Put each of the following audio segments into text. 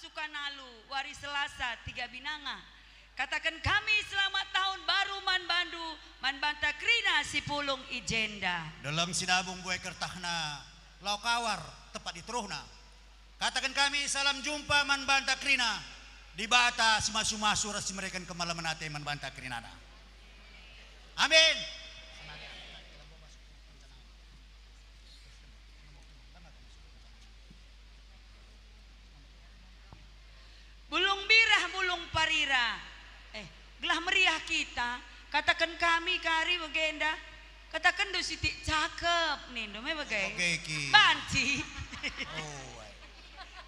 Sukanalu, Wari Selasa, Tiga Binanga. Katakan kami selamat tahun baru Man Bandu, Man Banta Krina Sipulung Ijenda. Dalam sinabung buai kertahna, lau kawar tepat di teruhna. Katakan kami salam jumpa Man Banta Krina. Di bata simasu-masu rasi mereka kemalaman ate Man Banta Krinana. Amin. Bulung birah, bulung parira. Gelah meriah kita. Katakan kami kari bagenda. Katakan do siti cakep nih, do me bagai. Oke ki. Banci. Oh.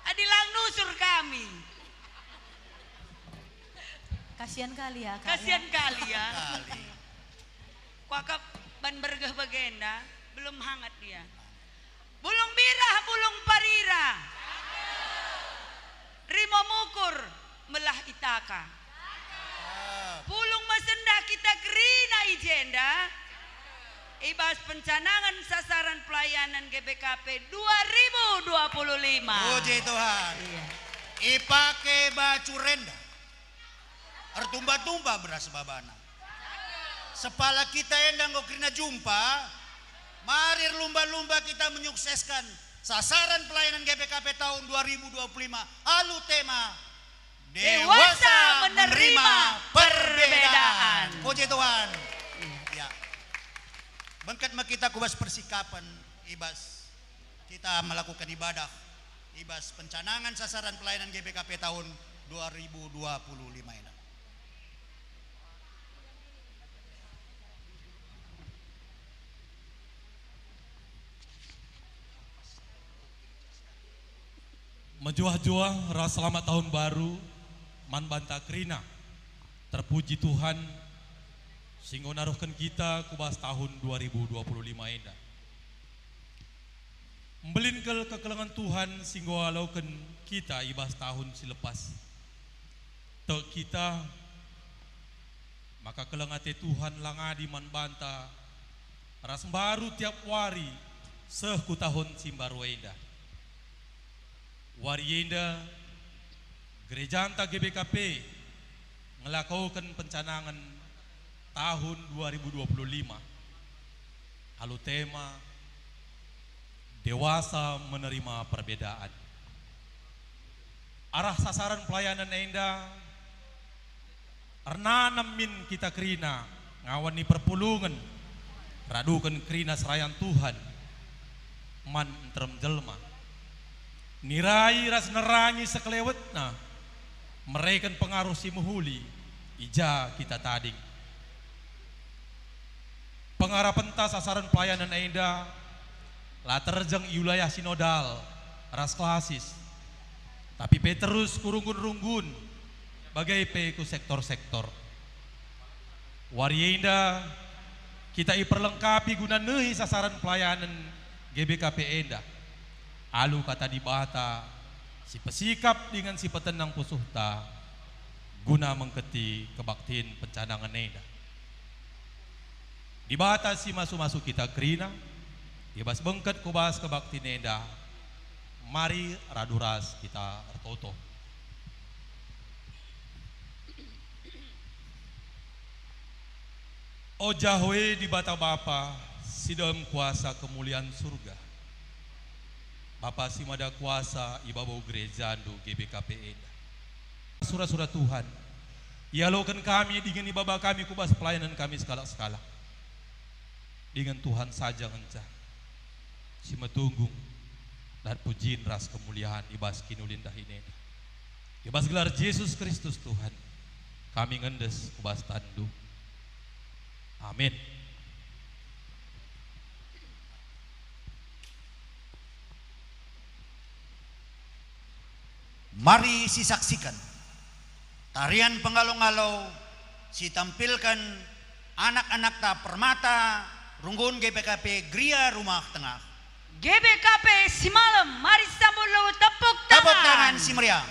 Adilang nusur kami. Kasihan kali ya Kak. Kasihan kali ya. Kali. Kuakap ban bergah bagenda, belum hangat dia. Bulung birah, bulung parira. Rimo mukur melah itaka. Pulung masenda kita kerina ijenda. Ibas pencanangan sasaran pelayanan GBKP 2025. Puji Tuhan. Iya. Ipake baju renda. Ertumba-tumba beras babana. Sepala kita endang gokrina jumpa. Mari lumba-lumba kita menyukseskan sasaran pelayanan GBKP tahun 2025. Alu tema Dewasa menerima perbedaan. Puji Tuhan. Ya. Bengkat kita kubas persikapan ibas kita melakukan ibadah ibas pencanangan sasaran pelayanan GBKP tahun 2025 ini. Menjuah-juah ras selamat tahun baru Man Banta Krina. Terpuji Tuhan singgo naruhkan kita kubas tahun 2025 ini. Membelinkel kekelengan Tuhan singgo alaukan kita ibas tahun silepas. Tek kita maka kelengate Tuhan langadi Man Banta ras baru tiap wari sehku tahun simbaru indah. Warienda Gereja Anta GBKP ngelakukan pencanangan tahun 2025. Alu tema dewasa menerima perbedaan. Arah sasaran pelayanan enda min kita krina ngawani perpulungan radukan krina serayan Tuhan man entrem jelma. Nirai ras nerangi sekelewetna mereka pengaruh si muhuli ija kita tading pengarah pentas sasaran pelayanan enda lah terjeng wilayah sinodal ras klasis tapi terus kurunggun-runggun bagai ku sektor-sektor warienda kita iperlengkapi guna nehi sasaran pelayanan GBKP enda. Alu kata di bata si pesikap dengan si petenang pusuhta guna mengketi kebaktiin pencanangan neda. Di bata si masuk-masuk kita krina ibas bengket kubas kebakti neda. Mari raduras kita ertoto. O Jahwe di bata Bapa si dalam kuasa kemuliaan surga. Bapa si mada kuasa ibabau gereja andu GBKP enda. Surah-surah Tuhan. Ialokan kami dengan ibaba kami kubas pelayanan kami skala-skala. Dengan Tuhan saja ngencah. Si matunggung dan pujiin ras kemuliaan ibas kinulindah ini. Ibas gelar Yesus Kristus Tuhan. Kami ngendes kubas tandu. Amin. Mari sisaksikan tarian pengalau-ngalau si tampilkan anak-anak tak permata runggun GBKP Gria Rumah Tengah. GBKP si malam, mari sambut lo tepuk tangan. Tepuk tangan si meriah.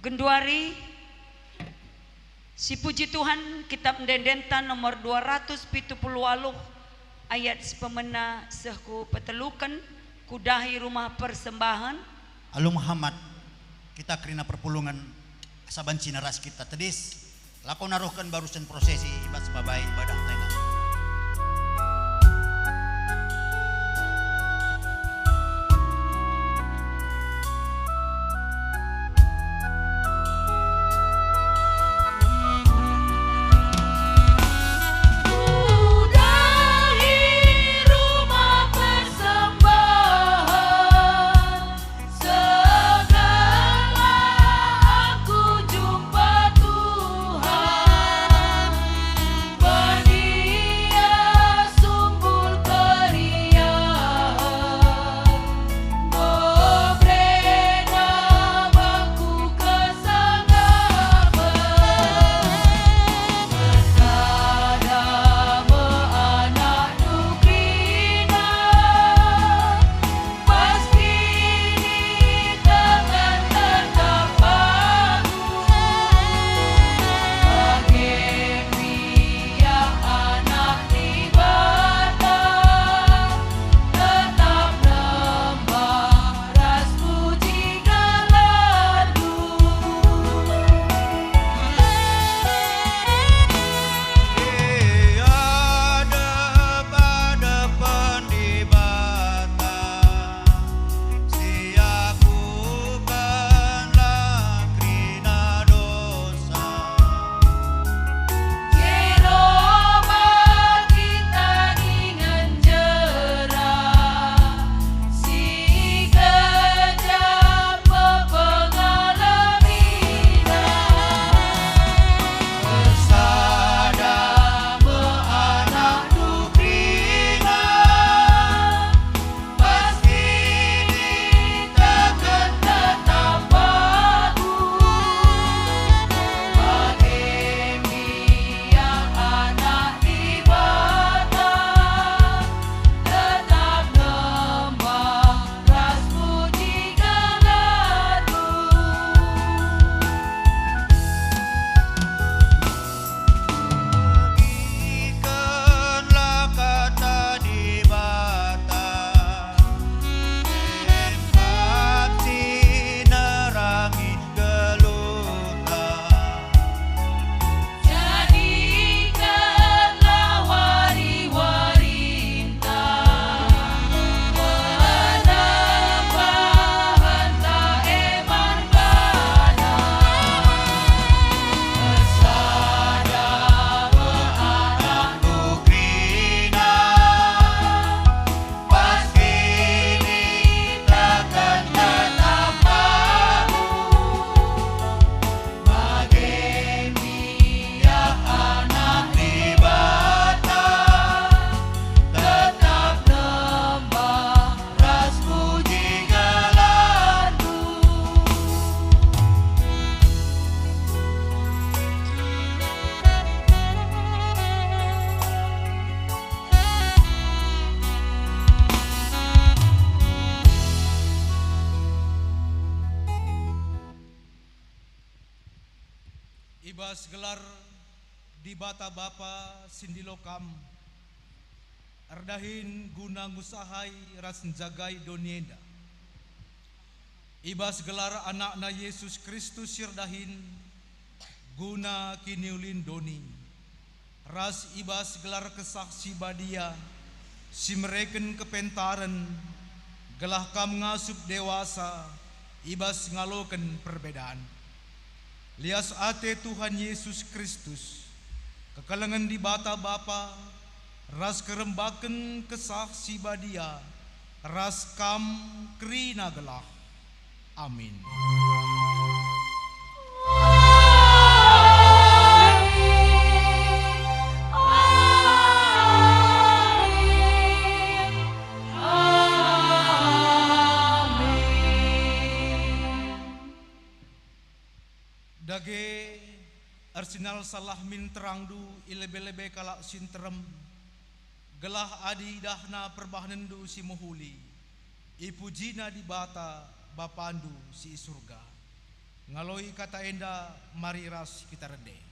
Genduari si puji Tuhan kitab Mendendenta nomor 278 ayat sepemena sehku petelukan kudahi rumah persembahan Alu Muhammad kita kerina perpulungan saban cinaras kita tedis lakon naruhkan barusan prosesi ibadah sebabai ibadah tena. Ibas gelar di bata bapa sindilokam ardahin guna ngusahai ras jagai donienda. Ibas gelar anakna Yesus Kristus sirdahin guna kiniulin doni. Ras ibas gelar kesaksi badia si mereken kepentaran gelah kam ngasup dewasa ibas ngaloken perbedaan. Lias ate Tuhan Yesus Kristus kekalangan di bata bapa ras kerembaken kesaksi badia ras kam krina gelah. Amin. Dage arsenal salah min terangdu ilebe-lebe kalak sinterem gelah adi dahna perbahanendu si muhuli ipujina di bata bapandu si surga Ngaloi kata enda mari ras kita rende.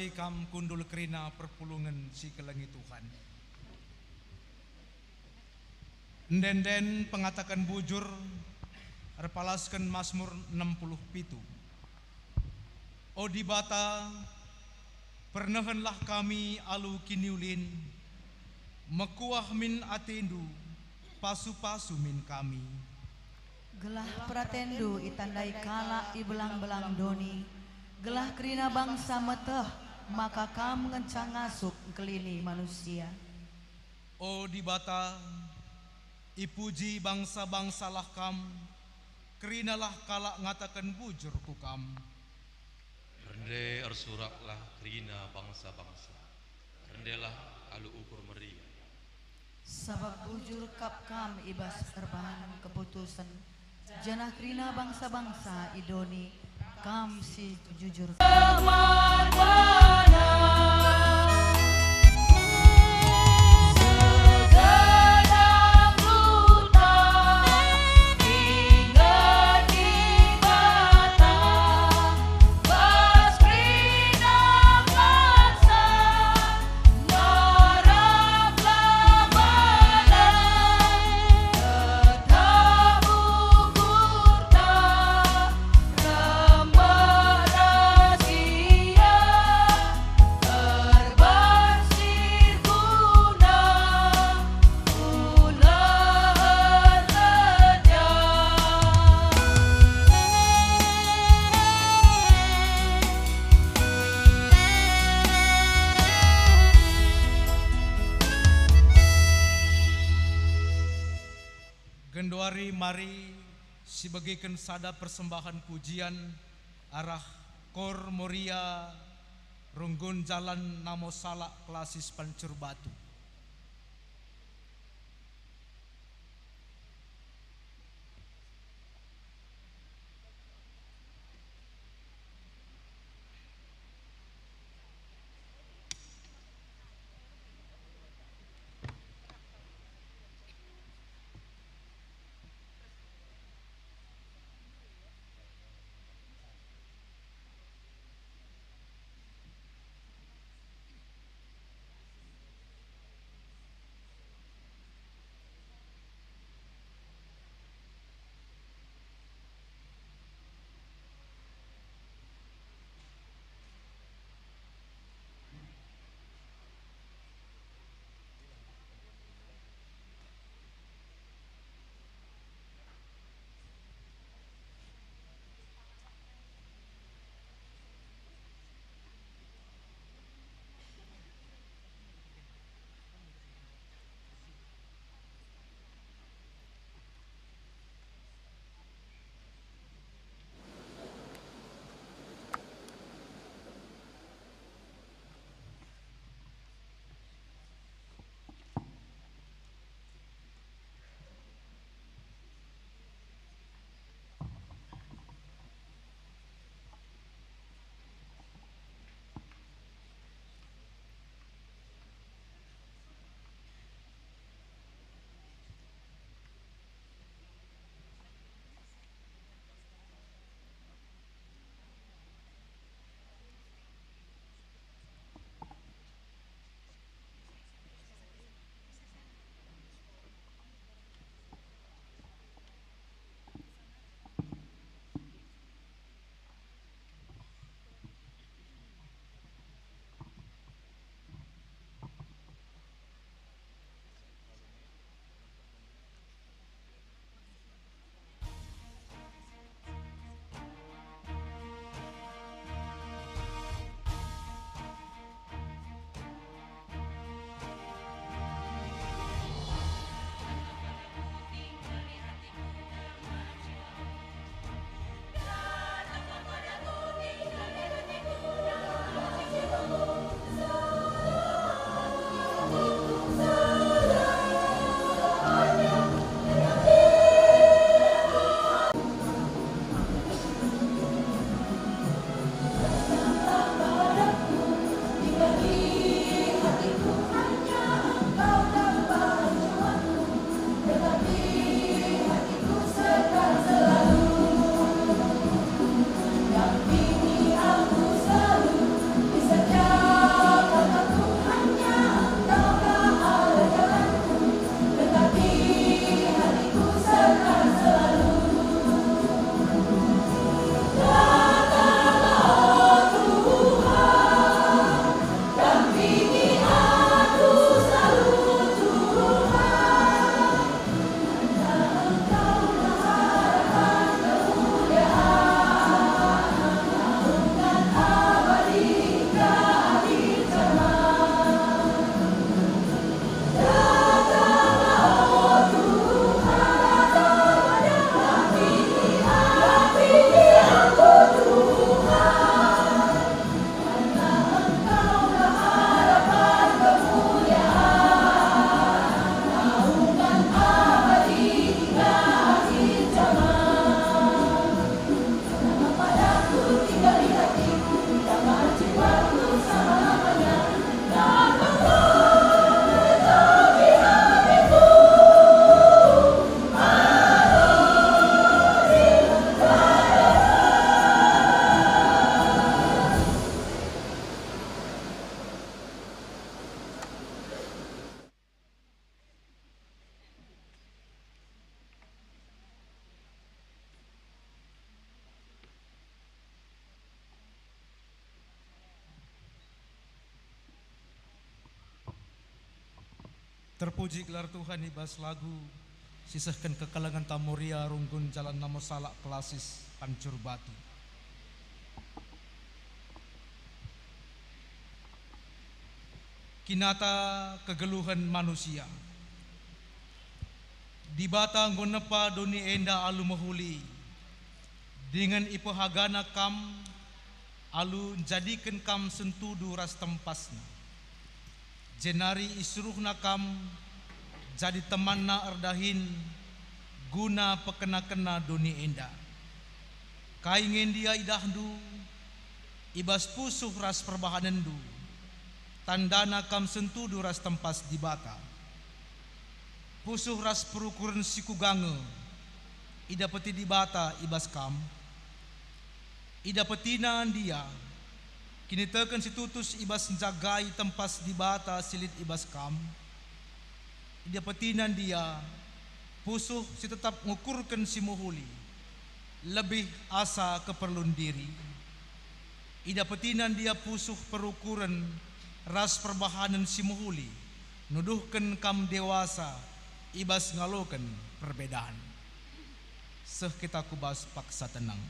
banci kam kundul kerina perpulungan si kelengi Tuhan. Ndenden pengatakan bujur repalaskan Mazmur 67. Odi bata pernehenlah kami alu kiniulin mekuah min atendu pasu-pasu min kami. Gelah pratendu itandai kala ibelang-belang doni. Gelah kerina bangsa meteh maka kam ngencang ngasuk kelini manusia. O di bata ipuji bangsa-bangsa lah kam, kerinalah kalak ngatakan bujur ku kam. Erde ersuraklah krina bangsa-bangsa. Rendelah alu ukur meriah. Sabab bujur kap kam ibas erbahan keputusan. Janah krina bangsa-bangsa idoni kam si jujur. Gendoari mari sibagikan sada persembahan pujian arah Kor Moria Runggun Jalan Namo Salak Klasis Pancur Batu. Terpuji gelar Tuhan ibas lagu sisahkan kekalangan tamuria runggun jalan namo salak pelasis pancur batu. Kinata kegeluhan manusia. Di bata ngonepa doni enda alu mahuli. Dengan ipahagana kam alu jadikan kam sentudu ras tempasna. Jenari isruhna kam jadi temanna erdahin guna pekena-kena doni enda. Kaingen dia idahdu ibas pusuh ras perbahanendu. Tandana kam sentudu ras tempas di bata. Pusuh ras perukuran siku gange. Ida peti di bata ibas kam. Ida petina dia. Kini teken si tutus ibas jagai tempas di bata silit ibas kam. Ida petinan dia. Pusuh si tetap ngukurkan si muhuli. Lebih asa keperluan diri. Ida petinan dia pusuh perukuran ras perbahanan si muhuli. Nuduhkan kam dewasa ibas ngalokan perbedaan. Seh kita kubas paksa tenang.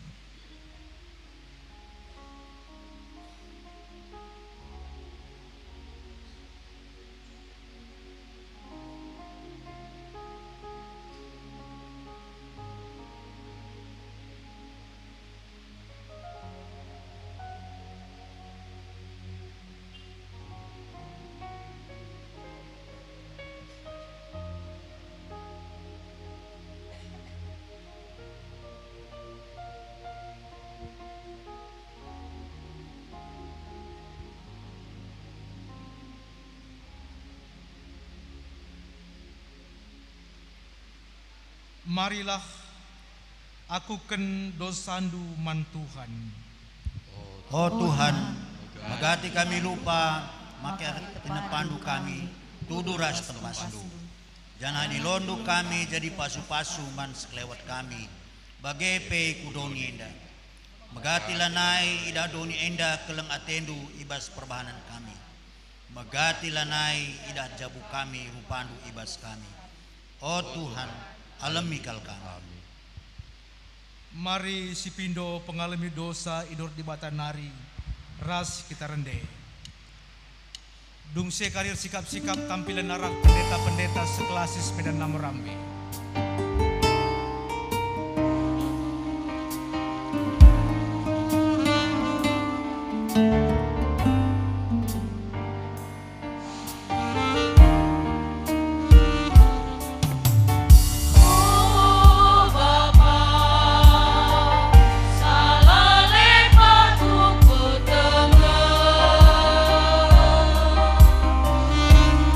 Marilah aku ken dosandu man Tuhan. Oh Tuhan, magati kami lupa, maka tinapandu kami, tudu ras tempasandu. Jangan dilondu kami jadi pasu-pasu man sekelewat kami, bagepe kudoni enda. Magati lanai ida doni enda keleng atendu ibas perbahanan kami. Magati lanai ida jabu kami rupandu ibas kami. Oh Tuhan, alami kal kami. Mari si pindo pengalami dosa idur di bata nari ras kita rende. Dungse karir sikap-sikap tampilan arah pendeta-pendeta sekelasis Medan Namerambe.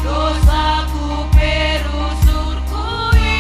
Dosaku perusur kui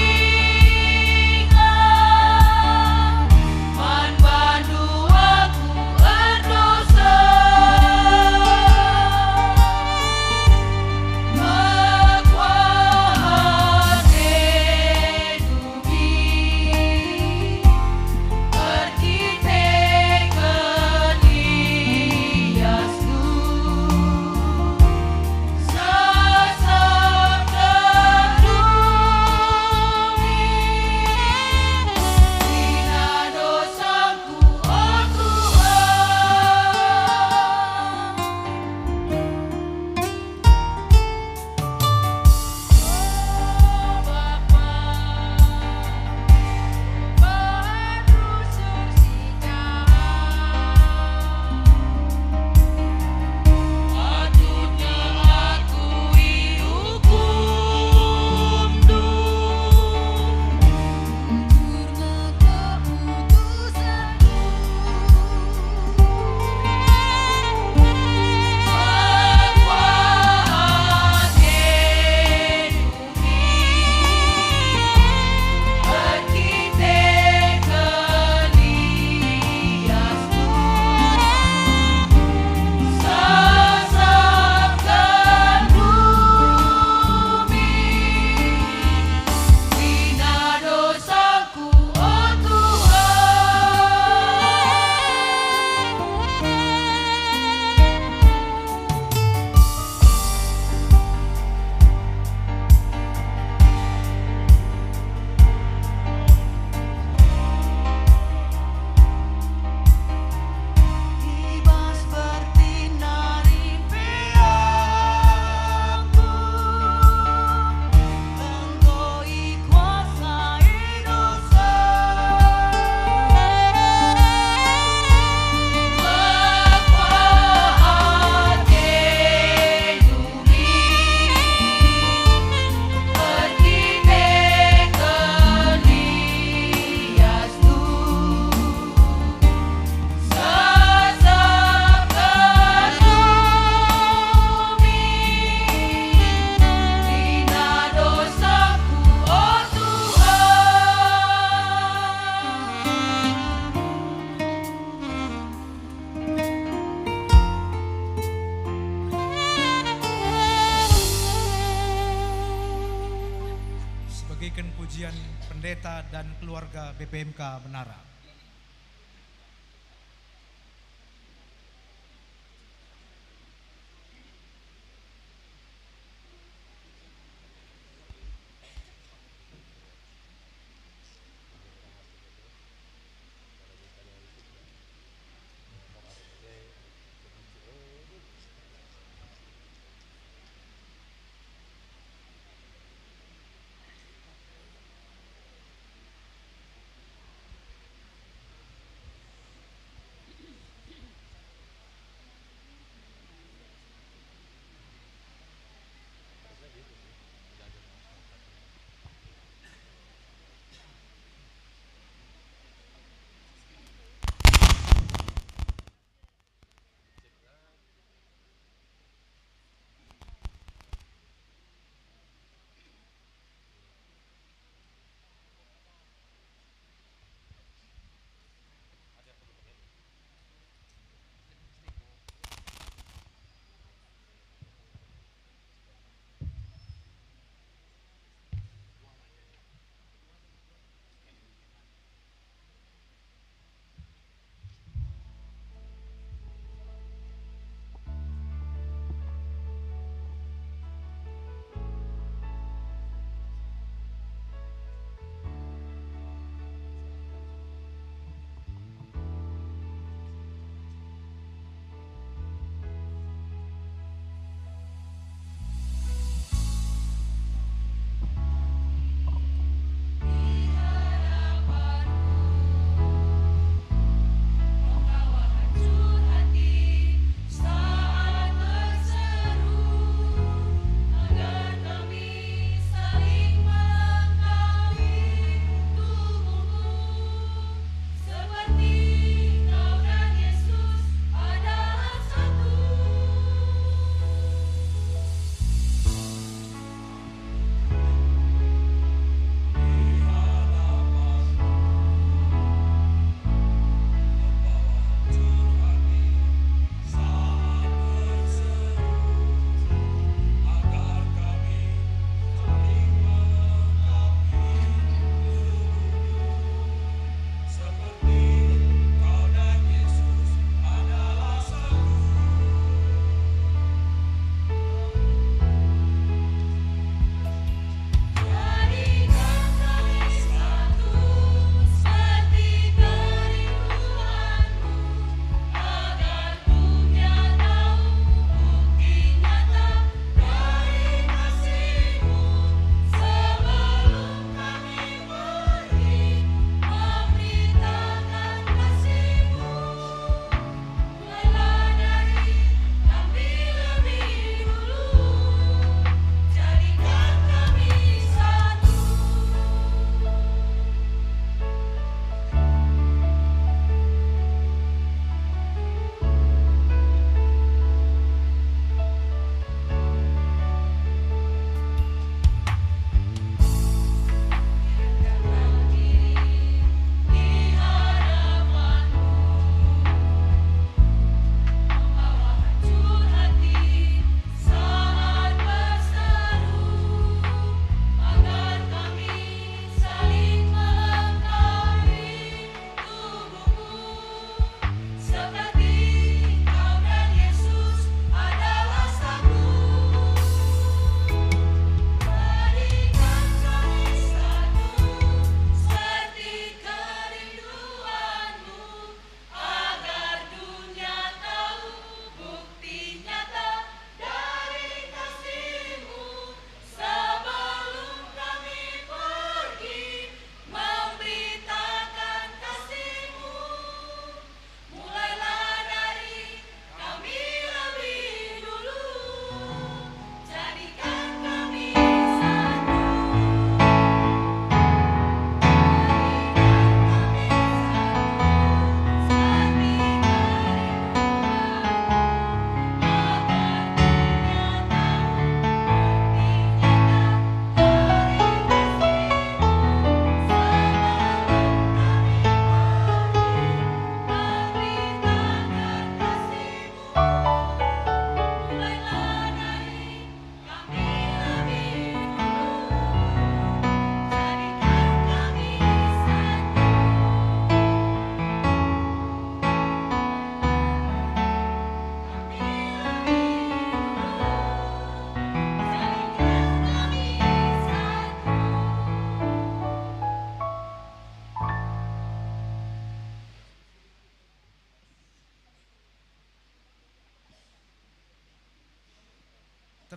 pendeta dan keluarga BPMK Menara.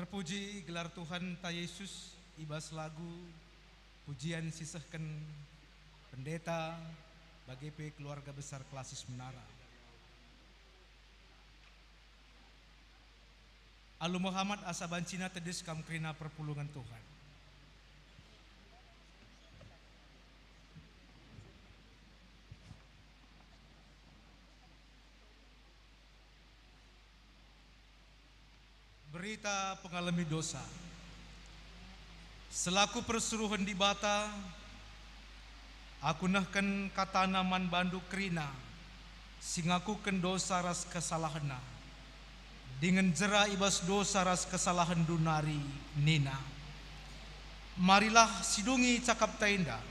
Terpuji gelar Tuhan ta Yesus, ibas lagu pujian sisahkan pendeta bagi keluarga besar Klasis Menara. Alu Muhammad asa bancina tedis kam krina perpulungan Tuhan. Berita pengalami dosa. Selaku persuruhan di bata, aku nahkan katana man bandu krina, singaku ken dosa ras kesalahana. Dengan jera ibas dosa ras kesalahan dunari nina. Marilah sidungi cakap tenda,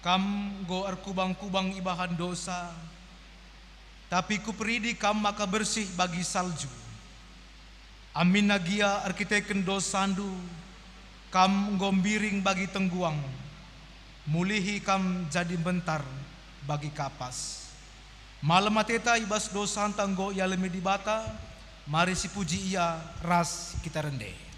kam go arkubang-kubang ibahan dosa, tapi ku peridi kam maka bersih bagi salju. Amin nagia arkiteken dosandu, kam gombiring bagi tengguang, mulihi kam jadi bentar bagi kapas. Malam mateta ibas dosan tanggo ya lemi di bata, mari si puji ia ras kita rende.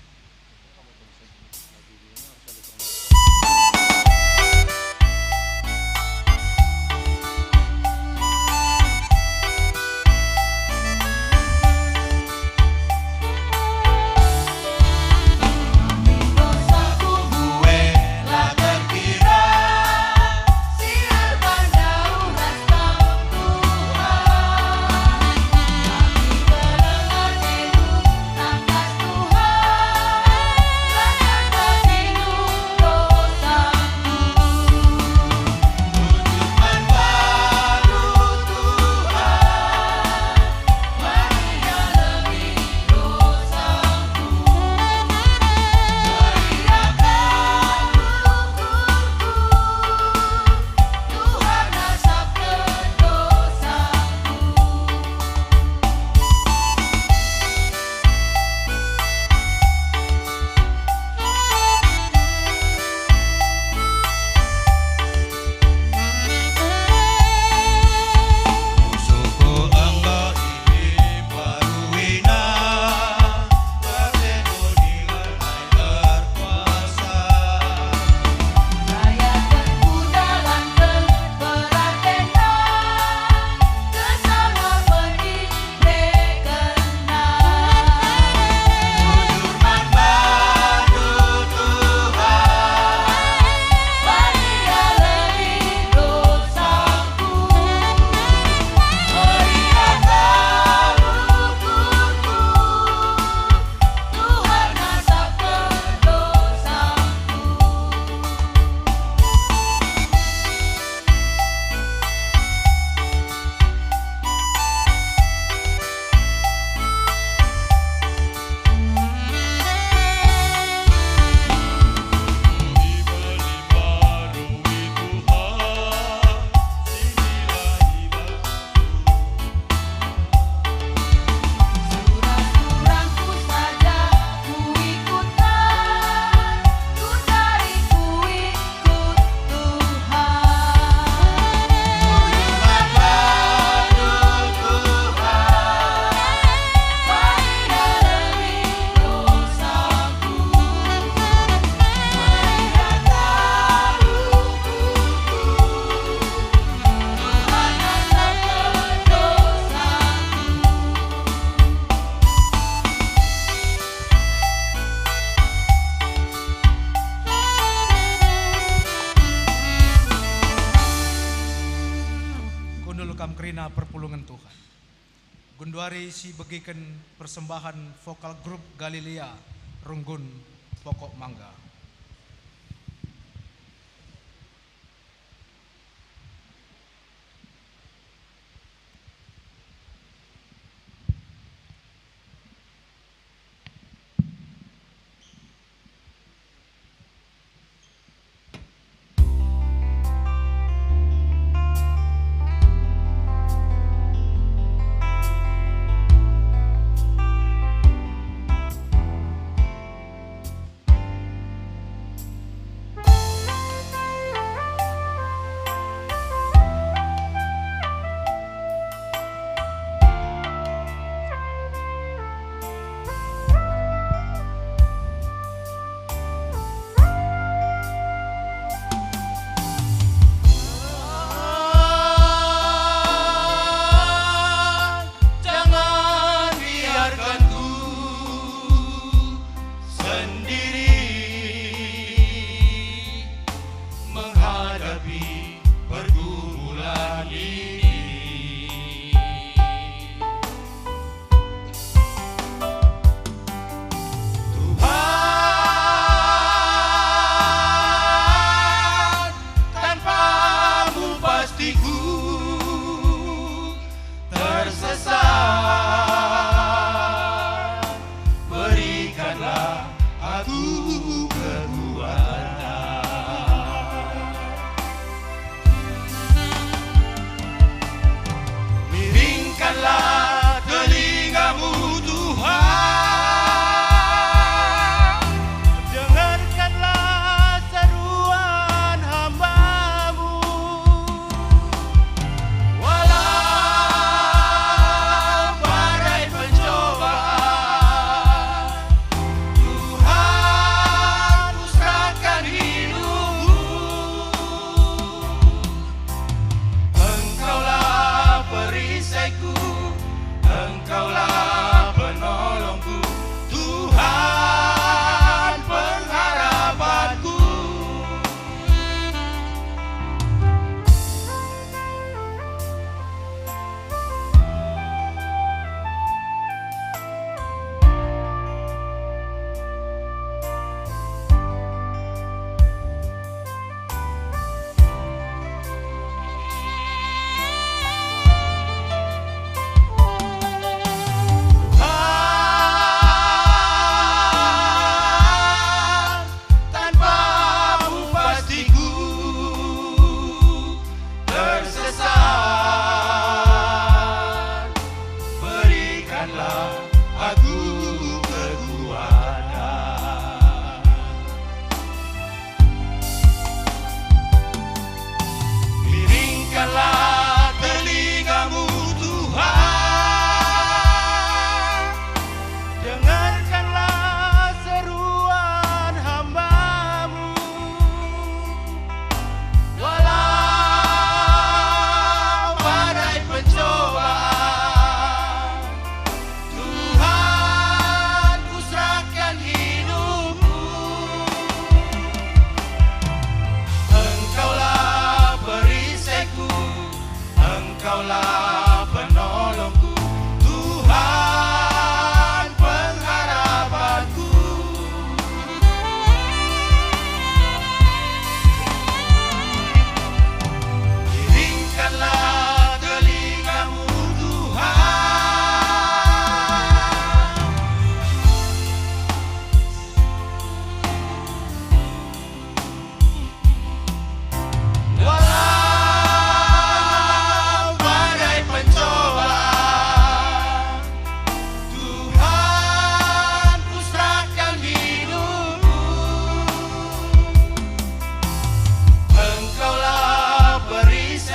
Perpulungan Tuhan. Gunduari si bagikan persembahan vokal grup Galilea Runggun Pokok Mangga.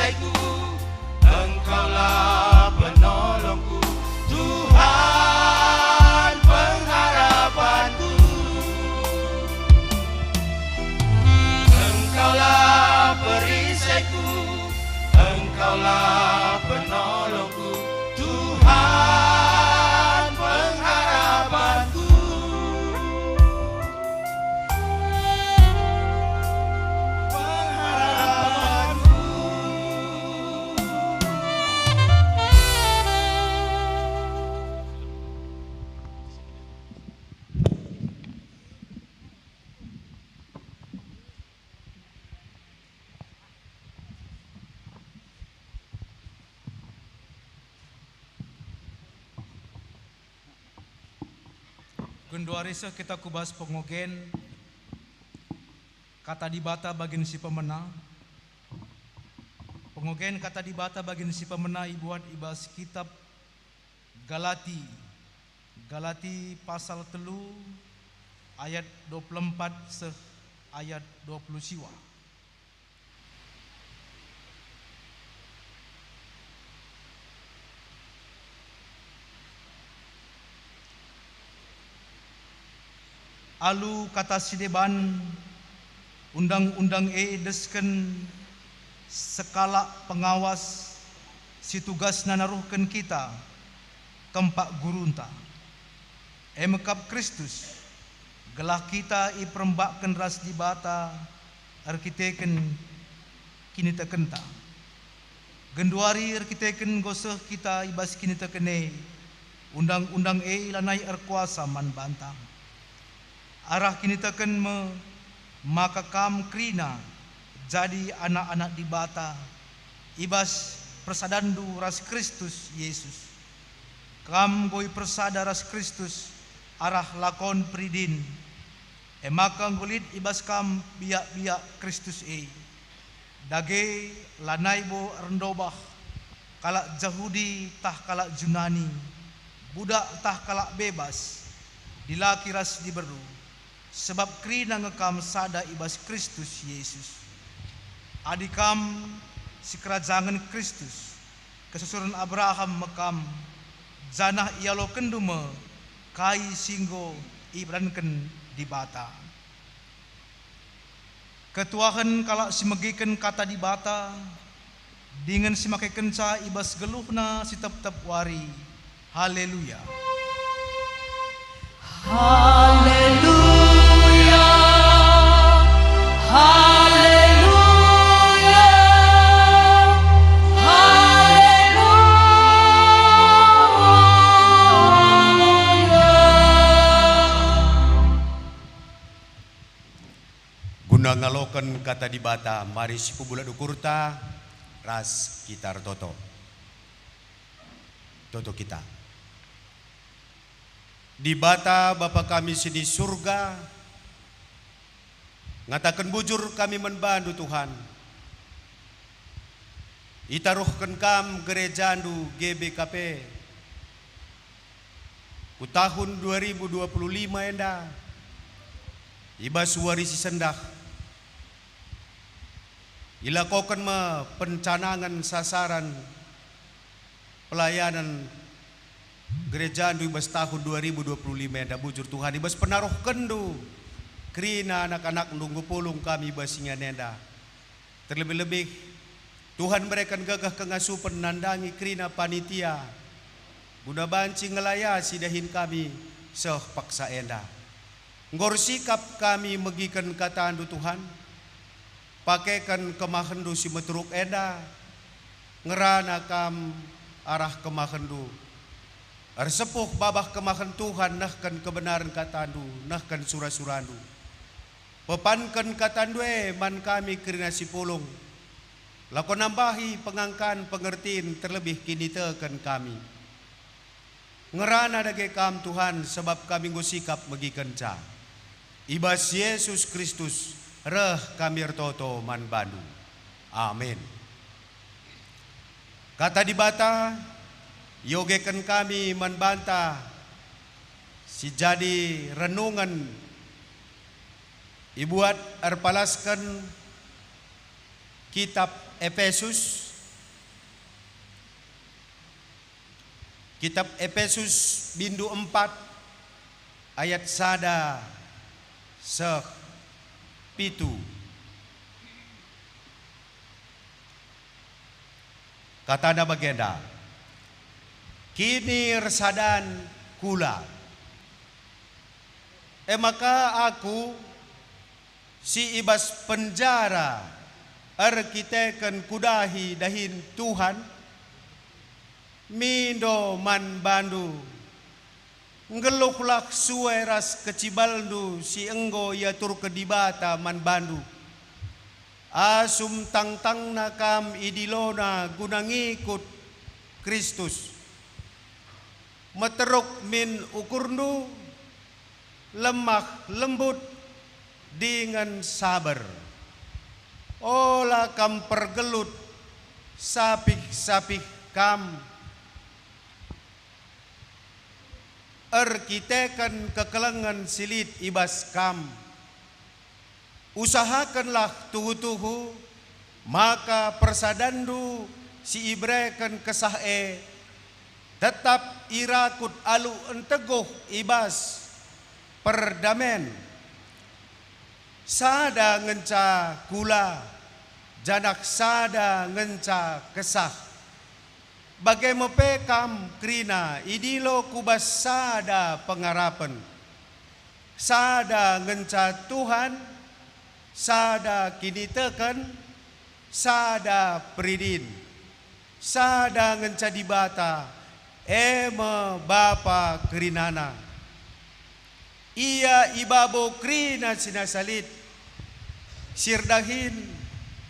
perisaiku, Engkaulah penolongku, Tuhan pengharapanku. Engkaulah perisaiku, Engkaulah penolongku, Tuhan pengharapanku. Genduarisa kita kubahas pengogen kata dibata bagian si pemena. Pengogen kata dibata bagian si pemena ibuat ibas kitab Galati. Galati pasal 3 ayat 24 seh ayat 20 siwa. Alu kata sideban undang-undang desken sekala pengawas si tugas nanaruhkan kita kempak gurunta emekap Kristus gelah kita iperembakkan ras di bata arkiteken kini tekenta genduari arkiteken goseh kita ibas kini tekene undang-undang lanai erkuasa man bantang arah kini teken maka kam krina jadi anak-anak di bata ibas persadandu ras Kristus Yesus kam goi persada ras Kristus arah lakon pridin maka ngulit ibas kam biak-biak Kristus dage lanai bo rendobah kalak Yahudi tah kalak Junani budak tah kalak bebas dilaki ras diberu sebab krina ngekam sada ibas Kristus Yesus. Adikam si kerajaan Kristus kesusuran Abraham mekam janah ialo kendume kai singgo ibranken di bata. Ketuahan kalak si megiken kata di bata dengan si make kenca ibas geluhna si tep-tep wari. Haleluya. Haleluya. Haleluya, haleluya. Guna ngaloken kata di bata, mari si pubula dukurta, ras kitar toto. Toto kita. Di bata Bapa kami di surga, ngatakan bujur kami membantu Tuhan. Itaruhkan kam gerejandu GBKP ku tahun 2025 enda ibas warisi sendah ilakokan pencanangan sasaran pelayanan gerejandu ibas tahun 2025 enda bujur Tuhan ibas penaruh kendu krina anak-anak nunggu pulung kami basinya nenda. Terlebih-lebih Tuhan berikan gagah kengasupan nandangi krina panitia. Guna banci ngelaya sidahin kami seh paksa enda. Ngor sikap kami megikan kataan Tuhan. Pakaikan kemahendu si meturuk enda. Ngerana kam arah kemahendu. Arsepuh babah kemahen Tuhan nahkan kebenaran katandu, nahkan surah-surandu. Pepankan katandue man kami kerana si pulung. Lakon nambahi pengangkan pengertiin terlebih kini tekan kami. Ngerana dage kam Tuhan sebab kami ngusikap megi kenca. Ibas Yesus Kristus reh kami ertoto man bandu. Amin. Kata di bata yogekan kami membantah si jadi renungan ibuat erpalaskan kitab Efesus Kitab Efesus bindu 4 ayat sada pitu. Katana bagenda, kini resadan kula. Maka aku si ibas penjara arkiteken kudahi dahin Tuhan mindo man bandu ngeluhlak sueras kecibaldu si enggo ya tur kedibata man bandu asum tangtang nakam idilona guna ngikut Kristus meteruk min ukurnu lemah lembut dengan sabar olah kam pergelut sapih kam arkiteken kekelengan silit ibas kam usahakanlah tuhu-tuhu maka persadandu si ibreken kesahe tetap irakut alu enteguh ibas perdamen sada ngenca kula janak sada ngenca kesah bagai mepekam krina idilo kubas sada pengarapan sada ngenca Tuhan sada kini teken sada peridin sada ngenca dibata eme bapa krinana ia ibabo krina sinasalit sirdahin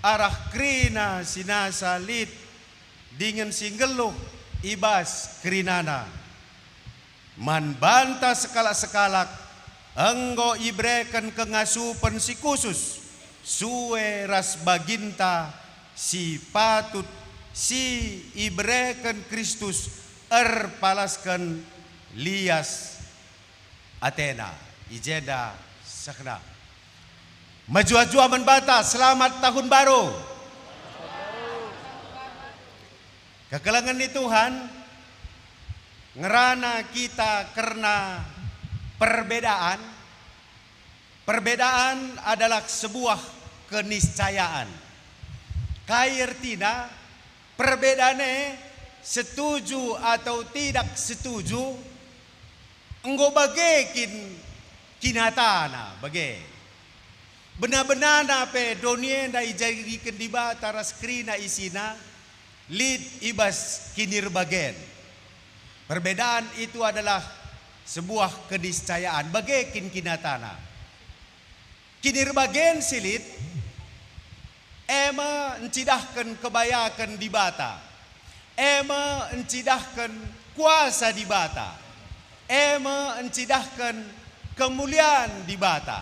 arah krina sinasalit dengan singgeluh ibas krinana man banta sekalak-sekalak enggo ibreken kengasupan si khusus suwe ras baginta si patut si ibreken Kristus erpalaskan lias Athena ijeda sakna majua-jua menbata selamat tahun baru kekelangan ni Tuhan ngerana kita karena perbedaan adalah sebuah keniscayaan kairtina perbedaannya setuju atau tidak setuju enggo bagekin kinatana bage benar-benar pe donienda ijadikan dibata raskrina isina lid ibas kinir bagen perbedaan itu adalah sebuah keniscayaan bagekin kinatana kinir bagen silit ema encidahkan kebayakan dibata ema encidahkan kuasa dibata ema encidahkan kemuliaan dibata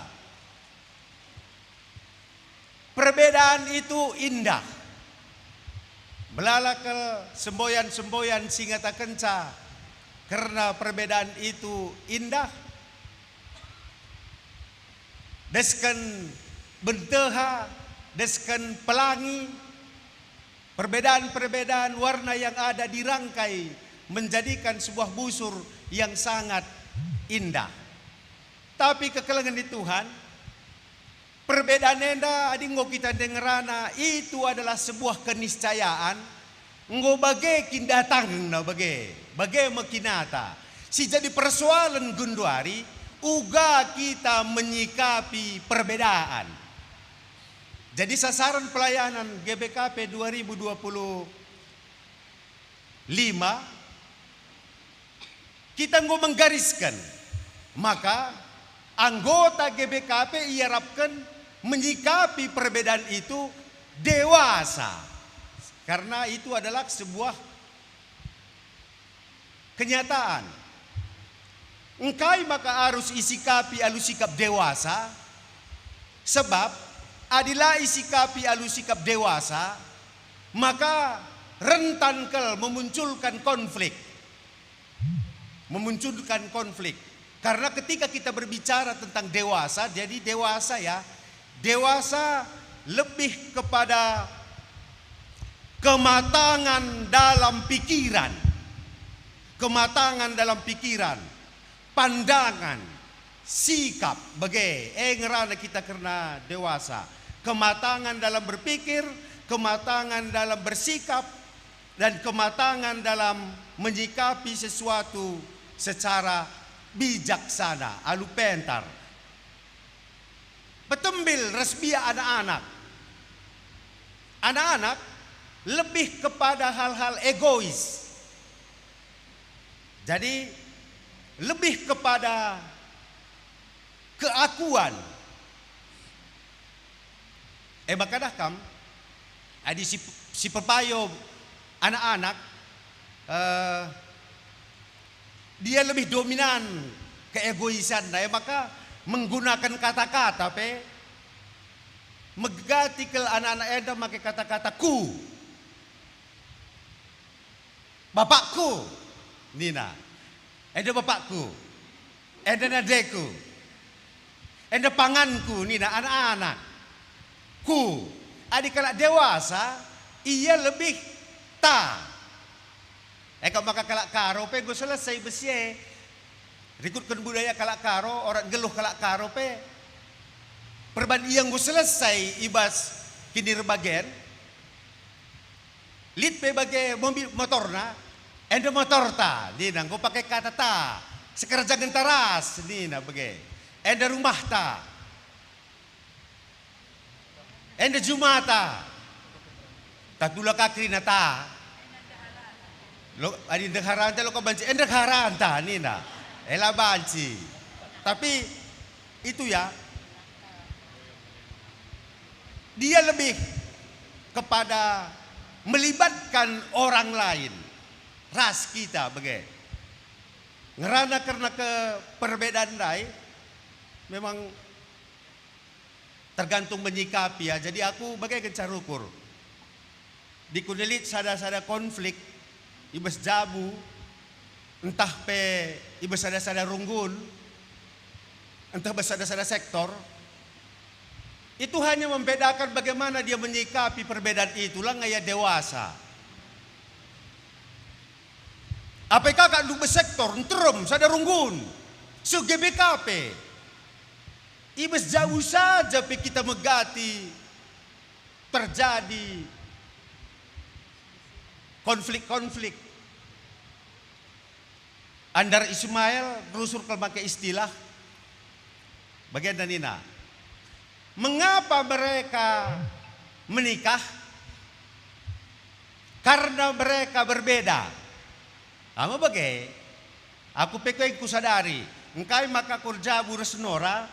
perbedaan itu indah melala ke semboyan-semboyan singata kenca karena perbedaan itu indah deskan benteha deskan pelangi perbedaan-perbedaan warna yang ada dirangkai menjadikan sebuah busur yang sangat indah tapi kekelengan di Tuhan perbedaan enda adinggo kita dengerana itu adalah sebuah keniscayaan ngo bage kindatang na bage mekinata si jadi persoalan gunduari uga kita menyikapi perbedaan jadi sasaran pelayanan GBKP 2025 kita ngo menggariskan maka anggota GBKP iharapkan menyikapi perbedaan itu dewasa karena itu adalah sebuah kenyataan engkai maka harus isikapi alu sikap dewasa sebab adilah isikapi alu sikap dewasa maka rentan kel memunculkan konflik karena ketika kita berbicara tentang dewasa jadi dewasa lebih kepada kematangan dalam pikiran kematangan dalam pikiran, pandangan, sikap bagai ngerana kita karena dewasa, kematangan dalam berpikir, kematangan dalam bersikap, dan kematangan dalam menyikapi sesuatu secara bijaksana, alu pentar. Petembil resbia anak-anak. Anak-anak lebih kepada hal-hal egois. Jadi lebih kepada keakuan. Makadakam adi si pepayo anak-anak dia lebih dominan keegoisan, maka menggunakan kata-kata megati ke anak-anak eda pakai kata-kata ku, bapakku, nina, eda bapakku, eda nadeku, eda panganku, nina anak-anak, ku, adik kalau dewasa, ia lebih ta. Kalau maka kalak karo gue selesai besie, rikutkan budaya kalak karo, orang geluh kalak karo perban yang gue selesai ibas kini rebagen lit bagai mobil motorna enda motor ta dina gue pakai kata ta sekarang jangan taras dina bagai enda rumah ta enda jumata tatula kakrina ta lo adi dengharanta lo kau banci enda haranta nina ela banci tapi itu ya dia lebih kepada melibatkan orang lain, ras kita bagai ngerana karena ke perbedaan dai memang tergantung menyikapi ya. Jadi aku bagai gencar ukur di kunelit sada-sada konflik ibas jabu entah ibas sada-sada runggun entah sada-sada sektor. Itu hanya membedakan bagaimana dia menyikapi perbedaan itulah ngaya dewasa. Apakah kakak lu besektor, nterum, sadar runggun, so GBKP. Ibas jauh saja kita megati terjadi konflik-konflik. Andar Ismail berusur kalau pakai istilah bagian dan Nina. Mengapa mereka menikah? Karena mereka berbeda. Ama bagai, aku pekoy kusadari, engkai maka kurja buras Nora,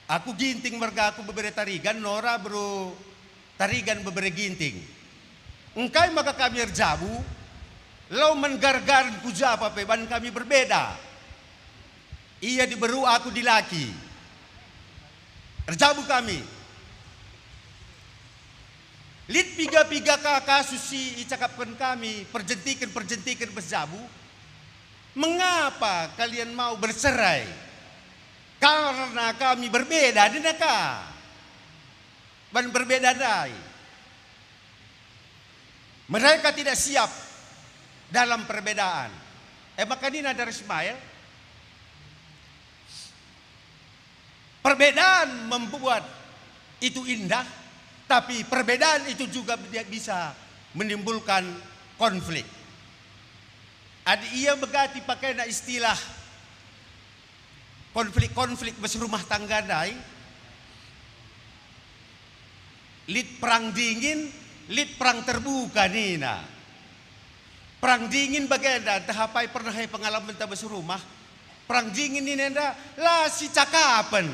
aku ginting merga aku bebere tarigan, Nora bro tarigan bebere ginting. Engkai maka kami erjabu, lau menggargar kujapa peban kami berbeda. Ia diberu aku dilaki. Terjabu kami. Lid piga-piga kasus si icakapkan kami perjentikan berjabu. Mengapa kalian mau bercerai? Karena kami berbeda dinaka. Dan berbeda dai. Mereka tidak siap dalam perbedaan. Maka ini ada Ismail. Perbedaan membuat itu indah, tapi perbedaan itu juga bisa menimbulkan konflik. Ia begati pakai istilah konflik-konflik berumah tangga dai. Lid perang dingin, lid perang terbuka nina. Perang dingin bagaimana? Tahapai pernah pengalaman tak berumah. Perang dingin ini nenda lah si cakapan.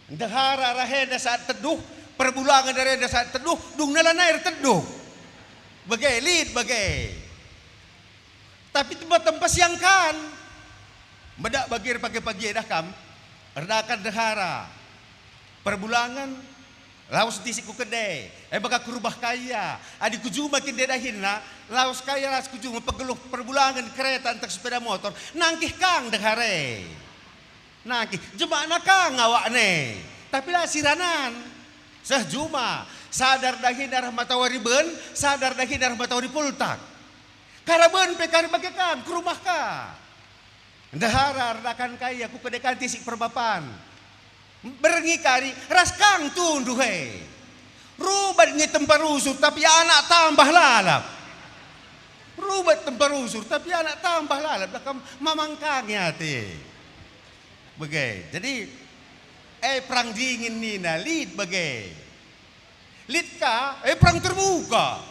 Dahara rahenda saat teduh, perbulangan rahenda saat teduh, dung nalan air teduh. Bagai lid bagai. Tapi tempat-tempat siang kan. Medak bagir pagi-pagi dah kam. Redakan dahara. Perbulangan laos tisiku kedai, baka kurubah kaya, adik kuju makin dedahin na, laos kaya las kuju pegeluh perbulangan kereta antar sepeda motor, nangkih kang dehare, nangkih, jemaah kang awak ne, tapi lah siranan, sehjuma, sadar dahin darah matawari ben, sadar dahin darah matawari pultak, Karaben pe kari bagekang ke rumah ka. Ndaharar dakan kaya aku kedekan tisik perbapan. Berengi kari raskang tunduh he. Rubat ngi tempar usur tapi anak tambah lalap. Rubat tempar usur tapi anak tambah lalap. Dakam mamangkangnya te. Bagai. Jadi perang dingin nina lid bagai. Lid ka perang terbuka.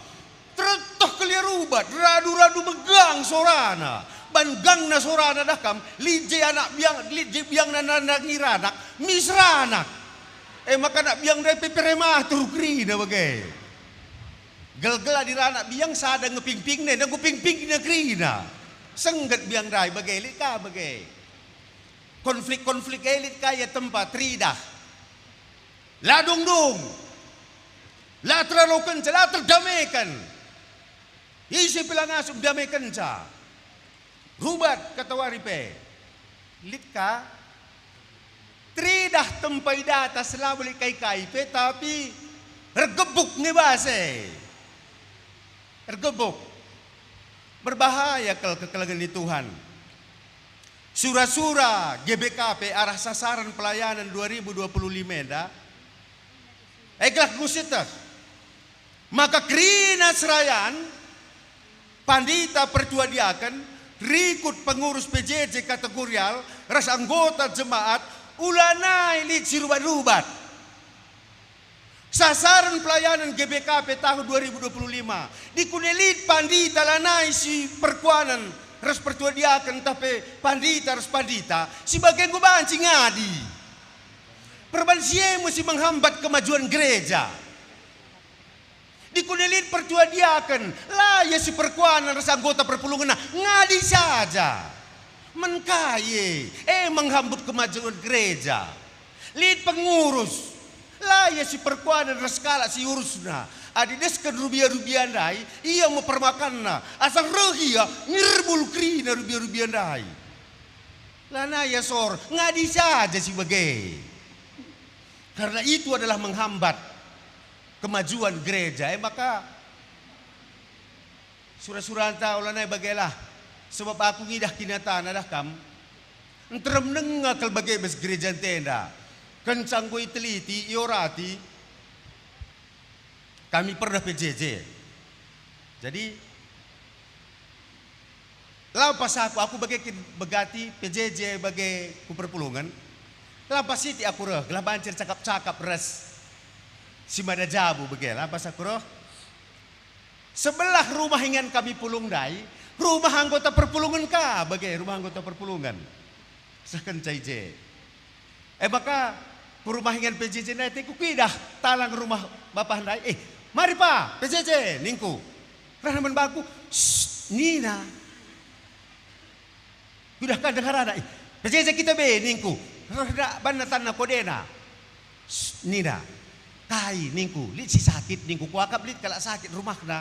Tertoh kelia rubat radu-radu megang sorana. Banggang na sorana dakam lije anak biang na ngiranak misranak maka nak biang dari peperemah turukri na bagai gel-gela di anak biang sada ngeping-ping ne na nguping-ping na krina senggat biang dai bagai lika bagai konflik-konflik elit kaya tempat ridah ladung-dung la terlalukan la terdamaikan isi pilangasum damaikan ca. Rubat kata waripe lika tridah tempai data selabuli kai-kai pe tapi ergebuk ni base ergebuk berbahaya kalau kekelagan di Tuhan. Sura-sura GBKP arah sasaran pelayanan 2025 dah eglak gusita maka krina serayan pandita pertua diakan rikut pengurus PJJ kategorial, ras anggota jemaat, ulanai lid si rubat-rubat. Sasaran pelayanan GBKP tahun 2025. Dikunelit pandita lanai si perkuanan, ras pertua diakan tapi pandita ras pandita, si bagian gubanci ngadi. Perbansiemu si menghambat kemajuan gereja. Dikunelit pertua diakan lah ya si perkuanan rasa anggota perpulungan ngadi saja menkaye menghambut kemajuan gereja lid pengurus lah ya si perkuanan rasa kala si urusna adi deskan rubian dai iya mau permakanna asal rehia ngirbul krina rubian dai lana ya sor ngadi saja si bagai karena itu adalah menghambat kemajuan gereja maka surah-surah anta ulanai bagailah sebab aku ngidah kinatan adah kam enterem nengakal bagai bes gereja tenda kencang ku teliti iorati kami pernah PJJ jadi lampas aku bagai begati PJJ bagai ku perpulungan lampas siti aku reh gelah bancir cakap-cakap res si mada jabu begel apa sakuro sebelah rumah ingan kami pulung dai rumah anggota perpulungan ka bagai rumah anggota perpulungan saken caije maka rumah ingan PJJ dai ku kidah talang rumah bapak dai mari pa PJJ ningku rahman baku nina sudah kan dengar ada PJJ kita be ningku rada banatan na kodena nina kai ningku lit si sakit ningku kuakap lit kalau sakit rumah na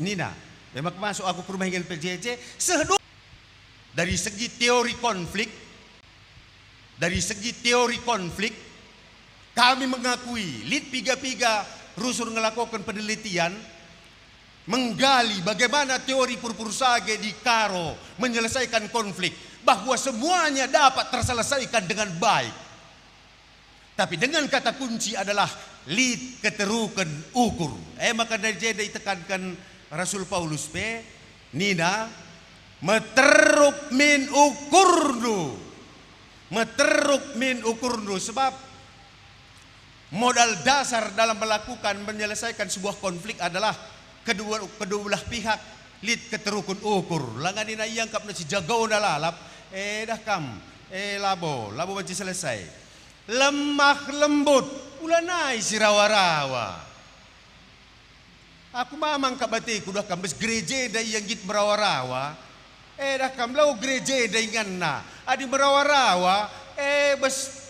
nina memang masuk aku ke rumah ingin PJJ sehedu dari segi teori konflik kami mengakui lit piga-piga rusun melakukan penelitian menggali bagaimana teori purpursage di Karo menyelesaikan konflik bahwa semuanya dapat terselesaikan dengan baik. Tapi dengan kata kunci adalah lid keterukan ukur. Maka dari jadi ditekankan Rasul Paulus pe nina meteruk min ukurnu sebab modal dasar dalam melakukan menyelesaikan sebuah konflik adalah kedua belah pihak lid keterukun ukur. Langan nina yang kap na si jagaw na lalap dah kam labo banci selesai. Lemah lembut ulanai si rawa-rawa aku mamang kabati kudah kambes gereja day yang git merawa-rawa dah kam lau gereja day nganna adi merawa-rawa bes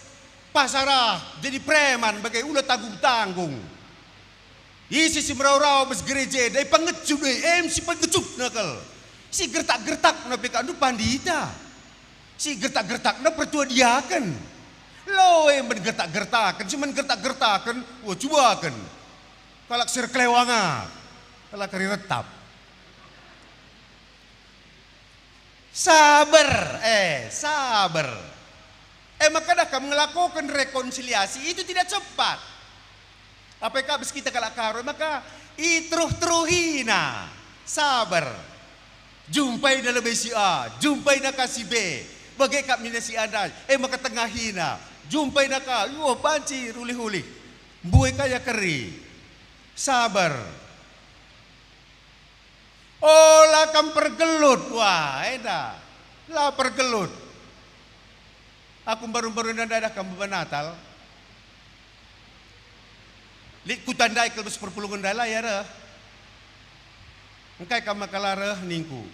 pasarah jadi preman bagai ulah tanggung-tanggung isi si merawa-rawa bes gereja day pangecup day si pangecup nakal si gertak-gertak na pekandu pandita si gertak-gertak na pertua diakan lo bergertak-gertakan, cuman gertak-gertakan, wah cobakan. Kalak sir kelewangan. Telah kari retap. Sabar, sabar. Maka dah kamu melakukan rekonsiliasi itu tidak cepat. Apakah habis kita kalak karo, maka itruh-truhina. Sabar. Jumpai na lebih si A, jumpai na ka si B. Bagai kap nina si Anda, maka tengahina. Jumpai na ka, banci ruli-huli. Buai kaya keri. Sabar. Oh, lah kam pergelut. Wah, lah pergelut. Aku baru-baru nandadah kamu Natal. Lik ku tandai kalau seperpulungan dala ya reh. Engkai kamu kalareh ningku.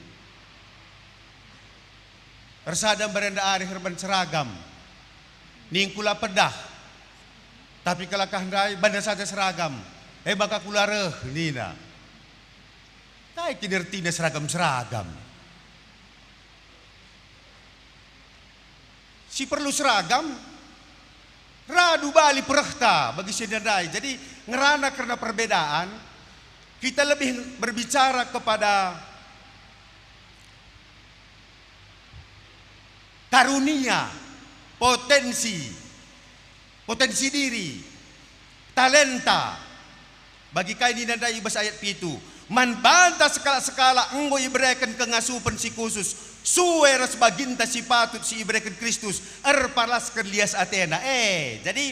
Ersadam berenda ari herban seragam. Ningku lah pedah. Tapi kalau kahandai banda saja seragam. Baka kulareh nina. Tai kinertina seragam-seragam. Si perlu seragam, radu bali perhta bagi sedandai. Jadi ngerana karena perbedaan, kita lebih berbicara kepada karunia, potensi diri, talenta. Bagi kain dinandai ibas ayat pitu, man banta sekala-sekala enggo iberikan kengasupan si khusus. Suweras baginta si patut si iberikan Kristus erpalaskan lias Athena. Jadi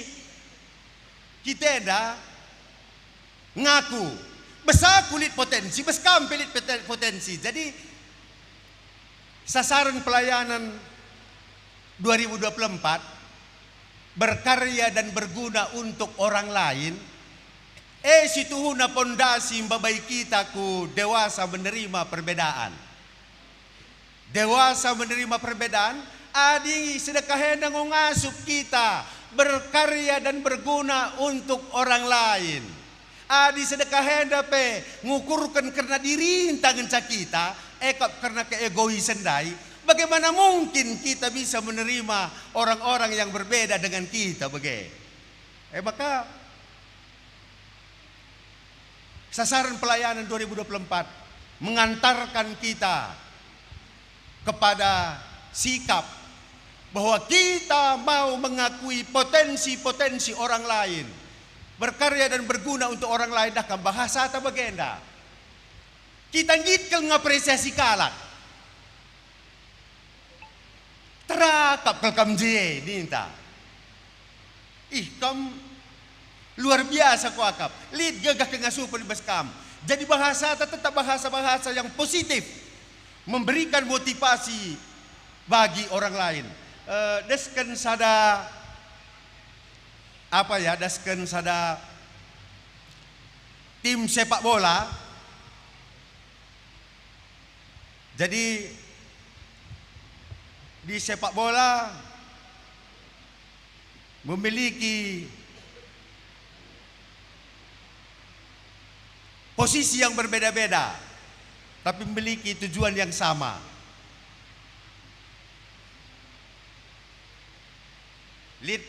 kita ngaku besar kulit potensi, beskam pelit potensi. Jadi sasaran pelayanan 2024 berkarya dan berguna untuk orang lain. Situhuna pondasi mbabai kita ku dewasa menerima perbedaan. Dewasa menerima perbedaan, adi sedekahnya ngasup kita berkarya dan berguna untuk orang lain. Adi sedekahnya pe ngukurkan karena diri tangan kita, karena keegoisan dai. Bagaimana mungkin kita bisa menerima orang-orang yang berbeda dengan kita maka sasaran pelayanan 2024 mengantarkan kita kepada sikap bahwa kita mau mengakui potensi-potensi orang lain, berkarya dan berguna untuk orang lain. Dah kan bahasa atau bagenda kita ngitkel ngapresiasi kalak terakap kelkam je ninta kam luar biasa ku akap lid gagah kengasupan di beskam. Jadi bahasa tetap bahasa-bahasa yang positif, memberikan motivasi bagi orang lain. Desken sada desken sada tim sepak bola. Jadi di sepak bola memiliki posisi yang berbeda-beda, tapi memiliki tujuan yang sama. Lead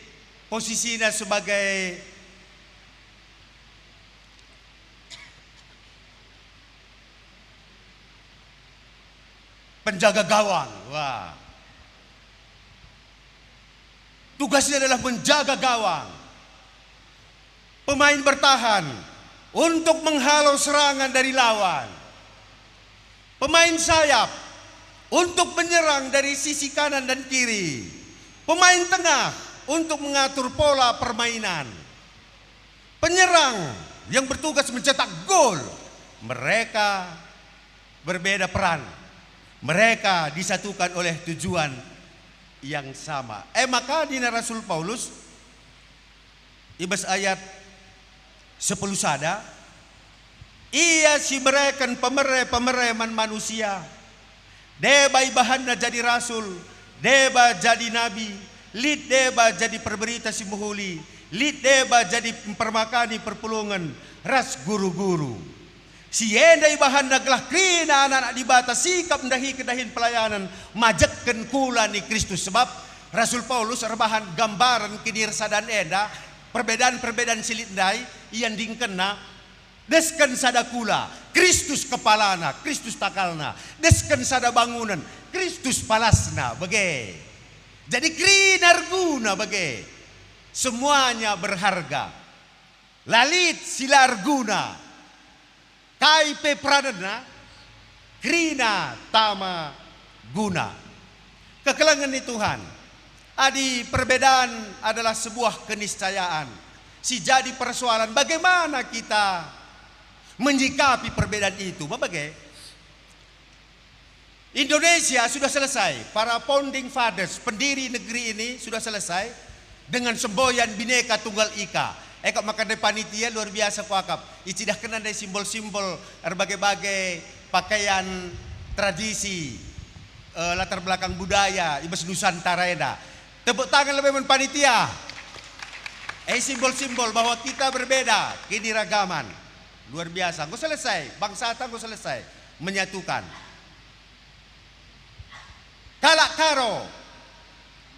posisinya sebagai penjaga gawang. Wah. Tugasnya adalah menjaga gawang. Pemain bertahan untuk menghalau serangan dari lawan. Pemain sayap untuk menyerang dari sisi kanan dan kiri. Pemain tengah untuk mengatur pola permainan. Penyerang yang bertugas mencetak gol. Mereka berbeda peran. Mereka disatukan oleh tujuan yang sama. Maka di Rasul Paulus ibas ayat 10 sada, ia si merekan pemereman manusia, deba ibahanna jadi rasul, deba jadi nabi, lid deba jadi perberita si muhuli, lid deba jadi permakani perpulungan, ras guru-guru. Si enda ibahanna gelah krina anak-anak dibatas sikap mendahi kedahin pelayanan, majakkan kula ni Kristus. Sebab Rasul Paulus rebahan gambaran kinirsadan enda, perbedaan-perbedaan silitndai yang dingkena deskan sadakula Kristus kepalana, Kristus takalna, desken sada bangunan, Kristus palasna, bage. Jadi krinarguna bage. Semuanya berharga. Lalit silarguna, kaipe pradana, krina tama guna. Kekelangan di Tuhan. Adi perbedaan adalah sebuah keniscayaan. Si jadi persoalan bagaimana kita menyikapi perbedaan itu. Bapak, Indonesia sudah selesai. Para founding fathers, pendiri negeri ini sudah selesai dengan semboyan Bhinneka Tunggal Ika. Eka makan panitia luar biasa kuakap. Icidah kena dari simbol-simbol berbagai-bagai pakaian tradisi, latar belakang budaya, ibas Nusantara eda. Tepuk tangan lebih panitia. Simbol-simbol bahwa kita berbeda, kini ragaman. Luar biasa. Gue selesai, bangsa gue selesai menyatukan. Kalak karo,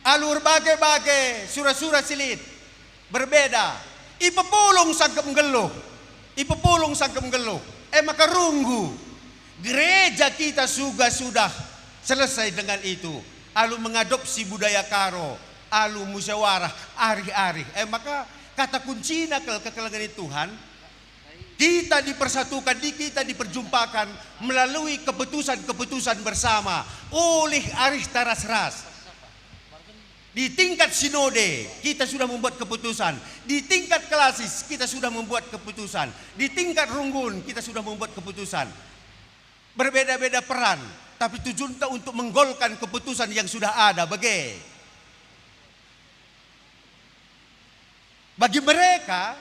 alur bagai-bagai, surah-surah silit berbeda. Ipepulung sangkem geluh, ipepulung sangkem geluh. Maka runggu. Gereja kita sudah selesai dengan itu. Alu mengadopsi budaya karo, alu musyawarah, arih-arih. Maka kata kuncinya kekelangan Tuhan, kita dipersatukan, kita diperjumpakan melalui keputusan-keputusan bersama oleh arih taras-ras. Di tingkat sinode kita sudah membuat keputusan, di tingkat klasis kita sudah membuat keputusan, di tingkat runggun kita sudah membuat keputusan. Berbeda-beda peran, tapi tujuannya untuk menggolkan keputusan yang sudah ada. Bagi mereka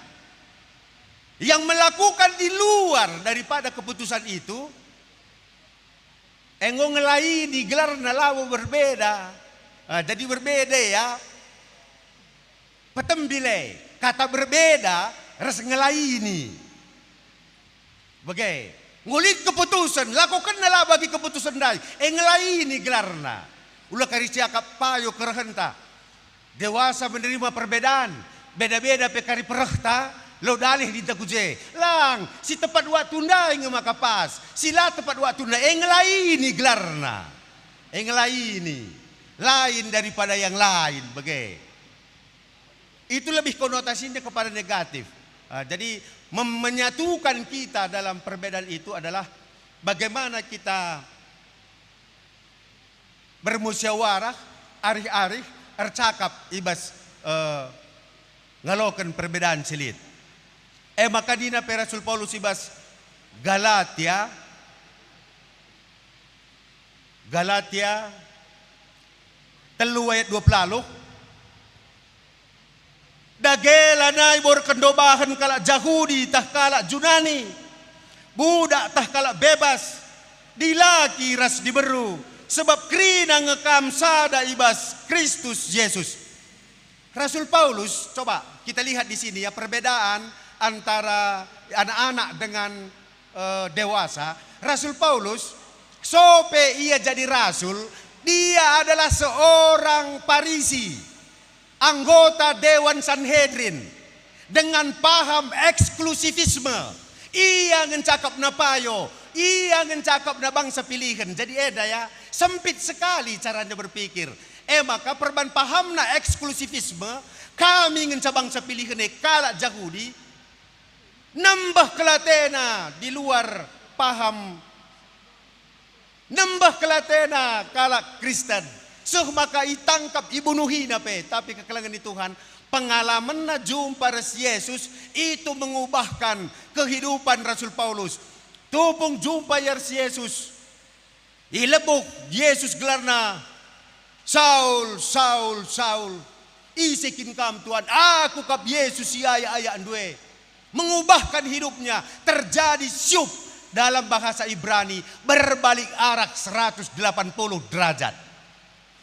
yang melakukan di luar daripada keputusan itu, ngelaini gelar nalawo berbeda. Jadi berbeda ya. Petembile, kata berbeda, ras ngelaini. Ngulit keputusan, lakukan nalah bagi keputusan dari. Ngelaini gelarna. Ulah karisia kapayo kerhenta. Dewasa menerima perbedaan. Beda-beda pekari perahta. Lo dalih di takuje. Lang, si tepat waktu nda inge makapas. Sila tepat waktu nda. Ngelaini gelarna. Ngelaini. Lain daripada yang lain. Itu lebih konotasinya kepada negatif. Jadi menyatukan kita dalam perbedaan itu adalah bagaimana kita bermusyawarah, arih-arih, ercakap ibas ngalokan perbedaan silit. Maka dina Rasul Paulus ibas Galatia 3 ayat 20. Dagela na ibor kendobahan kalak Yahudi tah kalak Junani. Budak tah kalak bebas. Dilaki ras diberu. Sebab krina ngekam sada ibas Kristus Yesus. Rasul Paulus, coba kita lihat di sini ya perbedaan antara anak-anak dengan dewasa. Rasul Paulus, sope ia jadi rasul, dia adalah seorang Farisi, anggota Dewan Sanhedrin dengan paham eksklusivisme. Ia ngencakap na payo, ia ngencakap na bangsa pilihan. Jadi ya, sempit sekali caranya berpikir. Maka perban paham na eksklusivisme, kami ngenca bangsa pilihan kalak Yahudi, nambah kelatena di luar paham. Nambah kelatena kalak Kristen. Maka itangkap ibunuhi nape. Tapi kekelangan di Tuhan, pengalaman na jumpa res Yesus itu mengubahkan kehidupan Rasul Paulus. Tupung jumpa res Yesus, ilebuk Yesus gelarna, Saul, Saul, Saul, isikin kam Tuhan, aku kap Yesus aya andue. Mengubahkan hidupnya, terjadi syup. Dalam bahasa Ibrani berbalik arah 180 derajat.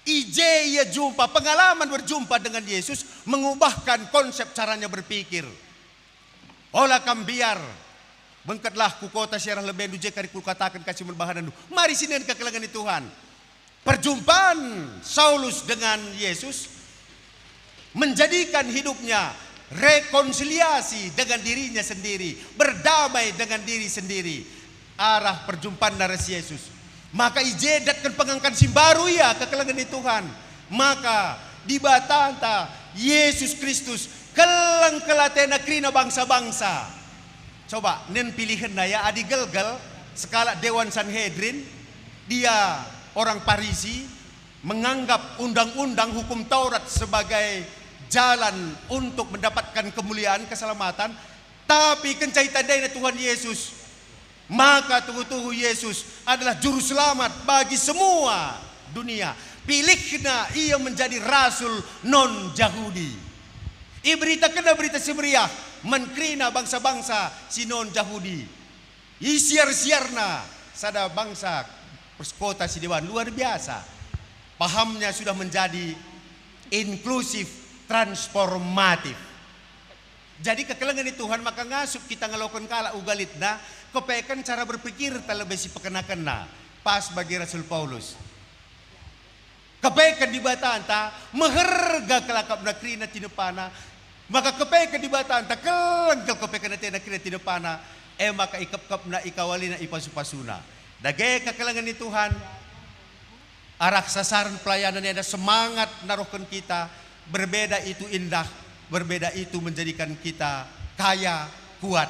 Ia jumpa, pengalaman berjumpa dengan Yesus mengubahkan konsep caranya berpikir. Olah kambiar bengkatlah ku kota syarah lebih duje kari ku katakan kasih merbahanan. Mari sini kekelangan di Tuhan. Perjumpaan Saulus dengan Yesus menjadikan hidupnya rekonsiliasi dengan dirinya sendiri, berdamai dengan diri sendiri. arah perjumpaan naras Yesus. Maka ijedatkan pengangkan simbaru ya kekelangan di Tuhan. Maka di batanta Yesus Kristus kelang kelatena krina bangsa-bangsa. Coba nen pilihan ya adi gelgal skala Dewan Sanhedrin. Dia orang Parisi, menganggap undang-undang hukum Taurat sebagai jalan untuk mendapatkan kemuliaan, keselamatan. Tapi kencai tandainya Tuhan Yesus, maka tuhu-tuhu Yesus adalah juru selamat bagi semua dunia. Pilihna ia menjadi rasul non Yahudi. Ia beritakan berita semeriah menkrina bangsa-bangsa si non Yahudi. Isiar-siarna sada bangsa perskota si dewan luar biasa. Pahamnya sudah menjadi inklusif, transformatif. Jadi kekelangan di Tuhan maka ngasup kita ngelakukan kala ugalitna kepekan cara berpikir terlebih si pekenakan pas bagi Rasul Paulus. Kepekan di batanta meherga kelakap nakrina tinepana, maka kepekan di batanta kelengkel kepekan nakrina tinepana, maka ikap-kap na ikawalina ipasu-pasuna. Dage kekelangan di Tuhan, arah sasaran pelayanan yang ada semangat naruhkan kita, berbeda itu indah, berbeda itu menjadikan kita kaya, kuat.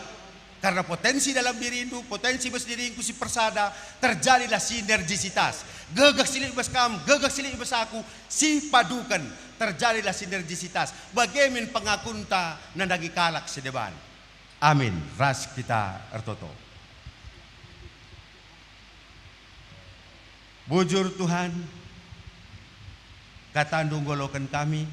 Karena potensi dalam diri itu, potensi bes diri ku si persada, terjadilah sinergisitas. Gegak silik bes kam, gegak silik bes aku, si padukan, terjadilah sinergisitas. Bagaimana pengakunta nandagi kalak sedeban. Amin. Ras kita ertoto. Bujur Tuhan, katandung golokan kami.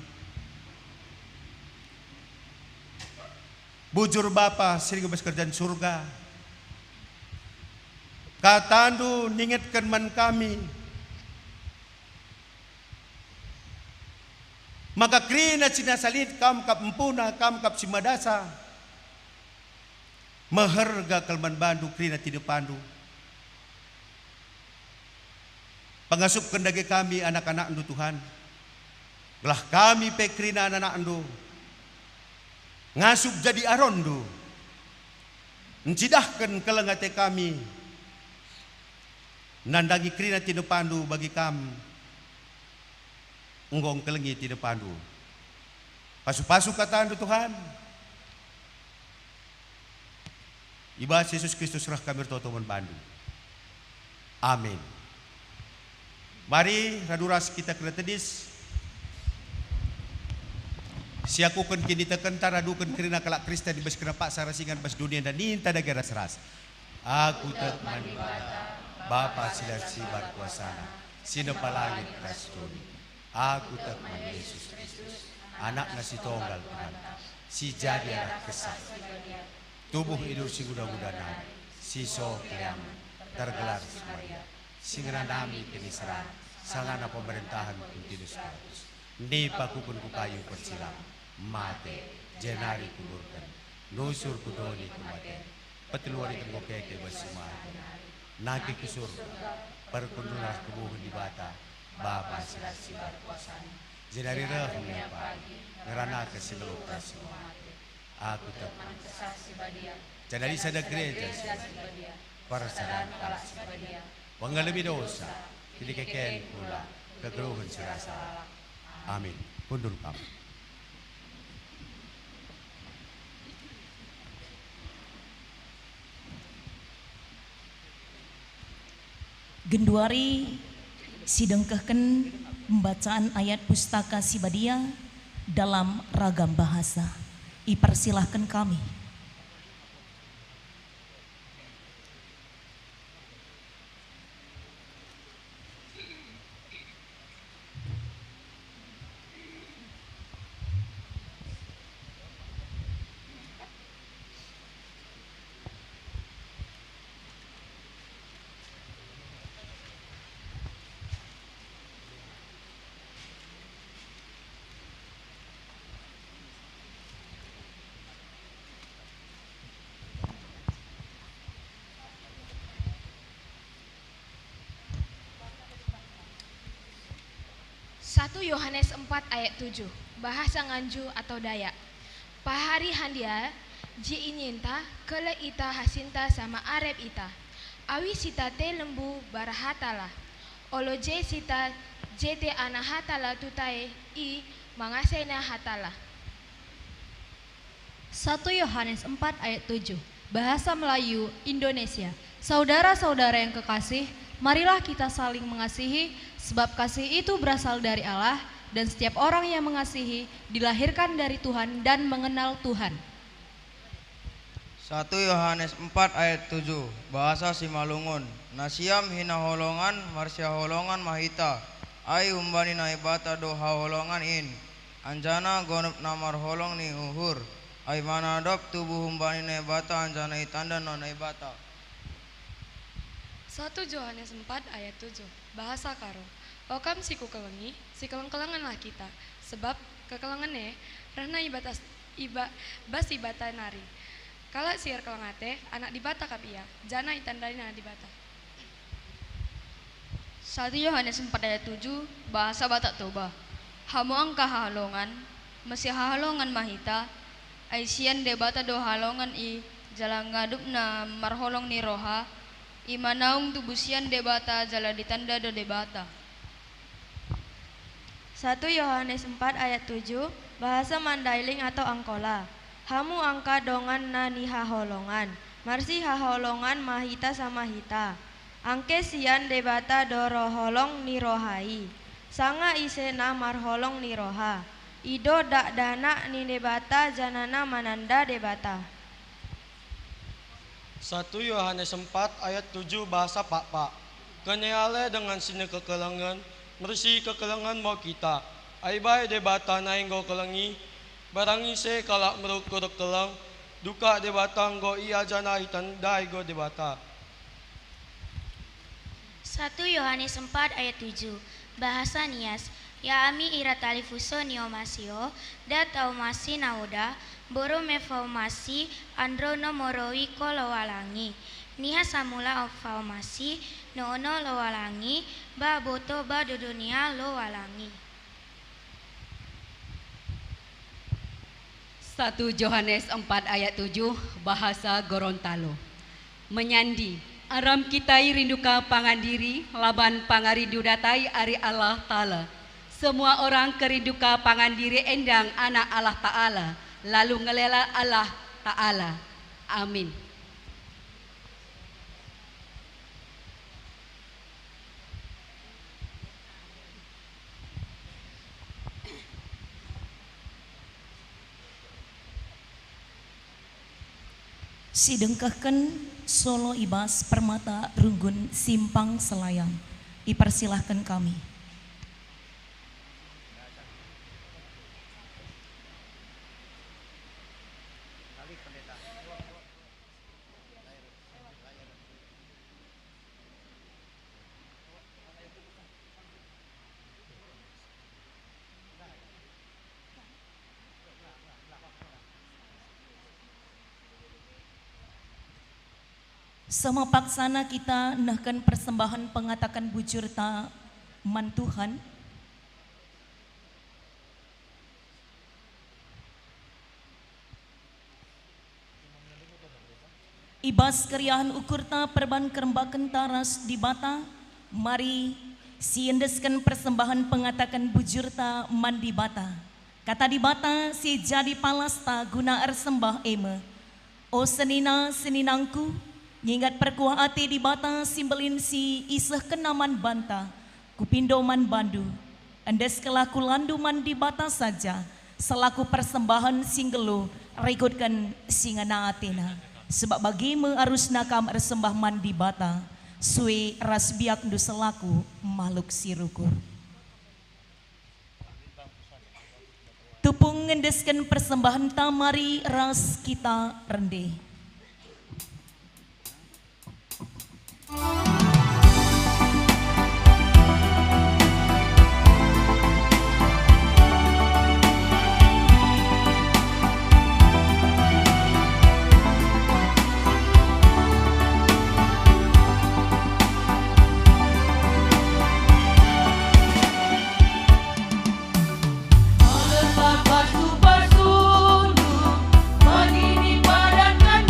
Bujur Bapa sering bekerjaan surga. Katandu ningetkan man kami. Maka krina sinasalit kam kap empuna kam kap simadasa. Meherga kalman bandu krina tidepandu. Pengasup kendagi kami anak-anak andu Tuhan. Belah kami pekrina anak-anak andu. Ngasup jadi arondu. Encidahkan kelengate kami. Nandagi krina tidepandu bagi kami. Enggong kelengi tidepandu. Pasu-pasu kata andu Tuhan. Iba Yesus Kristus rah kami bertoto membantu. Amin. Mari raduras kita keretedis. Siakukan kini tekentar adukan kerina kalak Kristen di bas kenapak sarasingan bas dunia dan ninta negara seras. Aku tekman ibadah Bapa silar sibar kuasana sina palangit kastuni. Aku tekman Yesus Kristus anak nasi tonggal penanta si jadi anak kesal. Tubuh hidup si mudah-mudahan siso kiamat tergelar semuanya. Singra nami kinisaran sangana pemerintahan kuntinus katus. Ni pakupun ku kayu persilam mate jenari kulurkan nusur kudoni kumaten petiluari kengokeke basimah nagi kusur perkundulah kubuh di bata Bapa silat sibar kuasana jenari rahnya pagi ngerana kesiluk kasih aku teman jenari sada gereja persadaan kalah sibadia wangalemi dosa jadi keken pula kegeruhan serasa. Amin. Kundur kamu. Genduari sidengkehken pembacaan ayat pustaka Sibadia dalam ragam bahasa. Ipersilahkan kami. Satu Yohanes 4 ayat 7, bahasa Nganju atau Dayak. Pahari handia ji inyinta kele ita hasinta sama arep ita. Awi sita te lembu barahatala. Olo je sita jete anahatala tutae I mangasena hatala. 1 Yohanes 4 ayat 7. Bahasa Melayu Indonesia. Saudara-saudara yang kekasih, marilah kita saling mengasihi, sebab kasih itu berasal dari Allah, dan setiap orang yang mengasihi dilahirkan dari Tuhan dan mengenal Tuhan. 1 Yohanes 4 ayat 7. Bahasa Simalungun. Nasiam hina holongan, marsya holongan mahita. Ai umbani naibata doha holongan in. Anjana gonop namar holong ni uhur. Ai manadop tubuh umbani naibata anjana itanda no naibata. 1 Yohanes 4 ayat 7. Bahasa Karo. Okam siku kelengi, si keleng-kelenganlah kita. Sebab kekelengannya rahna bas ibata nari. Kala siar kelengate, anak dibata kapia, jana itandai anak dibata. 1 Yohanes 4 ayat 7. Bahasa Batak Toba. Hamu angka halongan, masih halongan mahita, aisian debata do halongan I, jalan ngadup na marholong ni roha, I manaung tubusian debata jala ditanda do debata. 1 Yohanes 4 ayat 7. Bahasa Mandailing atau Angkola. Hamu angka dongan na ni haholongan, marsi haholongan mahita sama hita. Angke sian debata do roholong ni rohai. Sanga isena marholong ni roha. Ido dak dana ni debata janana mananda debata. 1 Yohanes 4 ayat 7 bahasa Pak. Kenyale dengan sini kekelangan, mersi kekelangan mau kita. Aibai debata nainggo kelangi, barangi se kalak merukur kelang, duka debata nggo iya jana itandai go debata. 1 Yohanes 4 ayat 7. Bahasa Nias. Ya ami ira talifuso niomasio, da taumasi nauda, boro mefaumasi, andro no moroi ko lowalangi. Niha samula faumasi, noono lowalangi, ba boto ba dudunia lowalangi. 1 Yohanes 4 ayat 7. Bahasa Gorontalo. Menyandi aram kitai rinduka pangandiri, laban pangarindu datai ari Allah Ta'ala. Semua orang kerinduka pangandiri endang anak Allah Ta'ala, lalu ngelela Allah Ta'ala. Amin. Sidengkahkan Solo Ibas Permata Runggun Simpang Selayang. Dipersilahkan kami. Sama paksana kita nahkan persembahan pengatakan bujur ta man Tuhan. Ibas keriahan ukur ta perban kerembakan taras di bata. Mari siendeskan persembahan pengatakan bujur ta man di bata. Kata di bata si jadi palasta guna ersembah eme. O senina seninangku, nyingat perkuah ati di bata simbelin si isah kenaman banta, kupindoman bandu, endes kelaku landuman di bata saja, selaku persembahan singgelu, rekutkan singana atina, sebab bagimu arus nakam ersembah man di bata, sui rasbiak du selaku makhluk sirukur. Tupung ngendeskan persembahan tamari ras kita rendeh. Lepas basuh-basuh, manini padankan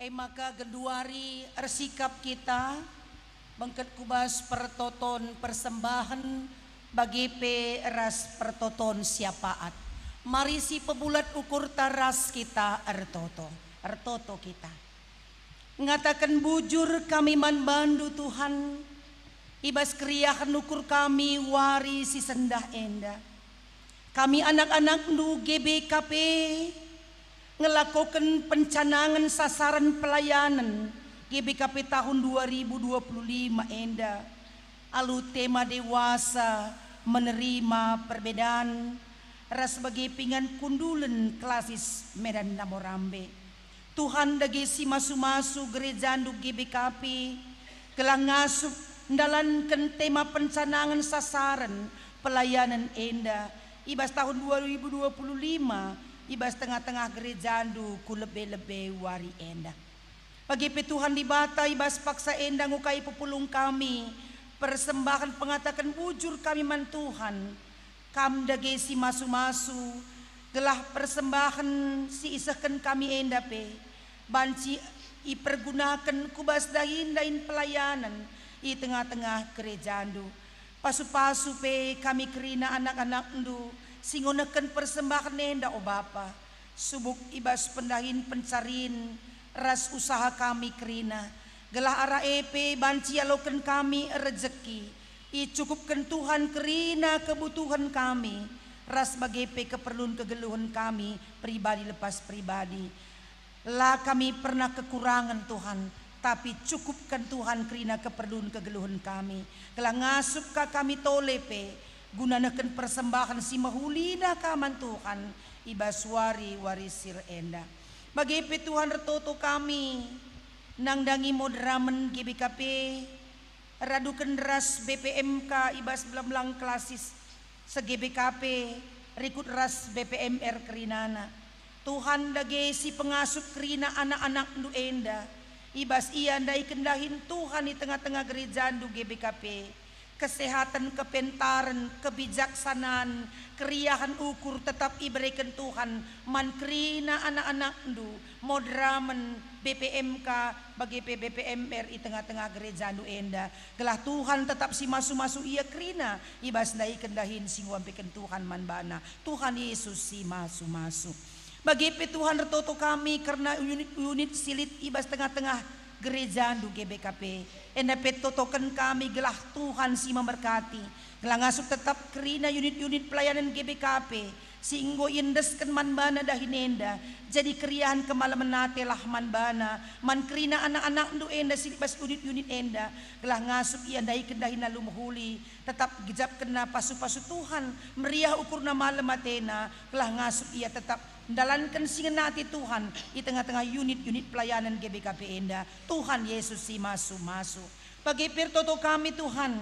maka genduari ersikap kita bangket kubas pertoton persembahan bagi ras pertoton siapaat. Mari si pebulat ukur taras kita ertoto kita. Ngatakan bujur kami manbandu Tuhan. Ibas kriakan ukur kami wari si sendah enda. Kami anak-anak nu GBKP ngelakukan pencanangan sasaran pelayanan GBKP tahun 2025 enda. Alu tema dewasa menerima perbedaan ras sebagai pingan kundulen klasis Medan Namorambe. Tuhan dagi si masu-masu gereja nduk GBKP gelang ngasup ndalankan tema pencanangan sasaran pelayanan enda. Ibas tahun 2025 ibas tengah-tengah gereja nduk ku lebih-lebih wari enda. Bagi Tuhan di bata ibas paksa enda ngukai pepulung kami persembahan pengatakan bujur kami man Tuhan. Kam dagi si masu-masu gelah persembahan si isahkan kami enda pe banci ipergunakan kubas dahin pelayanan i tengah-tengah gereja ndu. Pasu-pasu pe kami kerina anak-anak ndu singonekan persembahan enda o Bapa. Subuk ibas pendahin pencarin ras usaha kami kerina gelah arah EP banci alokan kami rezeki i cukupkan Tuhan kerina kebutuhan kami ras bagai pe keperluan kegeluhan kami pribadi lepas pribadi. Lah kami pernah kekurangan Tuhan, tapi cukupkan Tuhan kerina keperluan kegeluhan kami. Gelah ngasup ka kami tolepe gunakan persembahan si mahulina kaman Tuhan ibas wari sir enda. Bagi pe Tuhan retoto kami nangdangi modramen GBKP radukan ras BPMK ibas belang klasis se GBKP rikut ras BPMR kerinana. Tuhan dage si pengasup kerina anak-anak ndu enda ibas ia ndai kendahin Tuhan di tengah-tengah gereja ndu GBKP kesehatan, kepentaran, kebijaksanaan, keriahan ukur tetap iberikan Tuhan man kerina anak-anak ndu modramen BPMK bagi BPMR di tengah-tengah gereja ndu enda gelah Tuhan tetap si masu-masu ia kerina ibas ndai kendahin si nguampikan Tuhan man bana Tuhan Yesus si masu-masu. Bagi Tuhan retoto kami karena unit silit ibas tengah-tengah gereja ndu GBKP. Enda petotokan kami gelah Tuhan si memberkati. Gelah ngasup tetap kerina unit-unit pelayanan GBKP. Singgo indeskan man bana dahinenda. Jadi keriahan kemalaman nate lah man bana. Man kerina anak-anak ndu enda silibas unit-unit enda. Gelah ngasup ia ndai kendahina lumuhuli. Tetap gejap kena pasu-pasu Tuhan. Meriah ukur na malam matena. Gelah ngasup ia tetap dalankan singenati Tuhan di tengah-tengah unit-unit pelayanan GBKP enda. Tuhan Yesus si masu-masu. Bagi pertoto kami Tuhan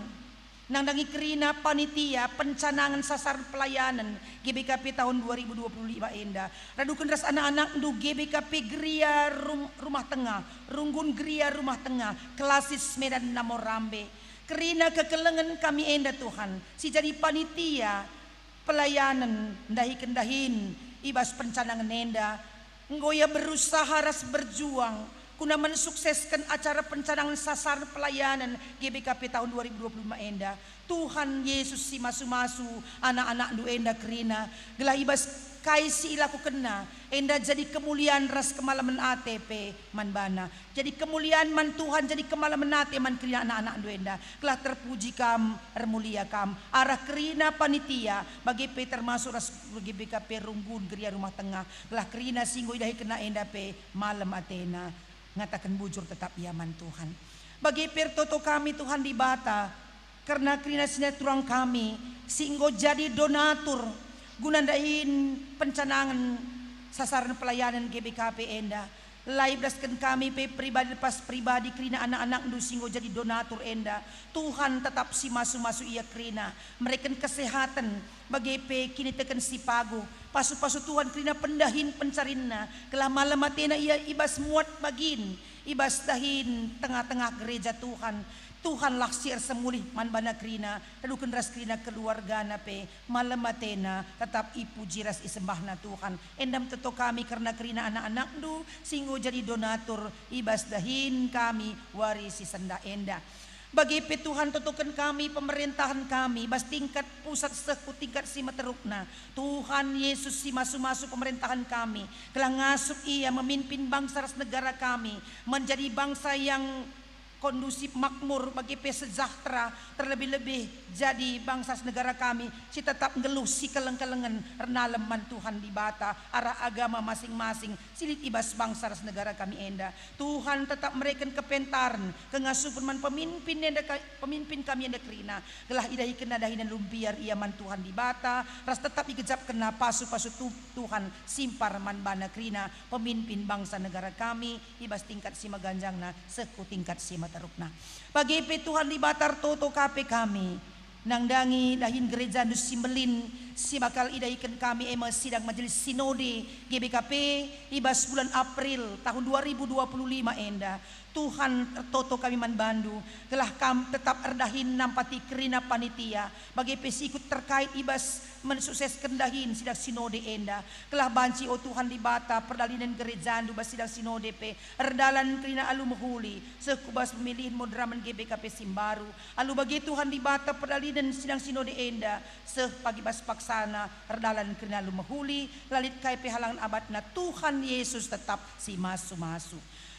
nangdangi kerina panitia pencanangan sasaran pelayanan GBKP tahun 2025 enda. Radukan ras anak-anak ndu GBKP Geria Rumah Tengah, Runggun Geria Rumah Tengah, klasis Medan Namorambe. Kerina kekelengan kami enda Tuhan, si jadi panitia pelayanan ndahi kendahin ibas pencanangan enda. Ngoya berusaha ras berjuang kuna mensukseskan acara pencanangan sasar pelayanan GBKP tahun 2025 enda. Tuhan Yesus si masu-masu anak-anak ndu enda kerina gelah ibas kaisi ilaku kena enda jadi kemuliaan ras kemalaman ATP man bana. Jadi kemuliaan man Tuhan jadi kemalaman ate man kerina anak-anak ndu enda. Gelah terpuji kam ermulia kam arah kerina panitia bagi pe termasuk ras GBKP Runggun Geria Rumah Tengah. Gelah kerina singgo idahi kena enda pe malam atena ngatakan bujur tetap iaman Tuhan. Bagi pertoto kami Tuhan di bata karena kerina sineturang kami singgo jadi donatur gunandain pencanangan sasaran pelayanan GBKP enda. Laiblaskan kami pe pribadi lepas pribadi kerina anak-anak ndu singgo jadi donatur enda. Tuhan tetap si masu-masu ia kerina mereka kesehatan bagi pe kini teken si pagu pasu-pasu Tuhan kerina pendahin pencarinna kelah malam matena ia ibas muat bagin ibas dahin tengah-tengah gereja Tuhan. Tuhan laksir semulih man bana krina taduken ras krina keluargana pe malam matena tetap ipuji ras isembahna Tuhan endam teto kami karena krina anak-anak du singgo jadi donatur ibas dahin kami warisi senda enda bagi Tuhan tutukan kami pemerintahan kami bas tingkat pusat seku tingkat sima terukna Tuhan Yesus si masu-masu pemerintahan kami kelah ngasup ia memimpin bangsa ras negara kami menjadi bangsa yang kondusif makmur bagi sejahtera terlebih-lebih jadi bangsa negara kami si tetap ngeluh si keleng-kelengan renaleman Tuhan di bata arah agama masing-masing silit ibas bangsa negara kami enda Tuhan tetap mereka kepentaran kengasupan man pemimpin kami enda krina gelah idahi kena dahi dan lumpiar ia man Tuhan di bata ras tetap ikejap kena pasu-pasu Tuhan simpar man bana krina pemimpin bangsa negara kami ibas tingkat sima ganjangna seku tingkat sima terukna bagi Tuhan di batar toto kape kami nang dangi dahin gereja nus simbelin si bakal idaikan kami sidang majelis sinode GBKP ibas bulan April tahun 2025 enda Tuhan toto kami man bandu telah kam tetap erdahin nampati kerina panitia bagi pesikut terkait ibas mensukseskan dahin sidang sinode enda telah banci o Tuhan di bata perdalinan gereja ndu bas sidang sinode pe erdalan kerina alu muhuli sekubas pemilihan modraman GBKP Simbaru alu bagi Tuhan di bata perdalinan sidang sinode enda pagi bas paksana erdalan kerina alu muhuli lalit kai halangan abadna Tuhan Yesus tetap si masu-masu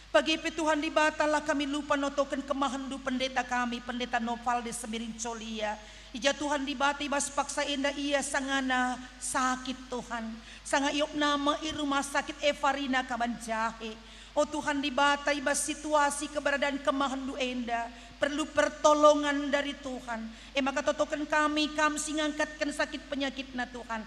bagi Tuhan di batalah kami lupa notokan kemahandu pendeta kami pendeta Noval de Semiring Colia ija Tuhan di bata ibas paksa indah ia sangana sakit Tuhan sanga iok nama i rumah sakit Evarina kaban jahe oh Tuhan di bata ibas situasi keberadaan kemahandu enda perlu pertolongan dari Tuhan maka totokan kami si ngangkatkan sakit penyakit na Tuhan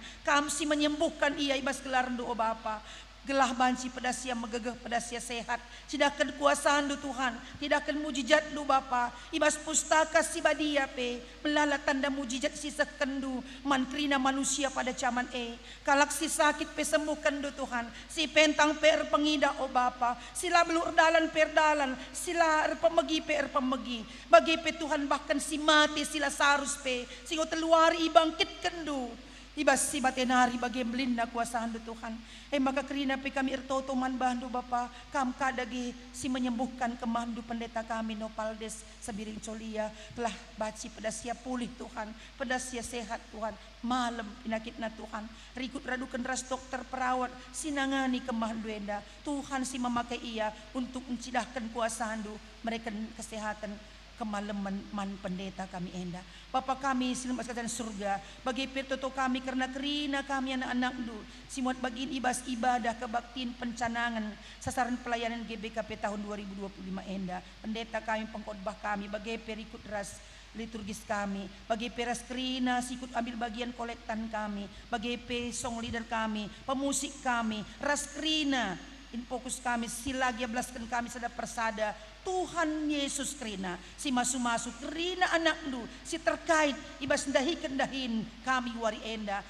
si menyembuhkan ia ibas gelar doa Bapa gelah banci pedasia megegeh pedasia sehat sidahkan kuasaan du Tuhan tidakkan mujizat du Bapa ibas pustaka si badia pe melala tanda mujizat si sekendu mankrina manusia pada zaman kalak si sakit pe sembuhkan du Tuhan si pentang per pengida o Bapa sila belur dalan per dalan sila pemegi per pemegi bagi pe Tuhan bahkan si mati sila sarus pe singo teluari bangkit kendu ibas si batenari bagi belinda kuasaan du Tuhan maka kerina pe kami ertoto man bandu Bapa kam kadagi si menyembuhkan kemandu pendeta kami Nopaldes Sebiring Colia telah baci pedasia pulih Tuhan pedasia sehat Tuhan malam penyakit na Tuhan rikut radukan ras dokter perawat sinangani kemandu enda Tuhan si memakai ia untuk mencidahkan kuasaan du mereka kesehatan kemalaman man pendeta kami enda Bapa kami silumas katan surga bagi pirtoto kami karena kerina kami anak-anak du simuat bagiin ibas ibadah kebaktiin pencanangan sasaran pelayanan GBKP tahun 2025 enda pendeta kami pengkhotbah kami bagi perikut ras liturgis kami bagi peras kerina sikut ambil bagian kolektan kami bagi song leader kami pemusik kami ras kerina in fokus kami silagi belaskan kami sada persada Tuhan Yesus kerina si masu-masu kerina anak du si terkait ibas dahin kami wari enda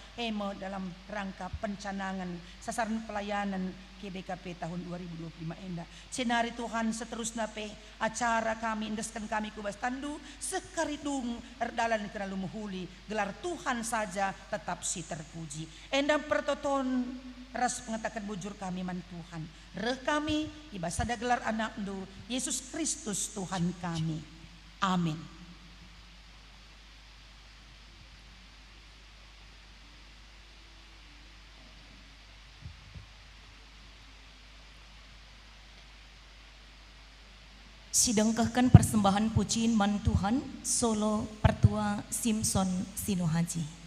dalam rangka pencanangan sasaran pelayanan GBKP tahun 2025 enda senari Tuhan seterusnya pe acara kami indeskan kami kubas tandu sekaridung erdalan keralu muhuli gelar Tuhan saja tetap si terpuji enda pertoton ras mengatakan bujur kami man Tuhan reh kami ibas sada gelar anak du Yesus Kristus Tuhan kami amin. Sidengkahkan persembahan pujian man Tuhan Solo Pertua Simpson Sinuhaji.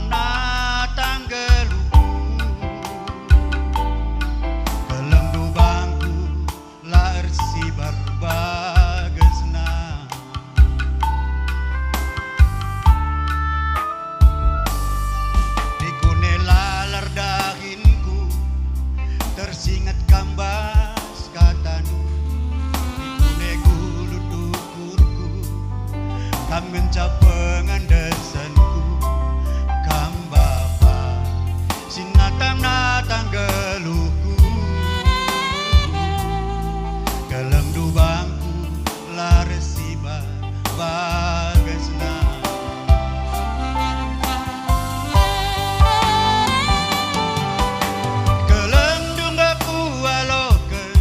na tanggeluku kelendu bangku lar si barbagesna digune lalar dahinku tersingat kambas katanu digune gulu dukurku kam ngencap pengandesanku kam bapa sinatang-natang geluku kelendu bangku laresi bagesna kelendung aku alokeun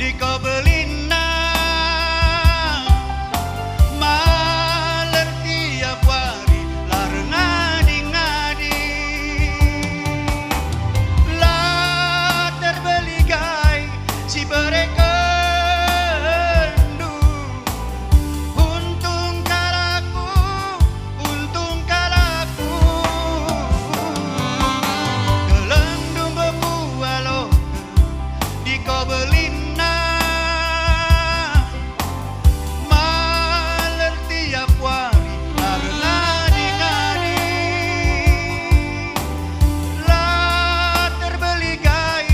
di kobelina maler tiap hari lar ngadi-ngadi lah terbeli gai si berekendu untung kalaku kelendung beku alokeun di kobelina maler tiap hari lar ngadi-ngadi lah terbeli gai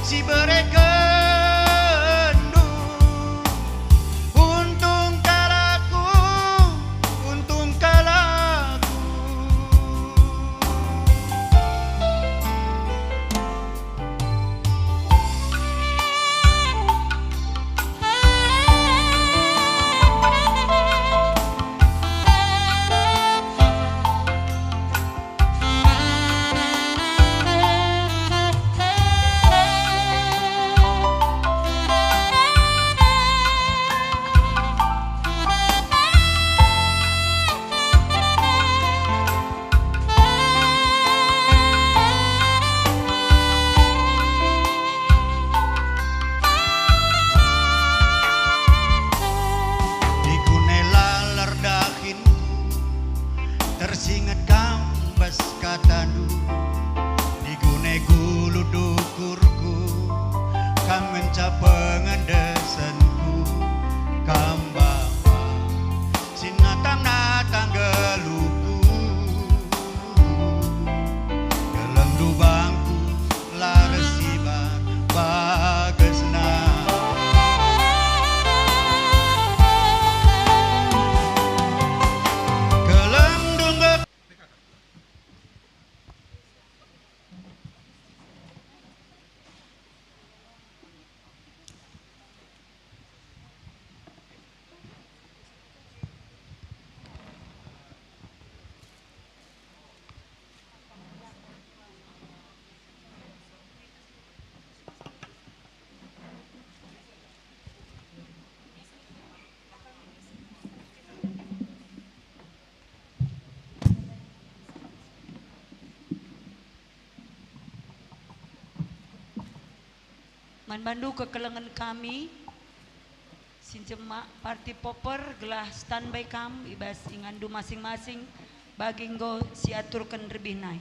si berekendu untung kalaku digune lalar dahinku tersingat kambas katandu digune gulu dukurku kam ngencap pengandesanku kam bapa sinatang-natang geluku kelendu bangku laresi bagesna kelendung manbandu kekelengan kami sincemak party popper gelah standby kam ibas ingandu masing-masing bagi nggo siaturkan lebih naik.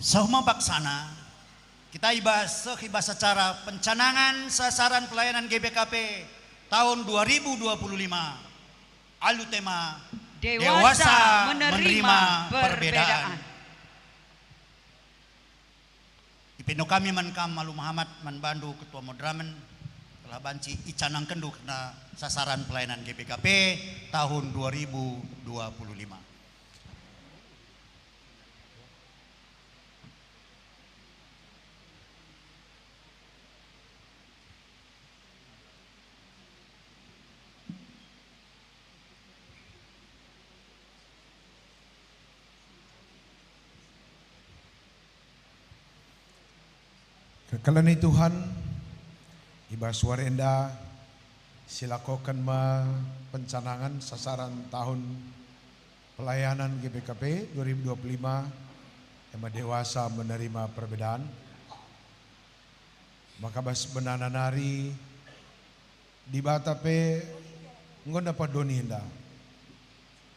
Sahuma baksana kita ibas secara pencanangan sasaran pelayanan GBKP tahun 2025 alu tema dewasa menerima perbedaan. Ipino kami menkam Malu Muhammad manbandu ketua modramen telah banci icanang kendu kena sasaran pelayanan GBKP tahun 2025. Kekalani Tuhan, Iba Suarenda silakokan pencanangan sasaran tahun pelayanan GBKP 2025 yang dewasa menerima perbedaan. Maka bas benananari di batape ngon dapat doninda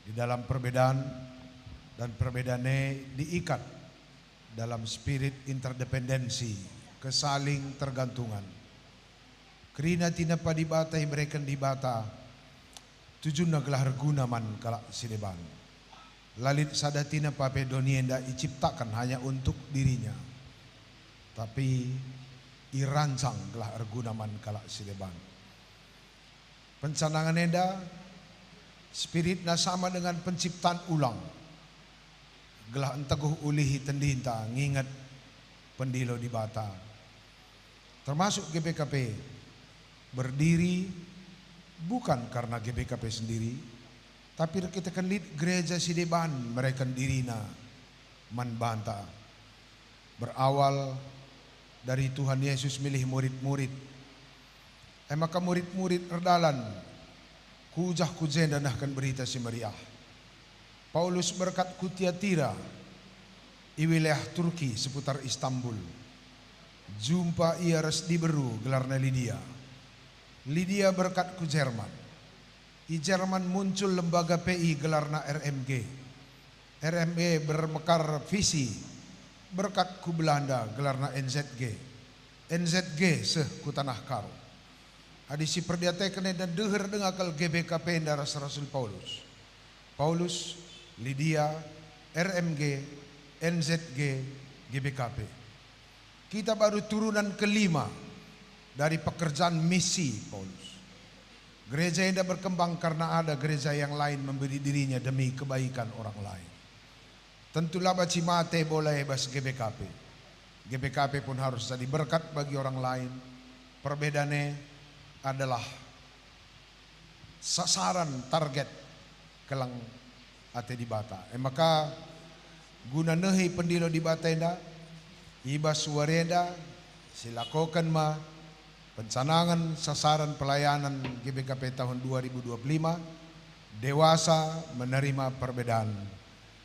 di dalam perbedaan dan perbedaannya diikat dalam spirit interdependensi, kesaling tergantungan. Kerina tina pa di bata mereka di bata tujuh naglah gunaman kalak sideban. Lalit sadatina pa pedonienda diciptakan hanya untuk dirinya, tapi irancang gelah argunaman kalak sideban. Pencanangan enda spiritna sama dengan penciptaan ulang. Gelah enteguh ulihi tendinta ngingat pendilo di bata. Termasuk GBKP berdiri bukan karena GBKP sendiri, tapi kita kan lihat gereja Sideban mereka dirina manbanta. Berawal dari Tuhan Yesus milih murid-murid. Maka murid-murid erdalan kujah kujen dan akan berita si meriah. Paulus berkat ku Tiatira di wilayah Turki seputar Istanbul. Jumpa ia res diberu gelarna Lydia. Lydia berkat ku Jerman. Di Jerman muncul lembaga PI gelarna RMG. RMG bermekar visi berkat ku Belanda gelarna NZG. NZG seh ku tanah karo. Adisi perdiatekene dan deher dengakal GBKP daras Rasul Paulus. Paulus, Lydia, RMG, NZG, GBKP. Kita baru turunan kelima dari pekerjaan misi Paulus. Gereja yang tidak berkembang karena ada gereja yang lain memberi dirinya demi kebaikan orang lain. Tentulah baci mate boleh bas GBKP. GBKP pun harus jadi berkat bagi orang lain. Perbedaannya adalah sasaran target kelang ate di bata. Maka guna nehi pendilo di bata enda, Iba Suarenda silakokan pencanangan sasaran pelayanan GBKP tahun 2025 dewasa menerima perbedaan.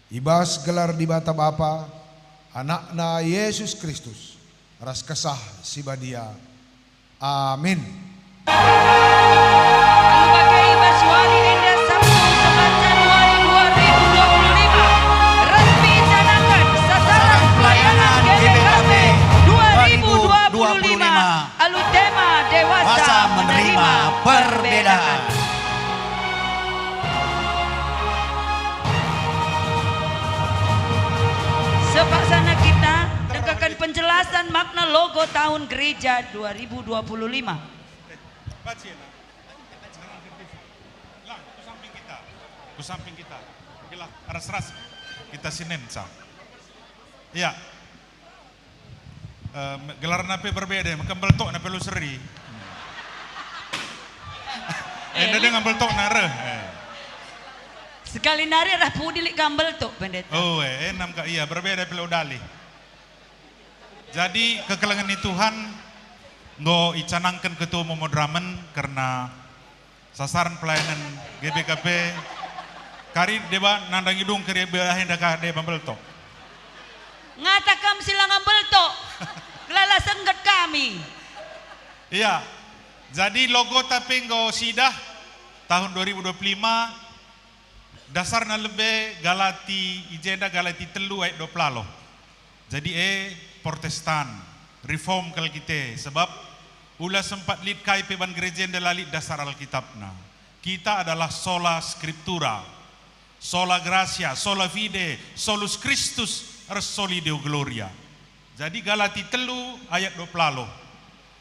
Ibas gelar di bata Bapa, anakna Yesus Kristus, ras kesah sibadia. Amin. Sebagai Iba Suarenda Sabtu 9 Januari 2025 resmi canangkan sasaran pelayanan GBKP 2025. Alu tema dewasa menerima perbedaan. Sepaksana kita dengarkan penjelasan makna logo tahun gereja 2025. Ku samping kita. Okelah, ras-ras kita sinen sa. Ya. Gelar nape berbeda, maka beltok nape lu seri. Enda dengan beltok nare. Sekali nari rah pudilik kambel tok pendeta. Oh, enam ka iya berbeda pelu dali. Jadi kekelangan ni Tuhan ngo icanangkan ketua Momodramen karena sasaran pelayanan GBKP kari deba nandang hidung kiri belahin dah deba beltok. Ngatakam silang beltok. Lala senggat kami. Iya. Jadi logo tapi ngo sidah tahun 2025 dasarnya lebih Galati ijenda Galati telu ayat 20. Jadi Protestan reform kal kita sebab ulah sempat lid kai peban gereja lalid dasar Alkitabna. Kita adalah sola scriptura, sola gratia, sola fide, solus Christus, res soli deo gloria. Jadi Galati telu ayat 20.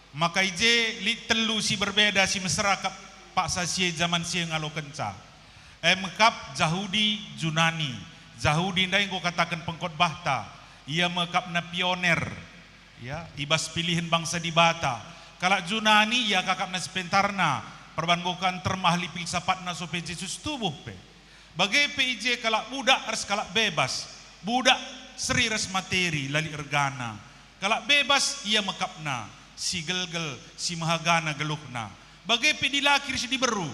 Maka ije lid telu si berbeda si mesra kap paksa si zaman si ngalo kenca. Mekap Yahudi Junani. Yahudi ndai ngo katakan pengkhotbah ta. Ia mekap na pioner. Ya, ibas pilihan bangsa di bata. Kalak Junani ia kakap na sepentarna. Perbanggokan termahli pilsapatna sope Yesus tubuh pe. Bagai PIJ kalak budak res kalak bebas. Budak seri res materi lali ergana. Kalak bebas ia mekapna, si gelgel, si mahagana geluhna. Bagai pe dilaki res diberu,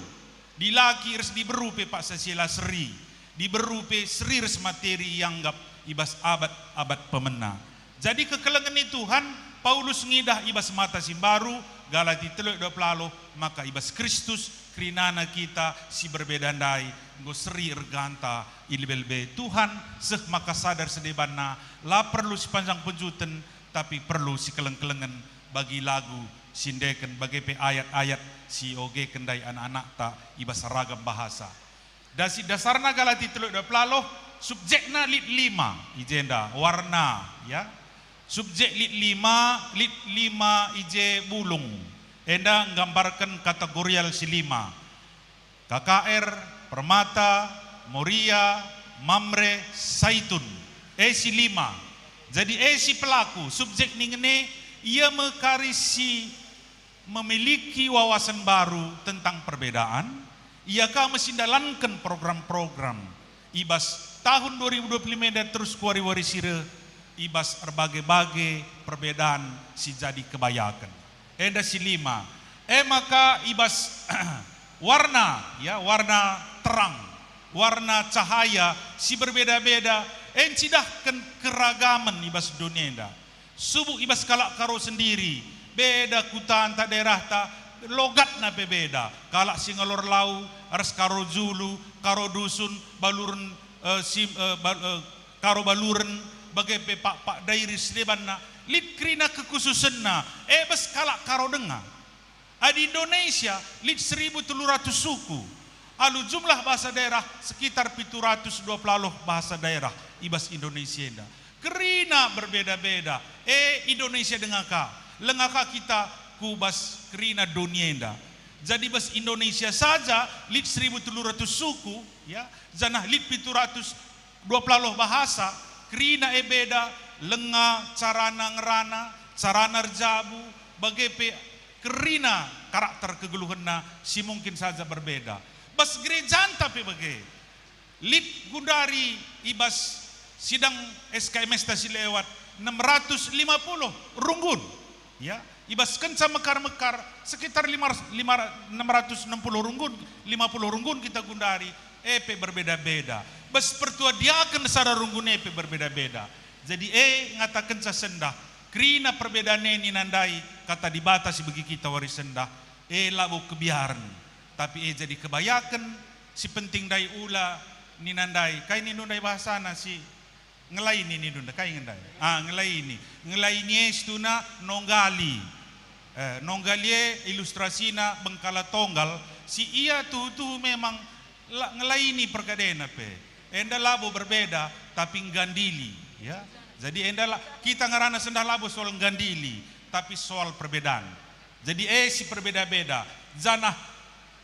dilaki res diberu pe Pak Sasiela Seri, diberu pe Seri res materi yang gap ibas abad-abad pemena. Jadi kekelengan itu Tuhan, Paulus ngidah ibas mata simbaru, Galati 3:20, maka ibas Kristus, krinana kita si berbeda dai, go Seri erganta ilbelbe Tuhan, seh maka sadar sedebanna, la perlu sepanjang penjuten, tapi perlu si keleng-kelengan bagi lagu sindeken bagi pe ayat-ayat si oge kendai anak-anak ta ibas ragam bahasa. Dasi dasarna Galati 3:20 subjekna lit 5 ijenda warna ya. Subjek lit 5 ije bulung. Enda nggambarkan kategorial si 5. KKR, Permata, Moria, Mamre, Saitun. Si 5. Jadi si pelaku, subjek ningene ia mekarisi memiliki wawasan baru tentang perbedaan. Ia kah mesindalankan program-program. Ibas tahun 2025 dan terus kuari-wari sire ibas berbagai-bagai perbedaan si jadi kebayakan. Enda si 5. Maka ibas warna ya, warna terang, warna cahaya si berbeda-beda. Encidahkan keragaman ibas dunia enda. Subuh ibas kalak karo sendiri, beda kutaan tak daerah tak logat na beda. Kalak singalor lau, aras karo Zulu, karo dusun, baluren karo baluren, bagai pak dairi slebanna, lit krina kekhususan na, bas kalak karo dengar. Di Indonesia lit 1.300 suku. Alu jumlah bahasa daerah sekitar 720 bahasa daerah ibas Indonesia enda. Kerina berbeda-beda. Indonesia dengaka. Lengaka kita kubas kerina dunia enda. Jadi bas Indonesia saja lit 1.300 suku ya. Janah lit 720 bahasa. Kerina beda, lenga carana ngerana, carana rjabu, bagai kerina karakter kegeluhanna si mungkin saja berbeda. Bas gerejaan tapi bagai lit gundari ibas sidang SKMS tasi lewat 650 runggun ya, ibas kenca mekar-mekar sekitar 660 runggun, 50 runggun kita gundari berbeda-beda. Bas pertua dia akan sara runggun berbeda-beda. Jadi ngatakan sendah krina perbedaan ini nandai kata dibatasi bagi kita waris sendah labu kebiaran. Tapi jadi kebayakan si penting dai ula ni nandai kai ni nundai bahasana si ngelaini ni nunda kai ngendai ngelaini istuna nonggali nonggalie ilustrasina bengkala tonggal si ia tu memang ngelaini perkadena pe enda labu berbeda tapi gandili ya. Jadi enda kita ngarana sendah labu soal gandili tapi soal perbedaan. Jadi si berbeda-beda janah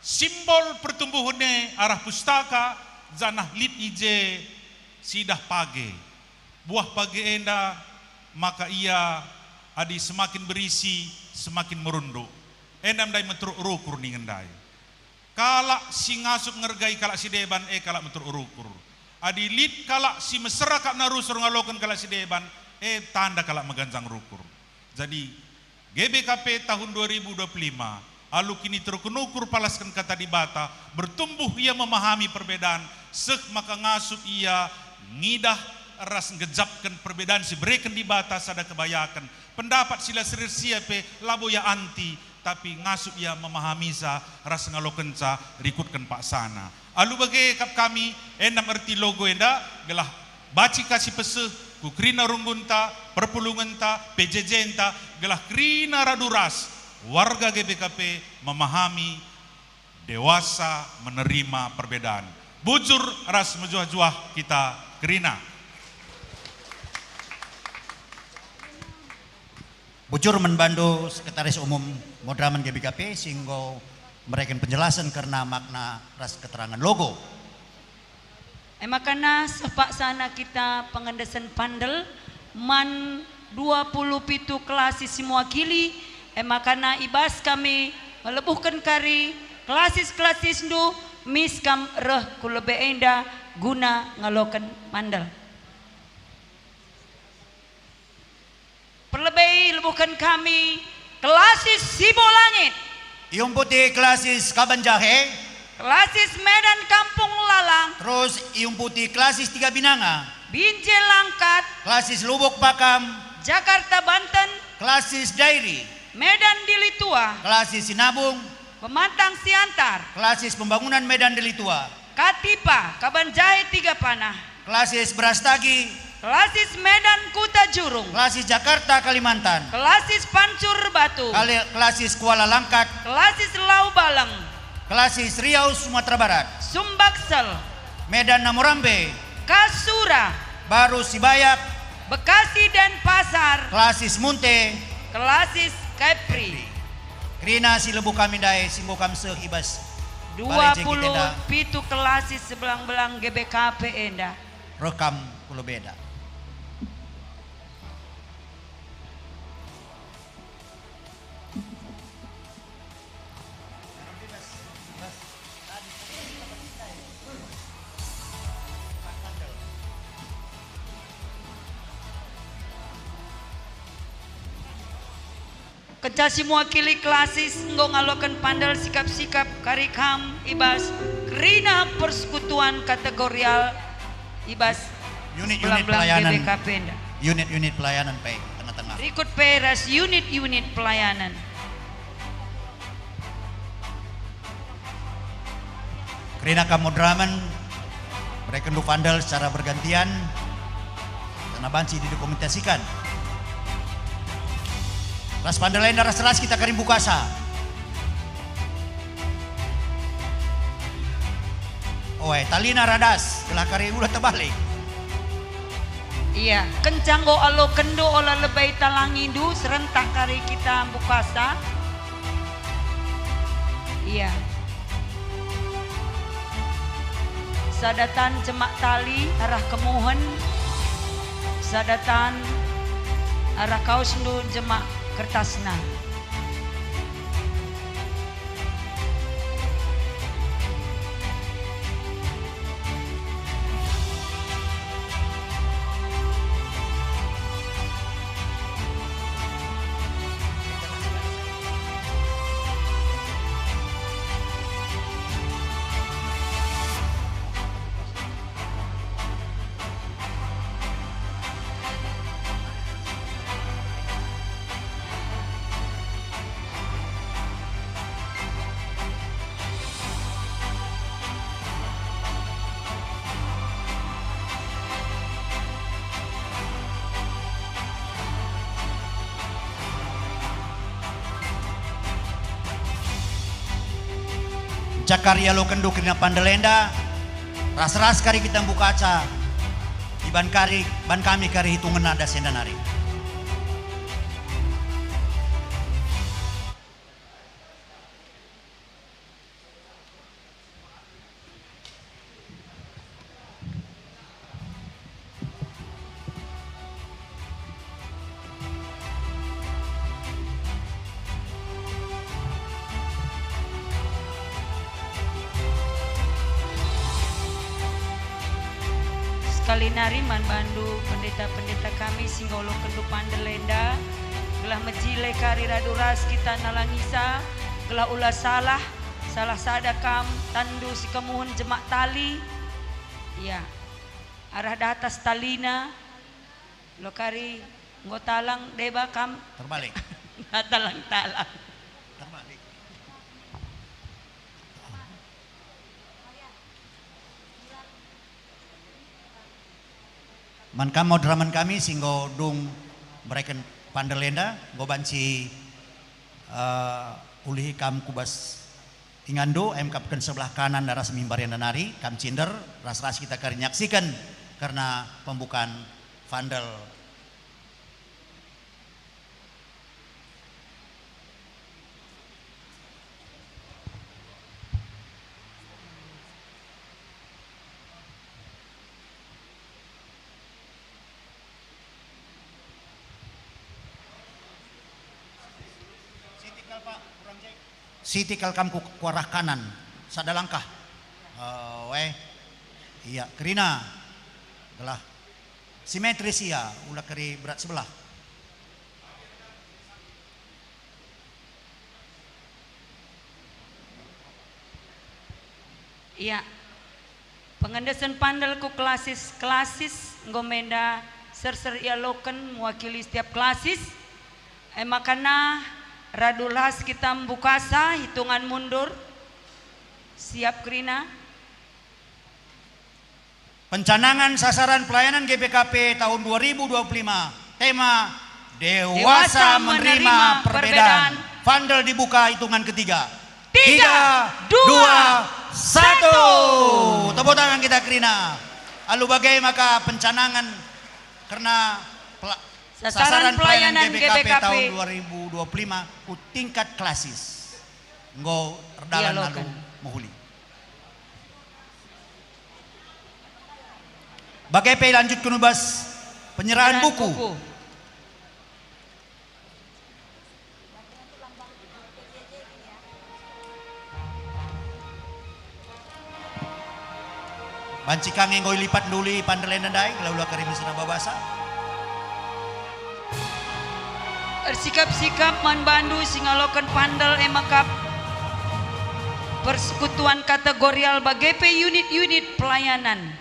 simbol pertumbuhannya arah pustaka janah lit ije sidah page buah page enda maka ia adi semakin berisi semakin merunduk enda mendai metruk urukur nih ngendai kalak si ngasup ngergai kalak si deban kalak metruk urukur adi lit kalak si mesra kak narusur ngalokan kalak si deban tanda kalak meganjang rukur. Jadi GBKP tahun 2025 alu kini terukur palaskan kata di bata bertumbuh ia memahami perbedaan sek maka ngasup ia ngidah ras ngejapkan perbedaan si berikan di bata sada kebayakan pendapat sila serisia pe labo ya anti tapi ngasup ia memahami sa ras ngalokenca rikutkan pak sana alu bagai kap kami endam erti logo enda gelah baci kasih peseh ku krina runggunta perpulungenta PJJ-enta gelah krina raduras warga GBKP memahami dewasa menerima perbedaan. Bujur ras mejuah-juah kita kerina. Bujur membantu Sekretaris Umum Modraman GBKP sehingga memberikan penjelasan karena makna ras keterangan logo. Makana sepak sana kita pengendesan pandel man 27 kelas semua kili makana ibas kami melebuhkan kari klasis du mis kam reh kulebe enda guna ngalokan mandal perlebe lebuhkan kami Kelasis Sibolangit, Iung Putih Kelasis Kabanjahe, Kelasis Medan Kampung Lalang, terus Iung Putih Kelasis Tiga Binanga, Binjai Langkat, Kelasis Lubuk Pakam, Jakarta Banten, Kelasis Dairi, Medan Dilitua, Kelasis Sinabung, Pemantang Siantar, Kelasis Pembangunan Medan Dilitua, Katipa Kabanjahe Tiga Panah, Kelasis Brastagi, Kelasis Medan Kuta Jurung, Kelasis Jakarta Kalimantan, Kelasis Pancur Batu, Kelasis Kuala Langkat, Kelasis Lau Baleng, Kelasis Riau Sumatera Barat, Sumbaksel, Medan Namurambe, Kasura, Baru Sibayak, Bekasi dan Pasar, Kelasis Munte, Kelasis Kepri, Krina Silebu kami dae Singgo kam seuh ibas 27 kelasis sebelang-belang GBKP Enda. rekam kulo beda. Kecasi mewakili kelasis nggo ngalokan pandal sikap-sikap karikam ibas Krina persekutuan kategorial ibas Unit-unit belang-belang pelayanan. GBKP Enda. Unit-unit pelayanan pe tengah-tengah. Ikut peras unit-unit pelayanan. Krina Kamodraman mereka ndu pandal secara bergantian karena banci didokumentasikan. Ras pandalain ras kita karim bukasa. Oe, talina radas, gelah kari ulah terbalik. Iya, kencanggo alo kendo olah lebay talangindu serentak kari kita bukasa. Iya. Sadatan jemak tali arah kemuhen. Sadatan arah kaos ndu jemak kertasna. Cakarya lo kendo kena pandalenda ras-ras kari kita buka kaca iban kami kari hitungan ada sendanari. Sekali nariman bandu pendeta-pendeta kami singgolo kendu pandelenda gelah mejile kari raduras kita nalangisa gelah ulah salah sadakam tandu si kemuhun jemak tali iya arah datas talina lo kari ngotalang deba kam Terbalik. talang Terbalik. Man kamo draman kami singgo dung mereka pandelenda go banci ulihi kam kubas ingando em kapken sebelah kanan daras mimbarian nari kam cinder ras-ras kita kari nyaksikan karena pembukaan vandal. Siti kalkam ku arah kanan sada langkah. Iya kerina gelah simetris ya ulah keri berat sebelah. Iya. Pengendesan pandal ku klasis ngomenda ser ialoken mewakili setiap klasis. Makana radulas kita membukasa hitungan mundur. Siap Krina. Pencanangan sasaran pelayanan GBKP tahun 2025. Tema Dewasa menerima perbedaan. Vandal dibuka hitungan ketiga. 3, 2, 1. Tepuk tangan kita Krina. Lalu bagaimana maka pencanangan karena sasaran pelayanan GBKP tahun 2025 ku tingkat klasis. Nggo terdalan lalu mohuli. Bagaimana lanjut ke nubas penyerahan buku. Banci kang ngoi lipat duli pandelen ndai laula karim sana babasa. Bersikap-sikap man bandu singalokan pandal emakap persekutuan kategorial BGP unit-unit pelayanan.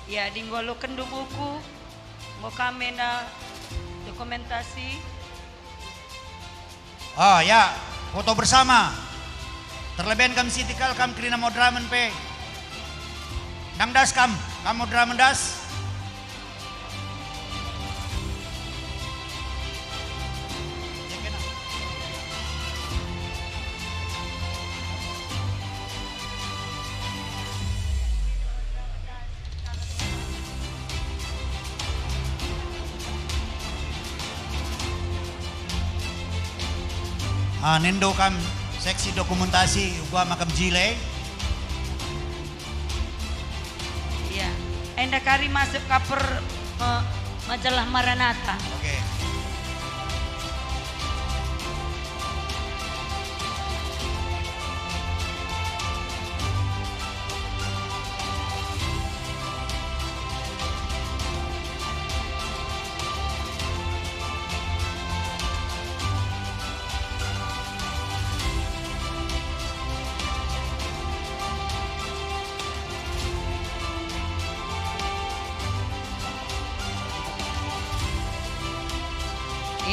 Ya, dinggolo kendu buku, ngo kamena dokumentasi. Oh ya, foto bersama. Terlebih kam sitikal kam Krina modramen pe. Nang das kam modramen das. Nendo kam seksi dokumentasi gua makam jile. Iya, enda kari masuk kaper majalah Maranatha. Oke.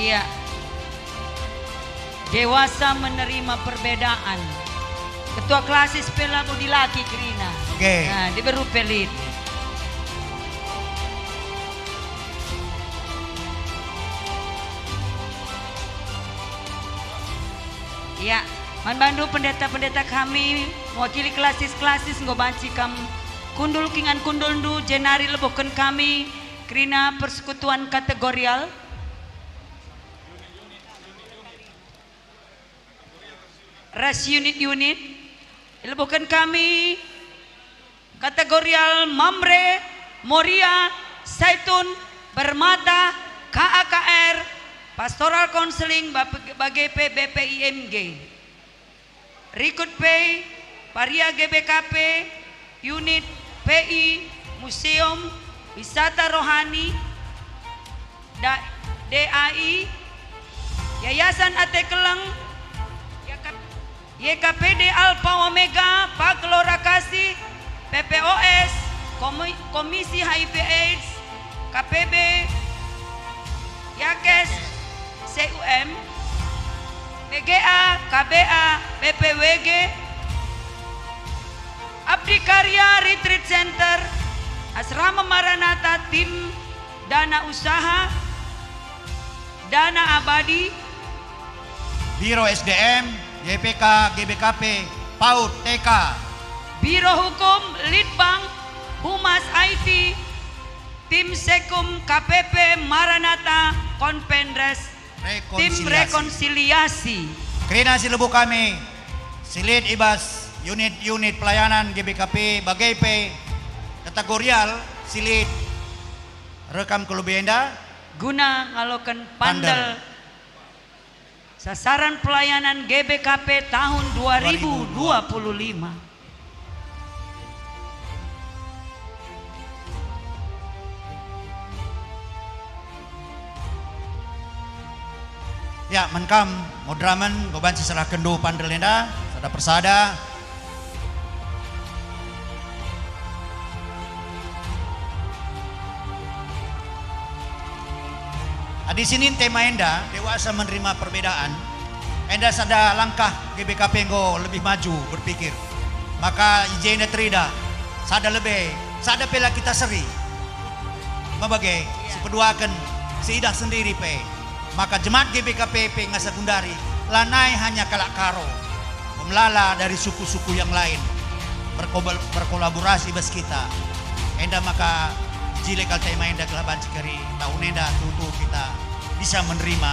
Iya. Dewasa menerima perbedaan. Ketua klasis pela budi laki Krina. Oke. Nah, diberu pelit. Iya, man bandu pendeta-pendeta kami mewakili klasis-klasis nggo banci kam kundul kingan kundul ndu jenari leboken kami Krina persekutuan kategorial. Ras unit-unit ilbukan kami kategorial Mamre, Moria, Zaitun, Bermata, KAKR, Pastoral Counseling, BGP, BPIMG, Rikut Pay, Paria GBKP, Unit PI, Museum, Wisata Rohani, DAI, Yayasan Atekeleng, YKPD Alpha Omega, Pak Gelora Kasih, PPOS, Komisi HIV AIDS, KPB, Yakes, CUM, PGA, KBA, PPWG, Abdi Karya Retreat Center, Asrama Maranatha, Tim Dana Usaha, Dana Abadi, Biro SDM, YPK, GBKP, PAUD, TK, Biro Hukum, Litbang, Humas IT, Tim Sekum, KPP, Maranatha, Konpendres, Tim Rekonsiliasi. Krina silebu kami, Silid Ibas, unit-unit pelayanan GBKP Bagaipe kategorial silit rekam kelubenda guna ngalokan pandel sasaran pelayanan GBKP tahun 2025. Ya, menkam modraman goban seserah kendo pandelenda sada persada. Di sini tema enda dewasa menerima perbedaan. Enda sada langkah GBKP ngo lebih maju berpikir. Maka ijena terida sada lebih sada pela kita seri. Mabagai sepeduakan seidah sendiri pe. Maka jemaat GBKP ngasa gundari lanai hanya kalak karo melala dari suku-suku yang lain berkolaborasi bes kita enda maka jile kal tema enda kelaban cikari tahun enda tutu kita bisa menerima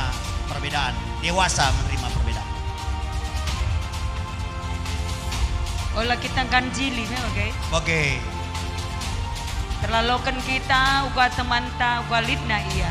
perbedaan dewasa menerima perbedaan olah kita kan jili oke oke terlalukan kita uga teman ta uga lidna iya.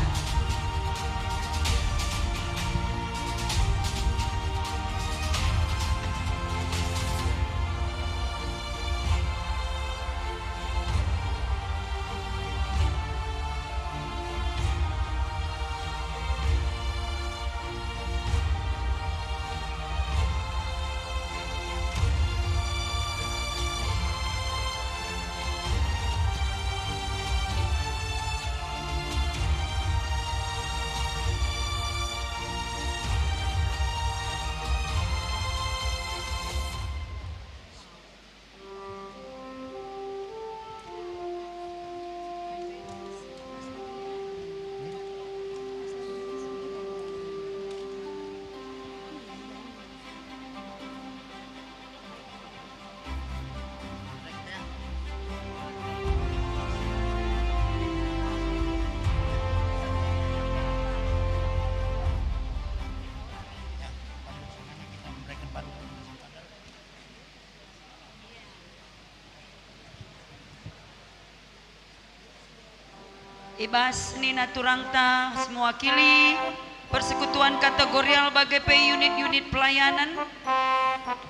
Ibas Nina Turangta mewakili persekutuan kategorial Bagaipe unit-unit pelayanan.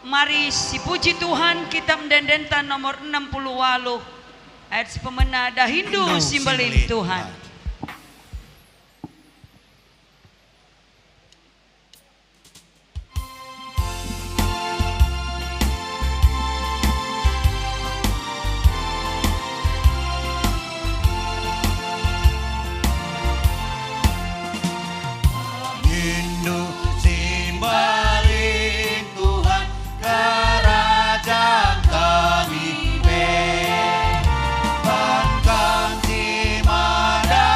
Mari si puji Tuhan kita mendendentan nomor 60 waluh ayat pemena dah Hindu simbolin Tuhan. Mada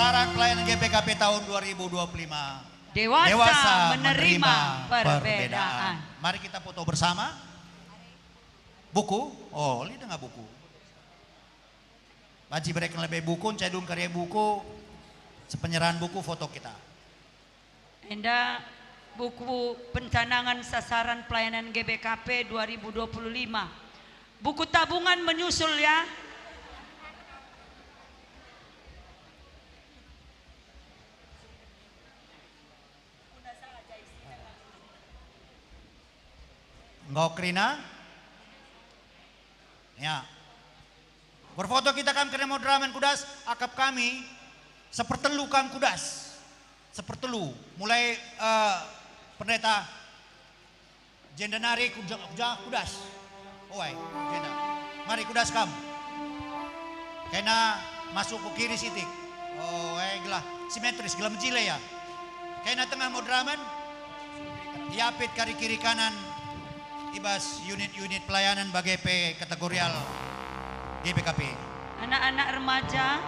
sasaran pelayanan GPKP tahun 2025. Dewasa menerima perbedaan. Mari kita foto bersama. Buku? Oh, lihat nggak buku? Baji mereka lebih buku, cedung karya buku, sepenyerahan buku foto kita. Enda buku pencanangan sasaran pelayanan GBKP 2025. Buku tabungan menyusul ya. Enggak Krina? Ya. Berfoto kita kam kena modraman kudas, akap kami sepertelu kam kudas. Sepertelu. Mulai pendeta jendanari kudas. Oi, jenda. Mari kudas kam. Kena masuk ke kiri sitik. Oh, gelah simetris, gelah menjile ya. Kena tengah modraman. Diapit kari kiri kanan. Ibas unit-unit pelayanan bagi P kategorial GPKP. Anak-anak remaja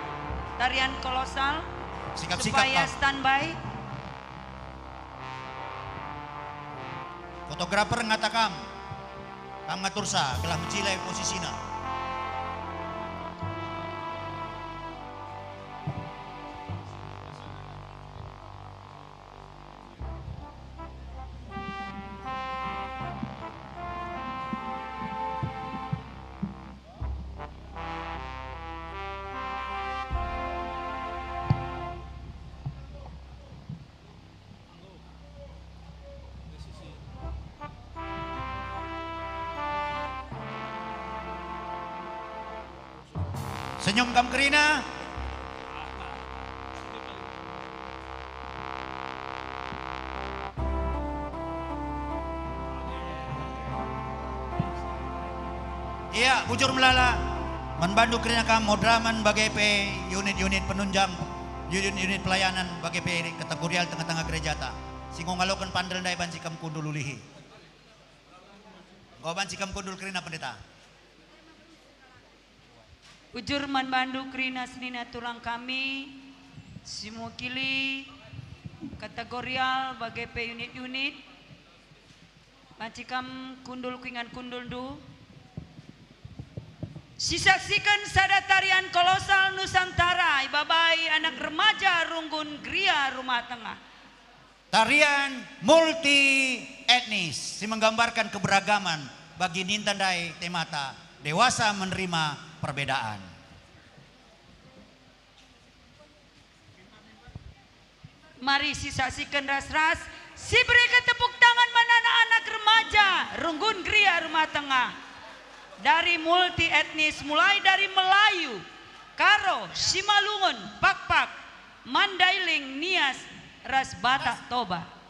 tarian kolosal sikap-sikap supaya standby. Fotografer ngatakan kam ngatursa gelah menjilai posisina. Senyum kam Krina. Iya, bujur melala. Membantu Krina kam modraman bagi P unit-unit penunjang, unit-unit pelayanan bagi P kategorial tengah-tengah gereja ta. Singgung ngalokan pandel dai banci kam kundul ulihi. Gua banci kam kundul Krina pendeta. Ujur manbandu Krina senina tulang kami simukili kategorial bagi P unit-unit macikam kundul kuingan kundul du sisaksikan sada tarian kolosal Nusantara ibabai anak remaja Runggun Gria Rumah Tengah. Tarian multi etnis si menggambarkan keberagaman bagi nintandai temata dewasa menerima perbedaan. Mari saksikan ras-ras si berikan tepuk tangan mana anak-anak remaja Runggun Gria Rumah Tengah dari multi etnis mulai dari Melayu, Karo, Simalungun, Pakpak, Mandailing, Nias, Ras Batak, Toba.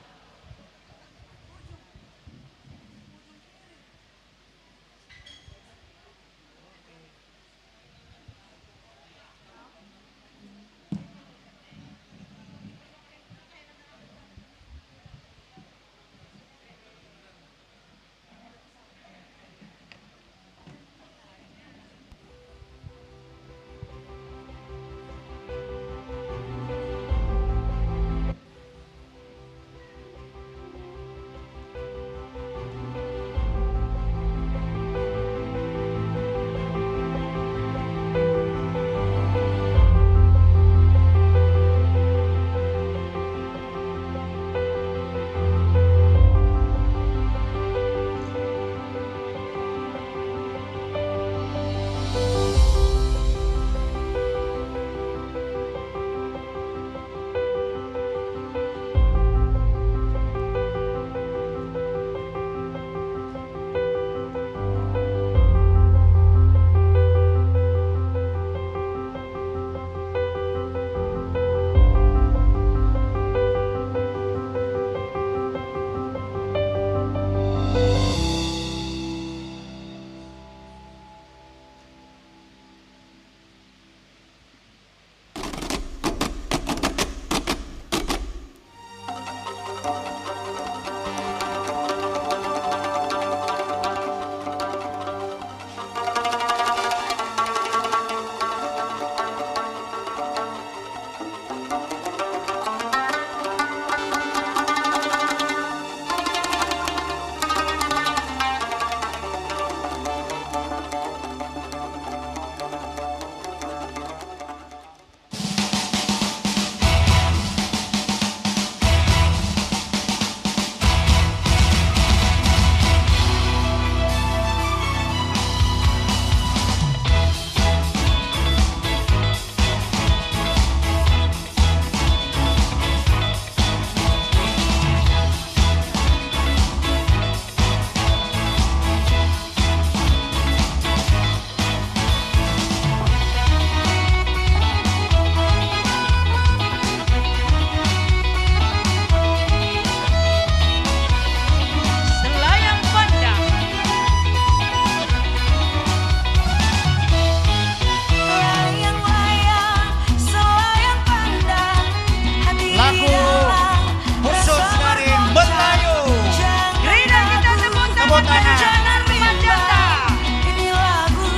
ibu tanah. Ini lagu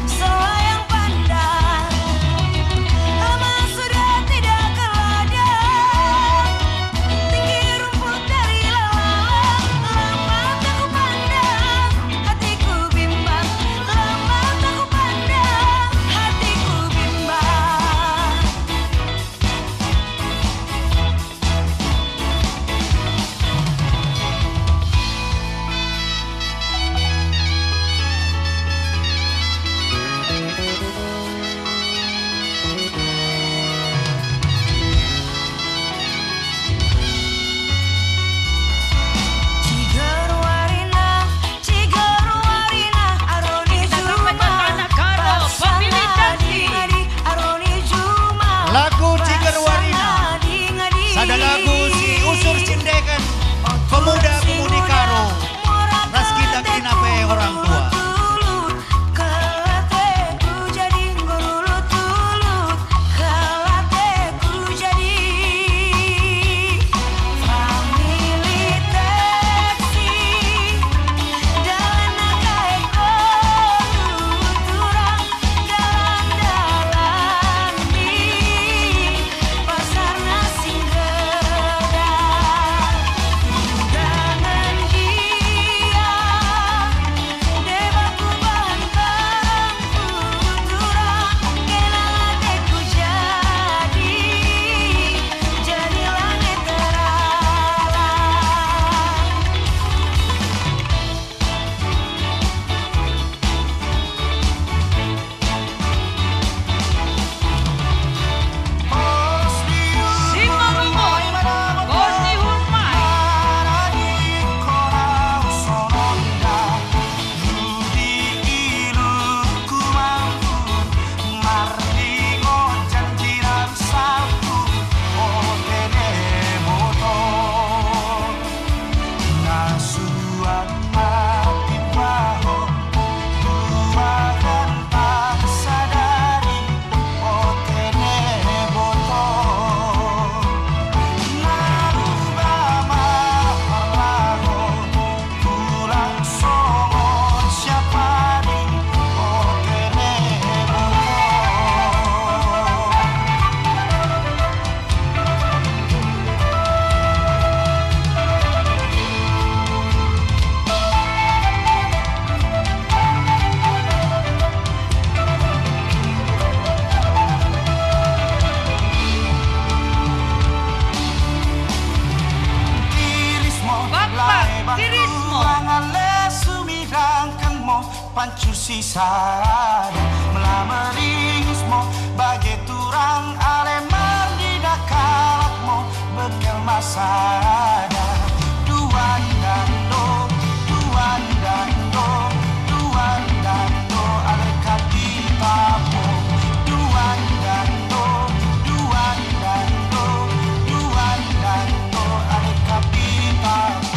selayang pandang, lama sudah tidak keladang, tinggi rumput dari lalang, lama tak ku pandang, hatiku bimbang, lama tak ku pandang, hatiku bimbang. Cigaru warina, aroni juma, aroni juma. Lagu Cigaru warina, sada lagu si usur cindekan pemuda-pemudi karo, ras kita kinape orang tua. Kelateku jadi ngurulut tulut, kelateku jadi famili taksi, dana kaeko turang dalan-dalan di pasar nasi gedang, undangan dia debaku bantang turang, kelateku jadi langit terang. Pancu sisa melameringusmo bagai turang ale merdida kalakmo bekel masada duan dando ale kaditapo duan dando ale kaditapo.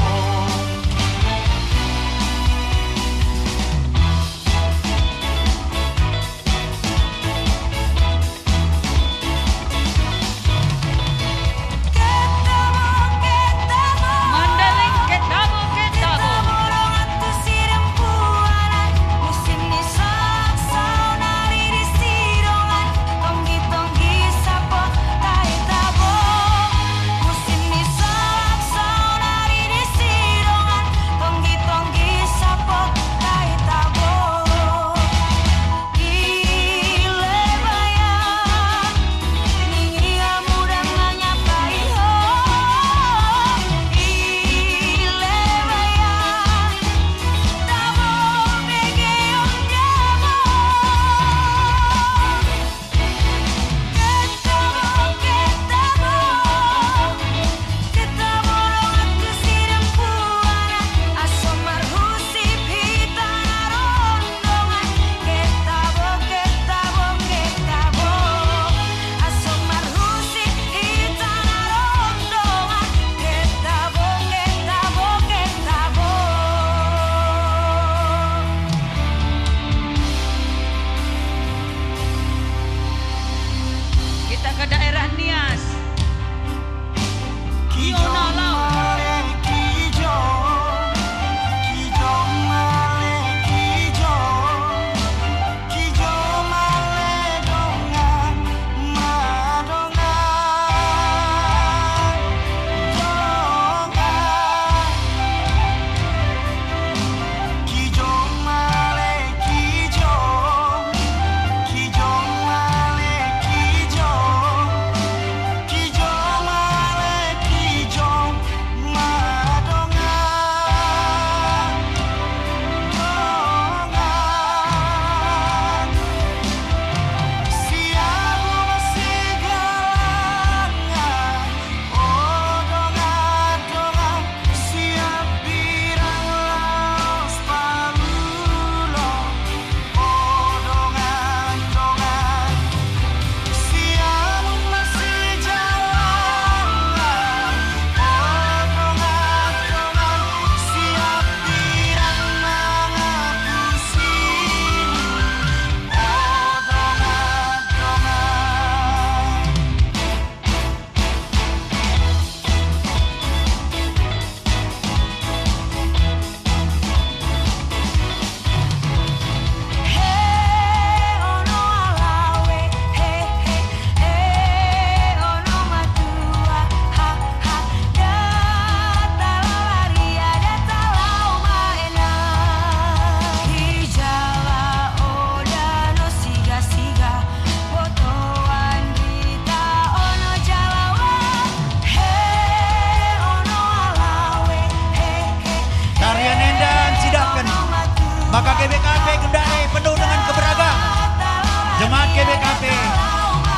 GBKP Gendare penuh dengan keberagaman. Jemaat GBKP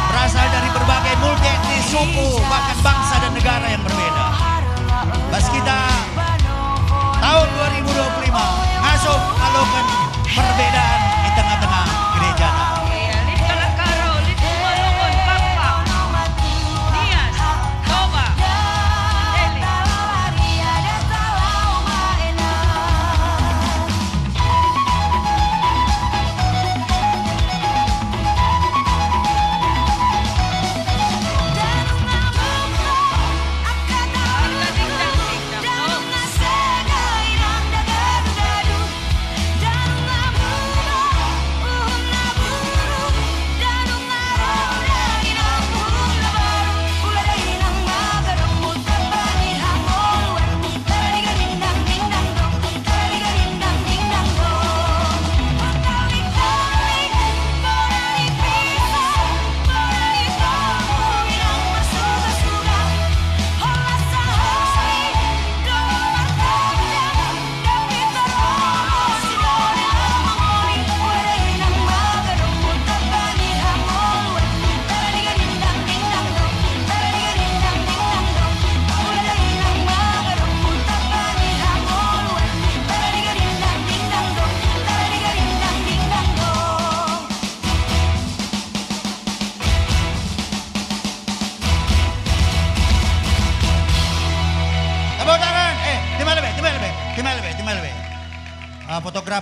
berasal dari berbagai multi etnis, suku, bahkan bangsa dan negara yang berbeda. Bas kita tahun 2025 ngasup ngalokan perbedaan di tengah-tengah gereja.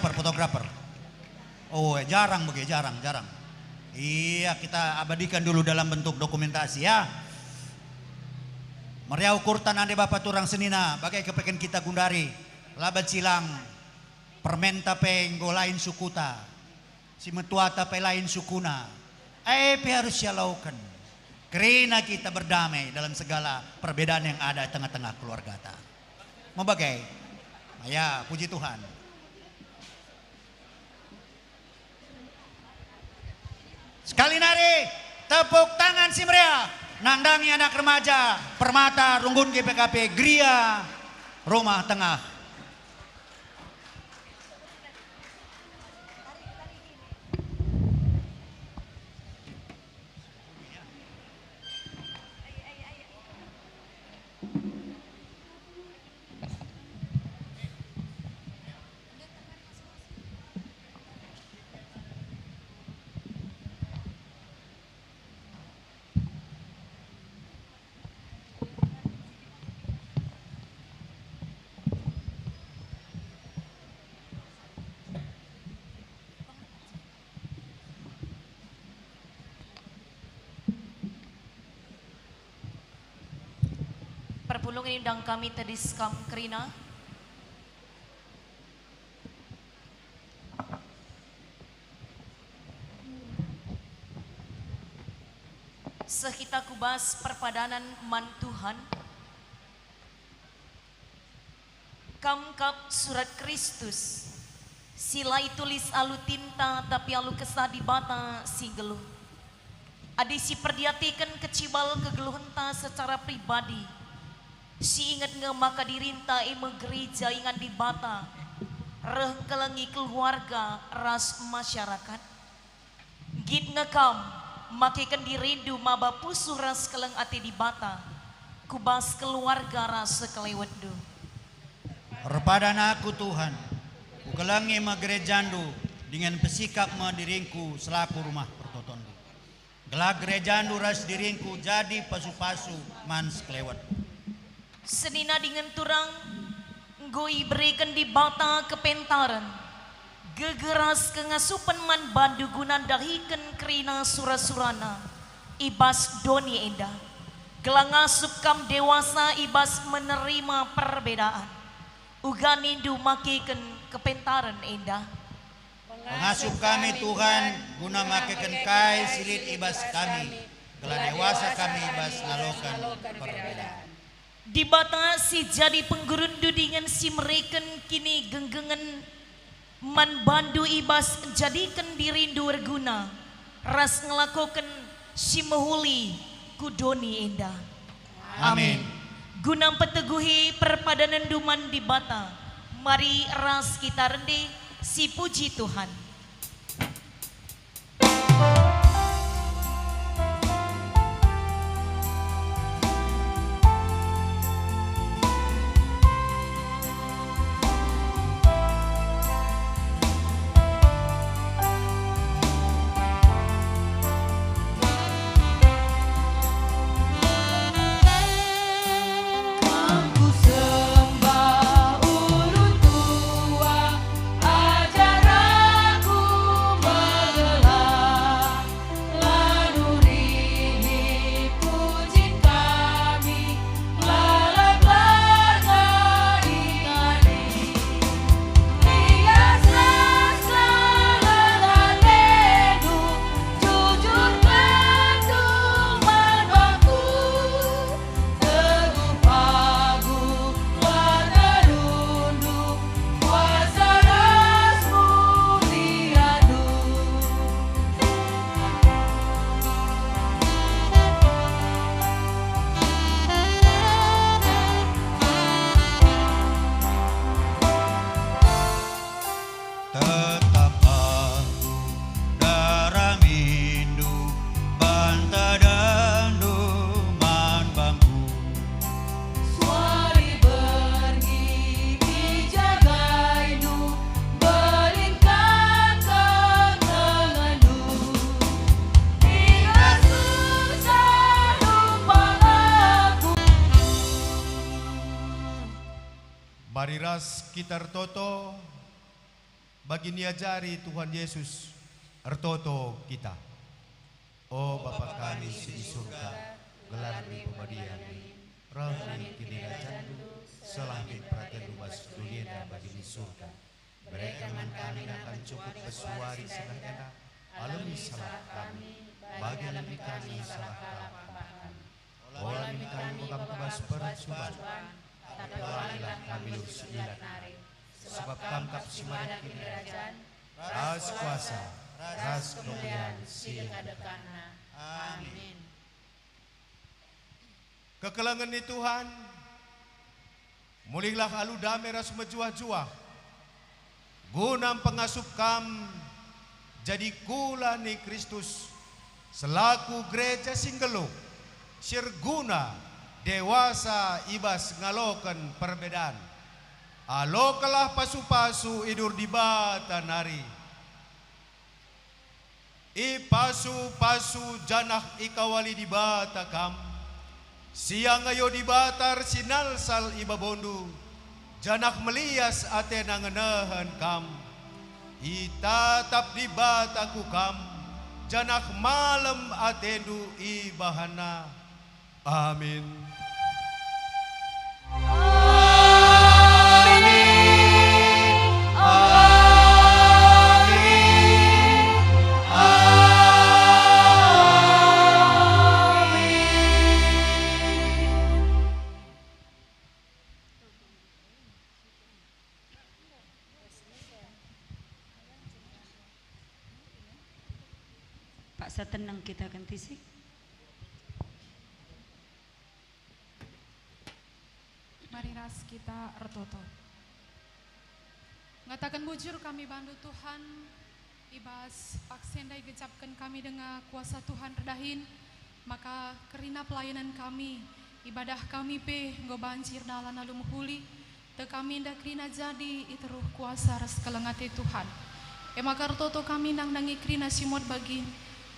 Fotografer. Oh, jarang begitu, jarang. Iya, kita abadikan dulu dalam bentuk dokumentasi ya. Meriau kurtan ande bapak turang senina, bagai kepeken kita gundari, laban silang, permen tape lain sukuta, si metua tape lain sukuna. Harus sialaukan. Karena kita berdamai dalam segala perbedaan yang ada di tengah-tengah keluarga ta. Mau bagai? Ya, puji Tuhan. Sekali nari, tepuk tangan si meriah, nandangi anak remaja, Permata Runggun GPKP Gria Rumah Tengah. Perpulungan undang kami tadi skam Krina. Sekita kubas perpadanan man Tuhan. Kamkap surat Kristus. Silai tulis alu tinta tapi alu kesah di bata si geluh. Adisi perdiatikan kecibal kegeluhenta secara pribadi. Si ingat nge maka dirinta ime gereja ingan di bata. Reh kelengi keluarga ras masyarakat. Git ngekam makikan dirindu maba pusu ras keleng ati di bata. Kubas keluarga ras sekelewendu. Repadan aku Tuhan, ku kelengi ma gerejandu dengan pesikap ma diringku selaku rumah pertotondu. Gelak gerejandu ras diringku jadi pasu-pasu mans kelewat. Senina dengan turang goi berikan di bata kepentaran. Gegeras kengasupan man bandu gunan dahikan kerina sura-surana. Ibas doni enda. Gelang asup kam dewasa ibas menerima perbedaan. Uganindu makikan kepentaran enda. Pengasup kami Tuhan guna makikan kai silit ibas kami. Gelang dewasa kami ibas ngalokan perbedaan. Di bata si jadi penggurundu dengan si mereken kini genggengan man bandu ibas jadikan dirindu berguna ras ngelakukan si mehuli kudoni indah. Amin. Guna peteguhi perpadanan duman di bata, mari ras kita rendi si puji Tuhan. Mariras kita ertoto bagi niajari Tuhan Yesus ertoto kita. Oh Bapa kami di surga, gelarni pemadiani, rahmi kini rajandu, selami perhatian luas dunia dan bagi di surga. Berikan kami akan cukup bersuari sedangkan alami salah kami, bagi lebih kami salah kami. Olah kami bukan kebas percuban, tapi olahlah kami lurus nari. Sebab kamkap simarik kini rajan, ras kuasa, ras kemuliaan siang adekana. Amin. Kekelangan ni Tuhan, mulihlah alu damai ras mejuah-juah, gunam pengasup kam, jadi kula ni Kristus, selaku gereja singgelo, sirguna, dewasa ibas ngalokan perbedaan. Alokalah pasu-pasu idur di bata nari. I pasu-pasu janah ikawali di bata kam. Siang ayo di batar sinalsal ibabondu. Janah melias ate nangenahan kam. Itatap di bataku kam. Janah malam atendu ibahana. Amin. Pak setenang kita akan tisik. Mariras kita ertoto. Ngatakan bujur kami bandu Tuhan, ibas paksendai gecapkan kami dengan kuasa Tuhan redahin, maka kerina pelayanan kami, ibadah kami pe nggo banjir dalan alum huli, te kami ndak kerina jadi iteruh kuasa ras kalengate Tuhan. Maka ertoto kami nang nangi kerina simot bagin,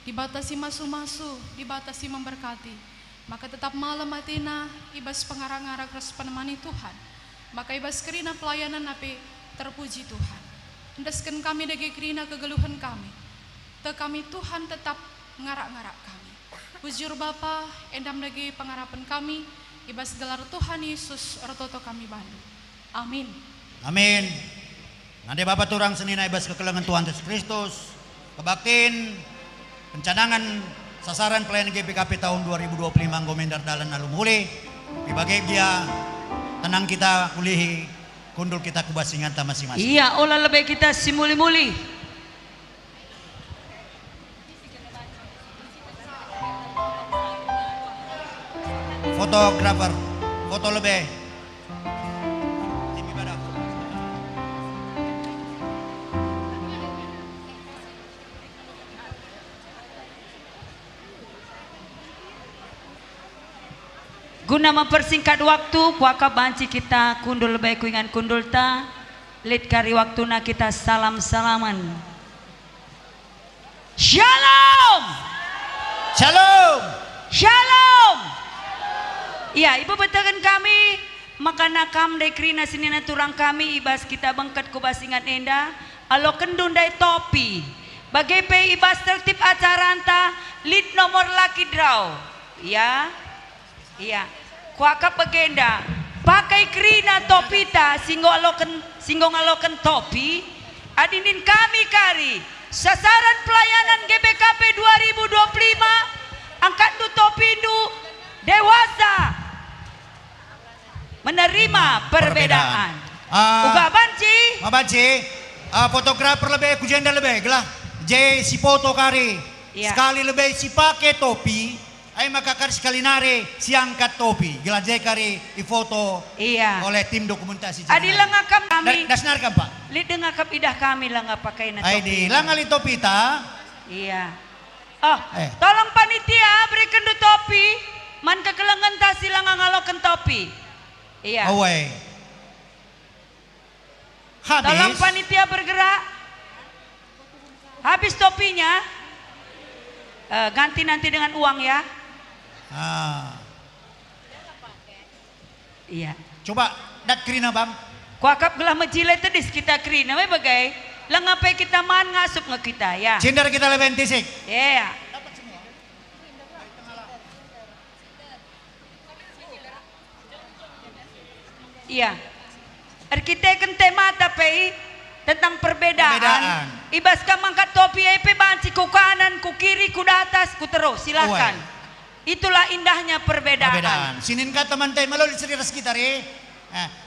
dibatasi masu-masu, dibatasi memberkati. Maka tetap malam atina ibas pengarang-arang ras penemani Tuhan. Maka ibas kerina pelayanan ape terpuji Tuhan. Endaskan kami dage kerina kegeluhan kami. Te kami Tuhan tetap ngarak-ngarak kami. Bujur Bapa endam dage pengharapan kami. Ibas gelar Tuhan Yesus ertoto kami bandu. Amin. Amin. Nade Bapak turang senina ibas kekelangan Tuhan Yesus Kristus. Kebaktin pencadangan sasaran pelayanan GPKP tahun 2025 Gomendar Dalan Alum Huli. Dibagi dia tenang kita kulihi kundul kita kebasingan masing-masing. Iya, olah lebih kita simuli-muli. Fotografer, foto lebih. Guna mempersingkat waktu, kuaka banci kita kundul baik kuingan kundul ta. Lid kari waktuna kita salam-salaman. Shalom. Shalom. Shalom. Iya, Ibu betakan kami makana kam dai krina sinina turang kami ibas kita bangkat ku basingan enda alo kendun dai topi. Bagai pe ibas tertib acara anta lead nomor lucky draw. Ya. Iya. Kuaka pegenda pakai krina topita singgo ngaloken topi adinin kami kari sasaran pelayanan GBKP 2025 angkat du topindu dewasa menerima perbedaan. Uga banci. Mabanci. Fotografer lebih kujenda lebih gelah. J si foto kari. Iya. Sekali lebih si pakai topi. Ay makakar sekali nare si angkat topi. Gelah J kari di foto. Iya. Oleh tim dokumentasi. Adi langakam kami. Dasnar kan Pak? Lid dengakap idah kami langga pakai na topi. Ay di langali topi ta. Iya. Oh, tolong panitia berikan du topi. Man kekelengan ta silang ngaloken topi. Iya. Away. Habis. Tolong panitia bergerak. Habis topinya. Ganti nanti dengan uang ya. Iya. Coba dat krina bang. Kuakap gelah majilai tedis kita krina. May bagay. Langapai kita man ngasup nge kita ya. Cindar kita lebih tisik. Iya. Iya. Kita kan tema tapi tentang perbedaan. Ibas ka mangkat topi EP banci ku kanan, ku kiri, ku atas, ku terus. Silakan. Itulah indahnya perbedaan. Sinin ka teman tay malo serius kita re.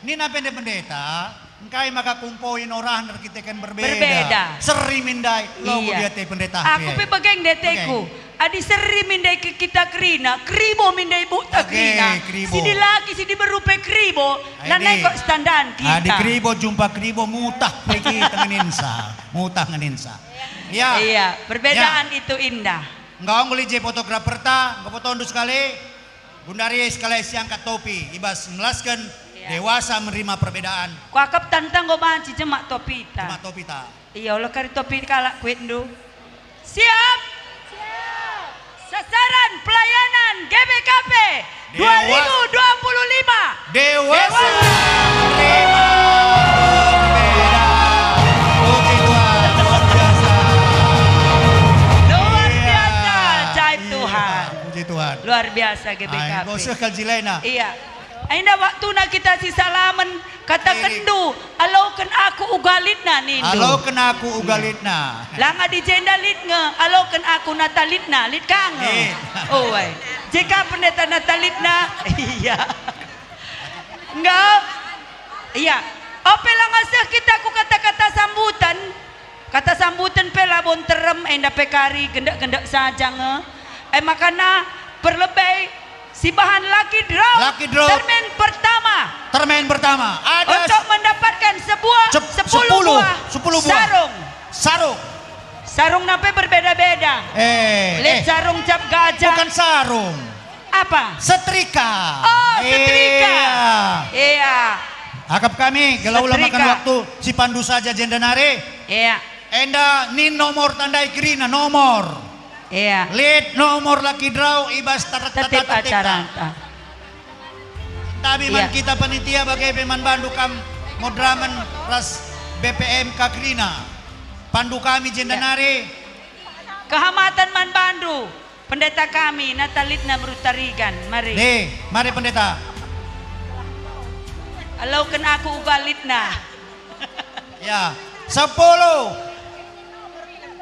Ni na pendeta. Engkai maka kumpoin orang dari kita kan berbeda. Seri mindai. Logo dia teh pendeta. Aku pe bageng deteku. Adi seri mindai kita krina, kribo mindai buta krina. Sidi lagi sidi berupa kribo. Nanai kok standan kita. Adi kribo jumpa kribo mutah pergi tengeninsa. Mutah ngeninsa. Ya. Iya, perbedaan itu indah. Enggak nguli je fotografer ta, enggak foto ndus sekali. Bundari sekali si angkat topi, ibas melaskan dewasa menerima perbedaan. Kuakap tantang go banci jemak topita. Jemak topita. Iya, ulah kari topi kalak kuit ndu. Siap? Siap. Sasaran pelayanan GBKP 2025. Dewasa menerima perbedaan. Oke Tuhan, luar biasa. Luar biasa, ajaib Tuhan. Puji Tuhan. Luar biasa GBKP. Bosnya kaljilena. Iya. Aina waktu na kita si salaman kata kendu alaukan aku ugalidna nindu. Alaukan aku ugalidna. Langa di jenda litnga alaukan aku natalitna lit kange. Oh wai. Jika pendeta natalitna iya. Enggak. Iya. Ope langa seh kita ku kata-kata sambutan. Kata sambutan pela bon terem enda pekari gendak-gendak saja nge. Makana perlebih si bahan lucky draw. Termen pertama ada untuk mendapatkan sebuah 10 buah sarung nape berbeda-beda. Lihat sarung cap gajah. Bukan sarung. Apa? Setrika. Oh, setrika. Iya. Akap kami gelau makan waktu si pandu saja jendanare. Iya. Enda ni nomor tandai krina nomor. Iya. Lead nomor lucky draw ibas tertib acara. Tapi man kita panitia bagai peman bandu kam modraman ras BPM Kakrina. Pandu kami jendanare. Kehamatan man bandu. Pendeta kami Natalitna Brutarigan. Mari. Mari pendeta. Alaukan aku ugalitna. Ya. 10.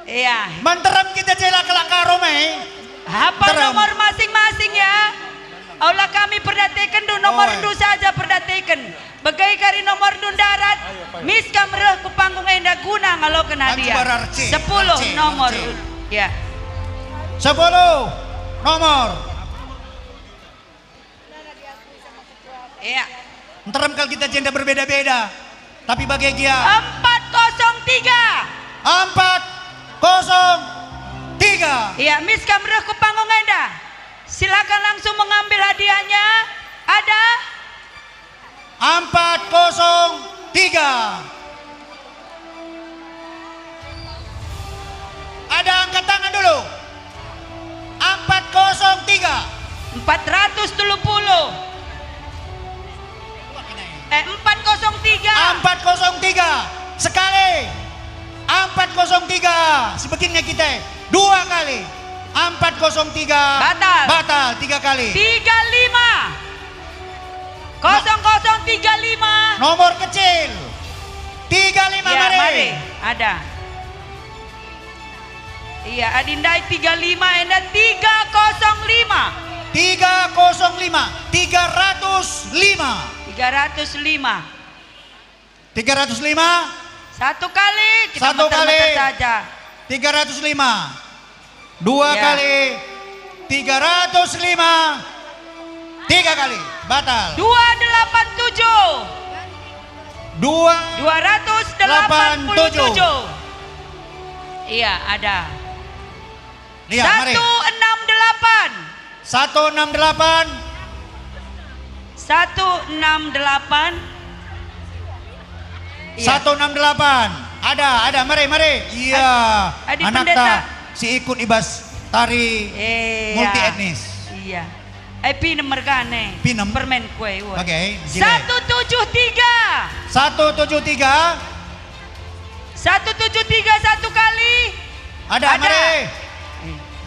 Iya. Manteram kita jela kelakaro mei. Apa nomor masing-masing ya? Allah kami perdatekan du nomor du saja perdatekan. Bagai kari nomor du darat. Mis kamreh ku panggung enda guna ngalokeun hadiah. 10 nomor. Ya. 10 nomor. Iya. Nteram kal kita jenda berbeda-beda. Tapi bagai dia 403. 403. Iya, Miss Kamreh ku panggung enda. Silakan langsung mengambil hadiahnya. Ada? 403. Ada angkat tangan dulu. 403. 430. 403. 403. Sekali. 403. Sebegini kita. 2 kali. 403. Batal 3 kali. 35. 0035. Nomor kecil. 35 Ya, mari. mari. Ada. Iya, Adindai 35, Enda 305. 305. 305. 305. 305. Satu kali, kita Satu kali. muter-muter saja. 305. 2 Ya. kali. 305. 3 kali. Batal. 287. 287. Iya, ada. Lihat, mari. 168. 168. 168. Iya. 168. Ada, mari. Iya. Adik Anak pendeta. tak si ikut ibas tari multi etnis. Iya. Pinem mergane. Pinem. Permen kue. Oke. 173. 173. 173 satu kali. Ada. Mari.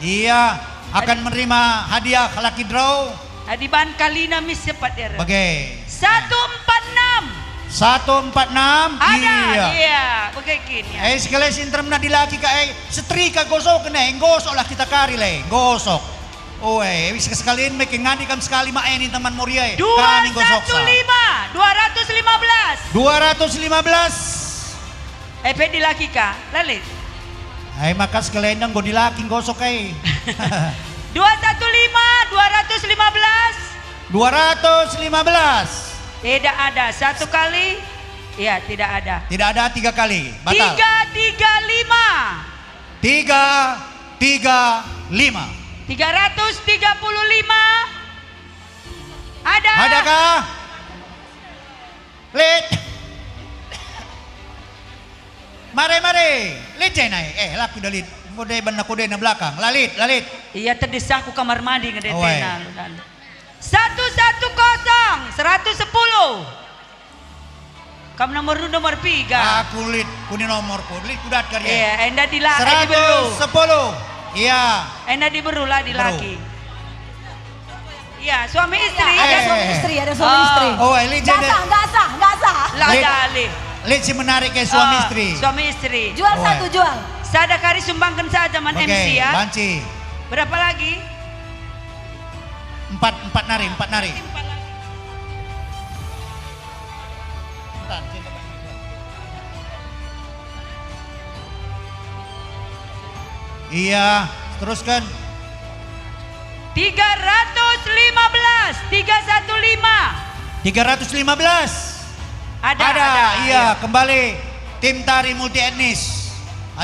Iya. Akan menerima hadiah lucky draw. Adiban kalina mis cepat ya. Oke. 146. 146. Ada. Iya. Begini. Sekali sinter na dilaki ka setrika gosok kena gosok lah kita kari le gosok. Wis sekalian make ngani kam sekali mainin teman Moria. 215. 215. Pe dilaki ka lalit. Maka sekalian nang go dilaki gosok 215. 215. Tidak ada satu kali. Ya, tidak ada. Tidak ada 3 kali. Batal. 335. 335. 335. Ada. Adakah? Lit. Mari. Lit naik. Laku dah lit. Kode benar kode na belakang. Lalit. Iya terdesak ku kamar mandi ngedetena. 110. 110. Kamu nomor 3. Aku lit. Kuni nomor ku. Lit kudat karya. Iya, enda dilaki. 110. Iya. Enda diberu lah dilaki. Iya, suami istri. Ada suami istri. Lit Enggak sah. Lah dali. Lit si menarik ke suami istri. Suami istri. Jual satu, jual. Sada kari sumbangkan saja man MC ya. Banci. Berapa lagi? 4 nari. Iya, teruskan. 315. 315. Ada. Iya, kembali tim tari multi etnis.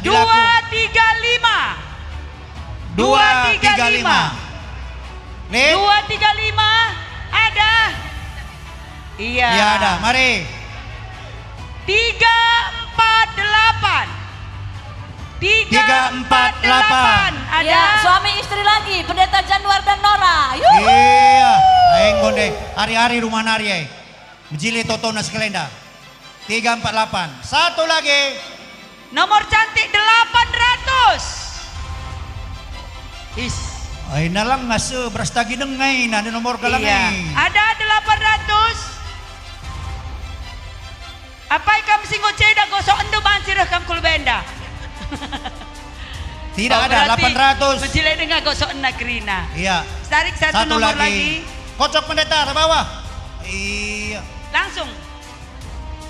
235. 235. 235. Ada. Iya. Iya ada, mari. 348. 348. Ada. Ya, suami istri lagi, Pendeta Januar dan Nora. Yuhu. Iya, aing gonde hari-hari rumah nari ai. Menjili totona sekelenda. 348. Satu lagi. Nomor cantik 800. Ay nalang ngase berastagi dengai na nomor kalang Iya. Ada 800. Apa ikam singo ceda gosok endo bansirah kam kulbenda. Tidak ada 800. Menjilai dengan gosok nagrina. Iya. Tarik satu nomor lagi. Kocok pendeta ke bawah. Iya. Langsung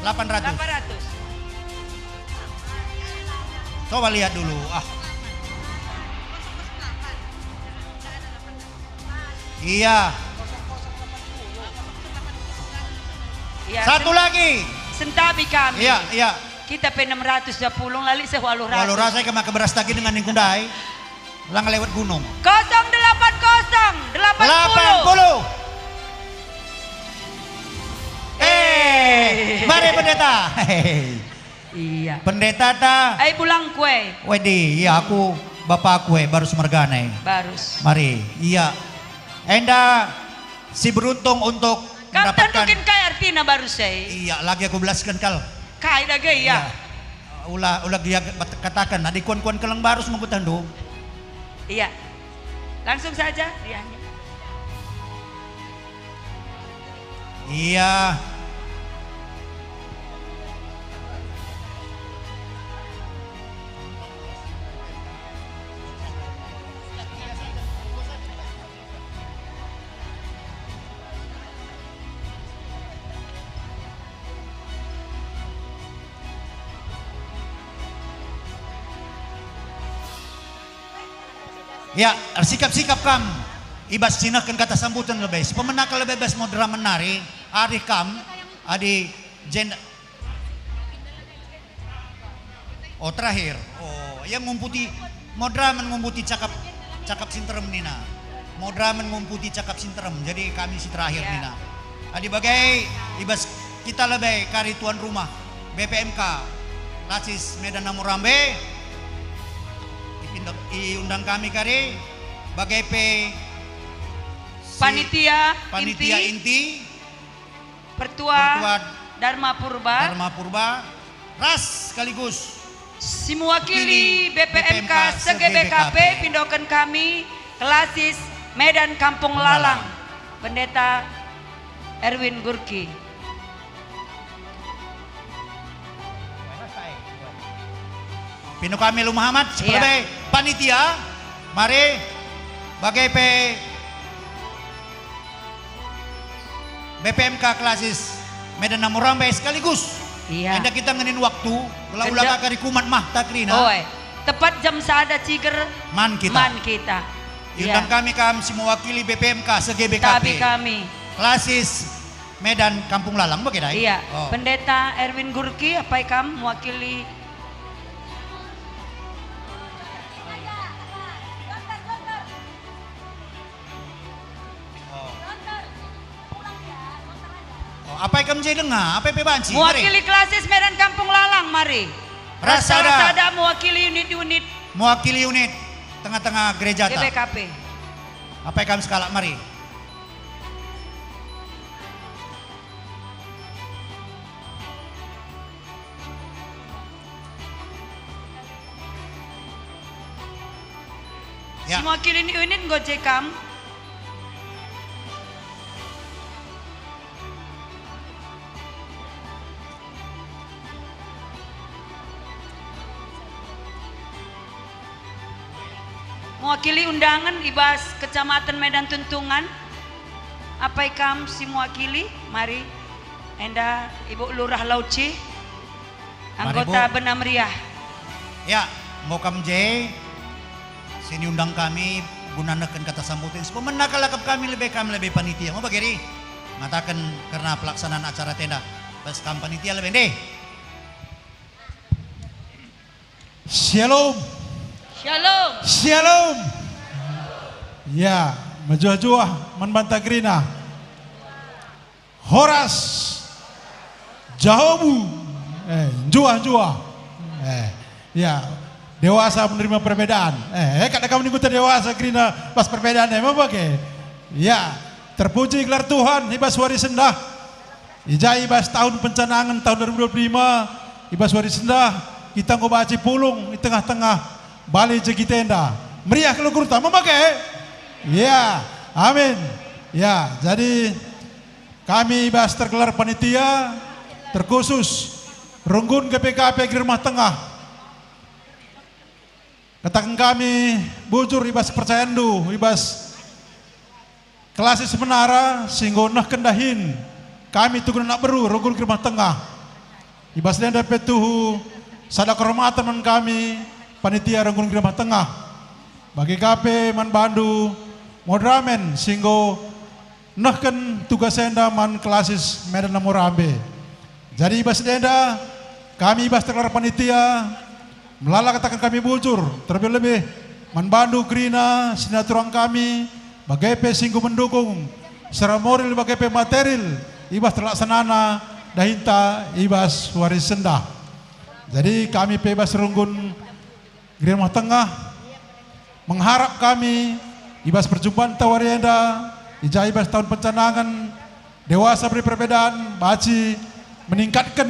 800. 800. Coba lihat dulu. Iya. Iya. Satu lagi. Sentabi kami. Iya. Kita pe 610 lali sewalu ratus. Walau rasanya kemaka berastagi dengan Ningkundai. Lang lewat gunung. 080 80. 80. Mari pendeta. Iya. Pendeta ta. Ay pulang kue. Wedi, iya aku bapak kue baru semergane. Barus. Mari, iya. Enda si beruntung untuk Kam mendapatkan. tandukin kay artina baru saya. Iya, lagi aku belaskan kal. Kay dagay ya. Ulah dia katakan, adik kuan-kuan kelang baru semua tandu. Iya. Langsung saja riahnya. Iya. Ya, sikap-sikap kam. Ibas sinakan kata sambutan lebih. Pemenang lebih bebas modera menari. Ari kam, adi jenda. Oh terakhir. Oh, yang ngumputi modera ngumputi cakap sinterem nina. Modera ngumputi cakap sinterem. Jadi kami si terakhir nina. Adi bagai ibas kita lebih kari tuan rumah BPMK Lasis Medan Namurambe. Undang kami kari bagai panitia inti Pertua Dharma Purba ras sekaligus si mewakili BPMK se-GBKP pindokan kami Kelasis Medan Kampung Lalang Pendeta Erwin Gurki. Pino kami Lu Muhammad sebagai panitia, mari bagai BPMK Kelasis Medan Namurambe sekaligus. Iya. Anda kita ngenin waktu, ulah kari kumat mah takrina. Oi, tepat jam sada ciger man kita. Undang kami si mewakili BPMK se-GBKP. Tapi kami Kelasis Medan Kampung Lalang bagaimana? Iya. Oh. Pendeta Erwin Gurki apa kam mewakili apa yang kamu dengar? Apa yang banci? Mewakili Kelasis Medan Kampung Lalang, mari. Rasada mewakili unit-unit. Mewakili unit tengah-tengah gereja GBKP. Apa yang kamu sekala, mari. Ya. Si mewakili unit gojekam. Mewakili undangan Ibas Kecamatan Medan Tuntungan. Apa ikam si mewakili? Mari. Enda Ibu Lurah Lauci. Anggota Benam Riah. Ya, mau kam J. Sini undang kami gunakan kata sambutan. Pemenang kalakap kami lebih panitia. Mau bagiri? Mengatakan karena pelaksanaan acara tenda. Pas kam panitia lebih deh. Shalom. Shalom. Shalom. Ya, majuah-juah manbanta grina. Horas. Jahobu. Juah-juah. Ya, dewasa menerima perbedaan. Kadang kamu ikutan dewasa grina pas perbedaan emang bagai. Ya, terpuji gelar Tuhan ibas wari sendah. Ijai ibas tahun pencanangan tahun 2025. Ibas wari sendah kita ngobaci pulung di tengah-tengah balik jegi tenda meriah kalau kurta memakai ya amin ya jadi kami bahas tergelar panitia terkhusus Runggun GPKP di Rumah Tengah katakan kami bujur ibas percayaan du ibas Kelasis Menara singgonah kendahin kami tuh nak beru Runggun Rumah Tengah ibas dan dapat tuh sadak kehormatan kami panitia Runggun Rumah Tengah bagi KP man Bandu modramen singgo nahkan tugas enda man Kelasis Medan Namurambe jadi ibas denda kami ibas terlar panitia melala katakan kami bujur terlebih man Bandu Grina sinaturang kami bagi singgo mendukung secara moral bagi material ibas terlaksanana dahinta ibas waris sendah. Jadi kami bebas runggun Gereja Rumah Tengah mengharap kami ibas perjumpaan tawarienda ija ibas tahun pencanangan dewasa beri perbedaan baci meningkatkan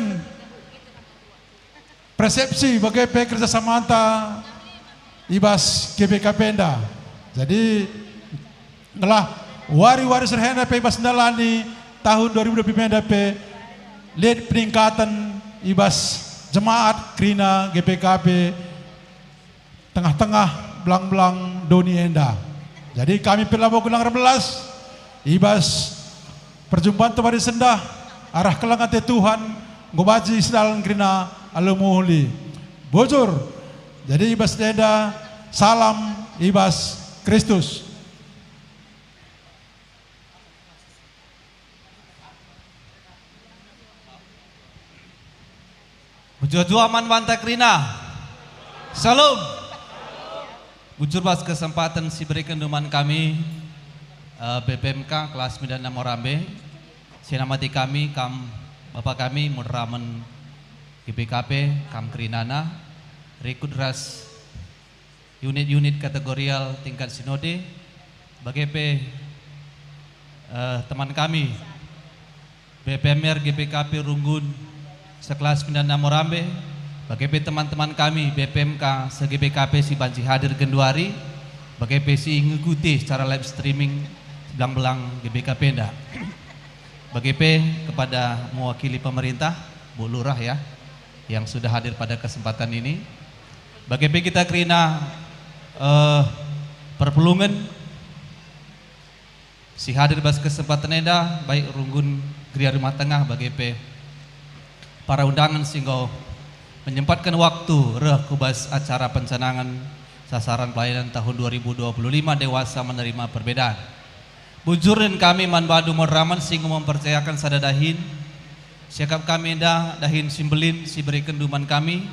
persepsi bagi kerjasama anta ibas GBK Penda. Jadi telah wari-wari serhena ibas ndalani tahun 2020 Penda lihat peningkatan ibas jemaat Krina GPKP tengah-tengah belang-belang Doni Enda. Jadi kami Pelabo Gulang 12 ibas perjumpaan temari sendah arah kelangan Tuhan ngobaji sedalan Krina alumuhuli bujur. Jadi ibas Enda salam ibas Kristus. Bujur aman Banta Krina. Salam. Bujur pas kesempatan si berikan duman kami BPMK kelas 96 Morambe. Sinamati kami Bapak kami Mudraman GPKP Kam Krinana Rekudras unit-unit kategorial tingkat sinode BGP teman kami BPMR GPKP Runggun sekelas 96 Morambe, bagi teman-teman kami BPMK se-GPKP si banci hadir genduari, bagi si ngikuti secara live streaming belang-belang GBK Penda. Bagi kepada mewakili pemerintah, Bu Lurah ya, yang sudah hadir pada kesempatan ini. Bagi kita Krina perpulungan si hadir bas kesempatan enda baik Runggun Gereja Rumah Tengah bagi para undangan sehingga menyempatkan waktu kubas acara pencanangan sasaran pelayanan tahun 2025 dewasa menerima perbedaan. Bujurin kami manbadu Modraman sehingga mempercayakan sadadahin siakap kami dahin simbelin si berikan duman kami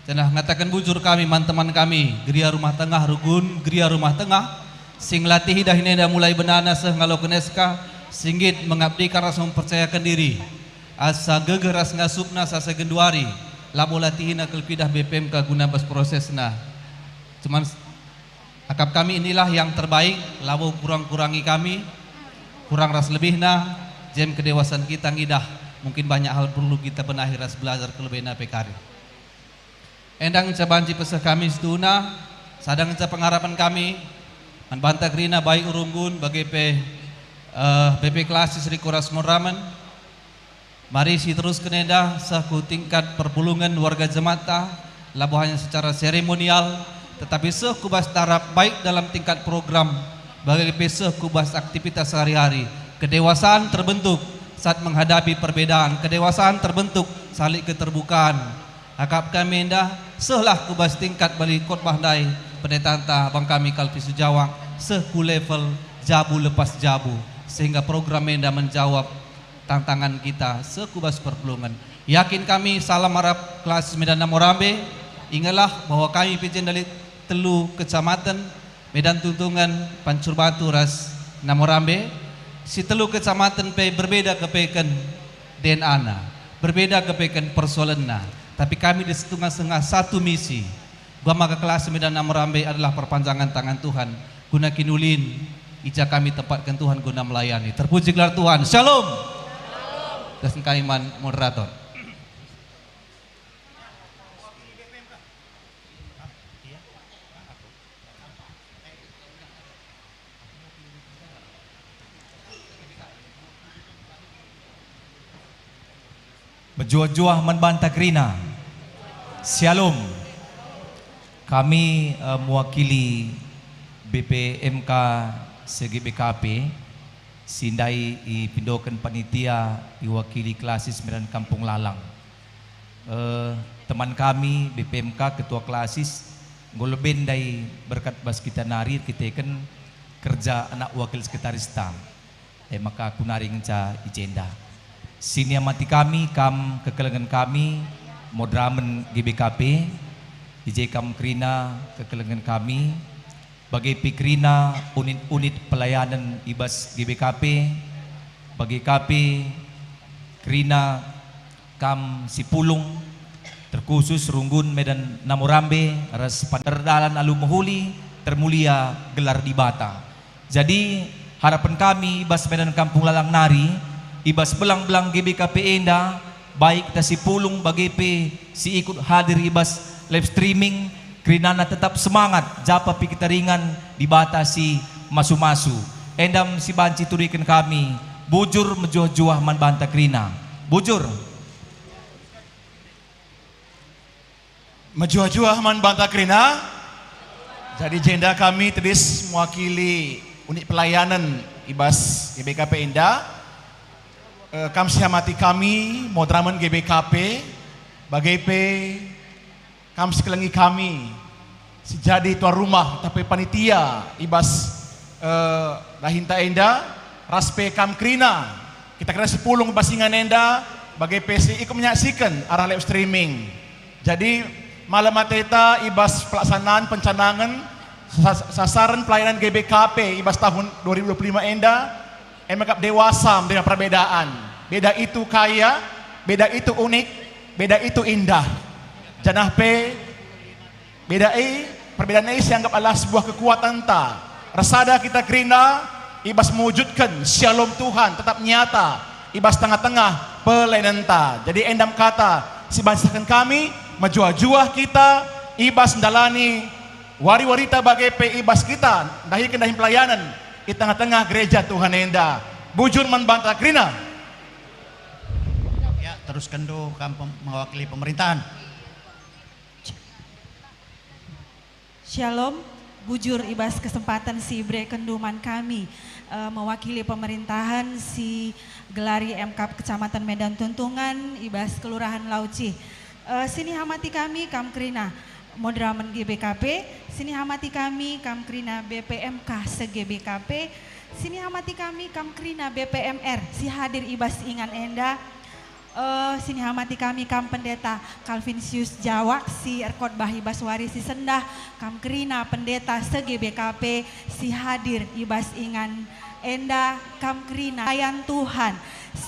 cenah ngatakan bujur kami teman kami Gereja Rumah Tengah Rugun Gereja Rumah Tengah sing latih dahin enda mulai benana seh ngalokeneska singgit mengabdi karena mempercayakan diri asa gegeras ngasupna sasa genduari labo latihina kelpidah BPMK guna bas prosesna cuman akap kami inilah yang terbaik labo kurang-kurangi kami kurang ras lebihna jem kedewasaan kita ngidah mungkin banyak hal perlu kita benahi ras belajar kelebihna PKR endang cabanci pesah kami setuna sadang pengharapan kami Banta Krina baik Urunggun bagi BP Klasis Rikuras Modraman. Mari si terus keneda saku tingkat perpulungan warga jemaat labu hanya secara seremonial tetapi sekubas taraf baik dalam tingkat program bagi sekubas aktivitas sehari-hari. Kedewasaan terbentuk saat menghadapi perbedaan, kedewasaan terbentuk saling keterbukaan. Akap kami indah selah kubas tingkat balik khotbah dai pendetanta bang kami Kalpi Sujawang seku level jabu lepas jabu sehingga program indah menjawab tantangan kita sekubas perpulungan. Yakin kami salam harap kelas 96 Morambe. Ingatlah bahwa kami pijen dari telu kecamatan Medan Tuntungan Pancur Batu ras Morambe. Si telu kecamatan berbeda kepeken DNA na, berbeda kepeken persoalan na. Tapi kami di setengah satu misi. Bahwa maka kelas 96 Morambe adalah perpanjangan tangan Tuhan. Guna kinulin ija kami tempatkan Tuhan guna melayani. Terpuji gelar Tuhan. Shalom. Dan kaiman moderator. Berjuah-juah Banta Krina. Shalom. Kami mewakili BPMK se-GBKP sindai pindokan panitia diwakili klasis Medan Kampung Lalang. Teman kami BPMK ketua klasis ngoleben dai berkat bas kita nari kita kan kerja anak wakil sekretaris tang. Maka aku nari ngenca agenda. Sini amati kami kekelengan kami Modraman GBKP DJ Kam Krina kekelengan kami bagi Pikrina unit-unit pelayanan ibas GBKP bagi KP Krina kam Sipulung, terkhusus Runggun Medan Namurambe, res Panderdalan Alu Mahuli, termulia gelar di Bata. Jadi harapan kami ibas Medan Kampung Lalang Nari, ibas belang-belang GBKP Enda, baik kita Sipulung bagepe si ikut hadir ibas live streaming, Krinana tetap semangat, japa pi kita ringan di Bata si masu-masu. Endam si banci turikan kami, bujur mejuah-juah man banta Krina. Bujur. Mejuah-juah man banta Krina. Jadi jenda kami tedis mewakili unit pelayanan ibas GBKP Enda. Kam sihamati kami modraman GBKP bagepe kam sekelengi kami sejadi tuan rumah tapi panitia ibas Lahinta Enda raspe kam Krina kita kena 10 basingan Enda bagepe si ikut menyaksikan arah live streaming. Jadi malam mateta ibas pelaksanaan pencanangan sasaran pelayanan GBKP ibas tahun 2025 Enda emakap dewasa dengan perbedaan. Beda itu kaya, beda itu unik, beda itu indah. Janah pe beda perbedaan dianggap adalah sebuah kekuatan ta. Resada kita Krina ibas mewujudkan shalom Tuhan tetap nyata ibas tengah-tengah pelayanan ta. Jadi endam kata si bangsakan kami menjuah-juah kita ibas ndalani wari-warita bagepe ibas kita dahikan dahin pelayanan di tengah-tengah gereja Tuhan Enda. Bujur man banta Krina. Ya, teruskan do kamu mewakili pemerintahan. Shalom, bujur ibas kesempatan si bre kenduman kami mewakili pemerintahan si gelari MK Kecamatan Medan Tuntungan ibas Kelurahan Lauci. Sini hamati kami Kam Krina Modraman GBKP, sini hamati kami Kam Krina BPMK se-GBKP, sini hamati kami Kam Krina BPMR si hadir ibas ingan Enda, sini hamati kami Kam Pendeta Calvinsius Jawak si Erkot Bahibas Waris si Sendah, Kam Krina Pendeta se-GBKP si hadir ibas ingan Enda, Kam Krina Ayan Tuhan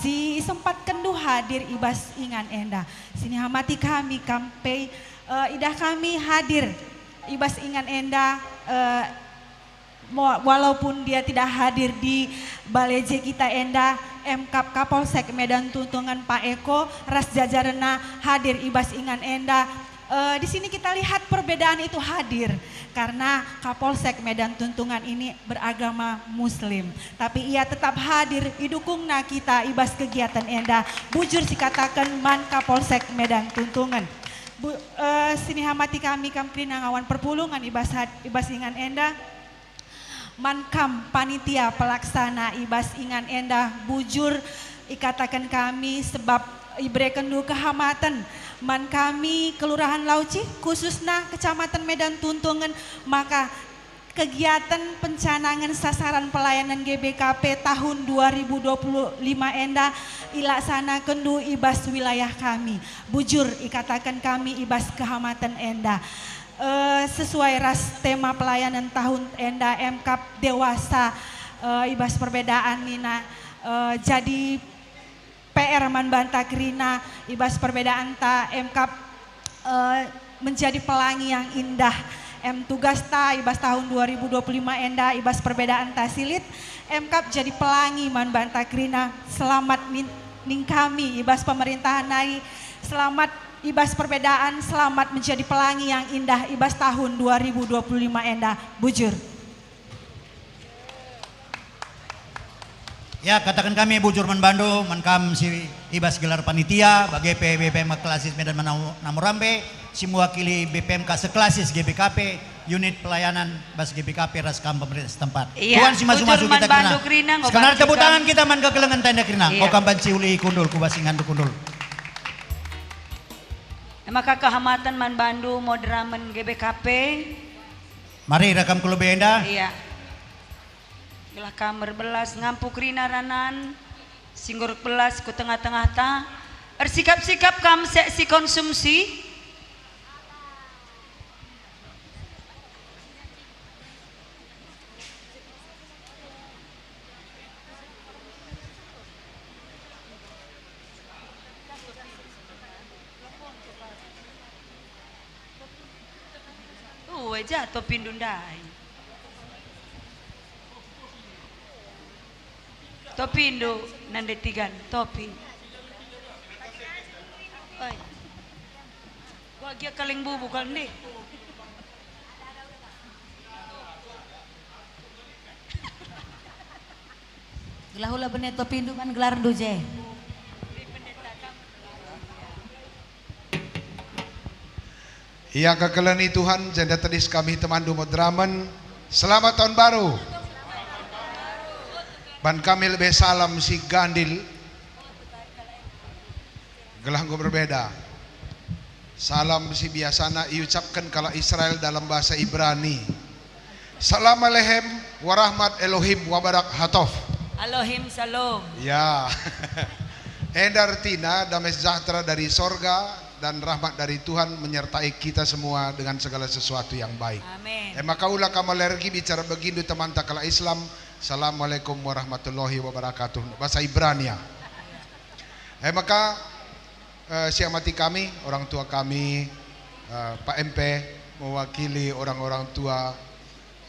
si sempat kendu hadir ibas ingan Enda, sini hamati kami Kam Pei idah kami hadir ibas ingan Enda walaupun dia tidak hadir di baleje kita Enda MK Kapolsek Medan Tuntungan Pak Eko ras jajarena hadir ibas ingan Enda. Di sini kita lihat perbedaan itu hadir karena Kapolsek Medan Tuntungan ini beragama Muslim, tapi ia tetap hadir didukungna kita ibas kegiatan Enda. Bujur sikatakan man Kapolsek Medan Tuntungan. Sini hamati kami Kam Krina ngawan perpulungan ibas ingan Enda, mankam panitia pelaksana ibas ingan Enda bujur ikatakan kami sebab ibre kendu kehamatan man kami Kelurahan Lauci khususnya Kecamatan Medan Tuntungan, maka kegiatan pencanangan sasaran pelayanan GBKP tahun 2025 Enda ilaksana kendu ibas wilayah kami. Bujur ikatakan kami ibas kehamatan Enda. Sesuai ras tema pelayanan tahun Enda MK dewasa ibas perbedaan Nina jadi PR man banta Krina ibas perbedaan ta MK menjadi pelangi yang indah. Tugas ta ibas tahun 2025 Enda ibas perbedaan ta silit MK jadi pelangi man banta Krina. Selamat ning kami ibas pemerintahan nai, selamat ibas perbedaan, selamat menjadi pelangi yang indah ibas tahun 2025 Enda. Bujur. Ya, katakan kami bujur man Bandu mankam si ibas gelar panitia bagi BPM Klasis Medan Namurambe si mewakili BPMK seklasis GBKP unit pelayanan bas GBKP raskam pemerintah setempat. Iya, Tuhan si masuk-masuk kita Krina. Sekarang tepuk tangan kita man kekelengan tanda Krina. Iya. Kau kamban si uli kundul ku basingan du kundul. Maka kehamatan man Bandu modraman GBKP. Mari rekam kulo Enda. Iya. Gelah kamar belas ngampu Krina ranan singgur belas ku tengah-tengah ta ersikap-sikap kam seksi konsumsi aja topi ndundai. Topi Indo nande tigan topi. Oi. Gua gia kaleng bubu kan deh. Gelahula benet topi Indo kan gelar duje. Ya kekelani Tuhan, janda tedis kami temandu modramen. Selamat tahun baru. Ban kami lebih salam si gandil. Gelanggo berbeda. Salam si biasana diucapkan kala Israel dalam bahasa Ibrani. Salam alehem warahmat Elohim wabarakatuh. Elohim salam. Ya. Enda artinya damai sejahtera dari sorga dan rahmat dari Tuhan menyertai kita semua dengan segala sesuatu yang baik. Amin. Maka ulah kamu lagi bicara begitu teman takala Islam. Assalamualaikum warahmatullahi wabarakatuh. Bahasa Ibrania. Maka siamati kami, orang tua kami, Pak MP mewakili orang-orang tua.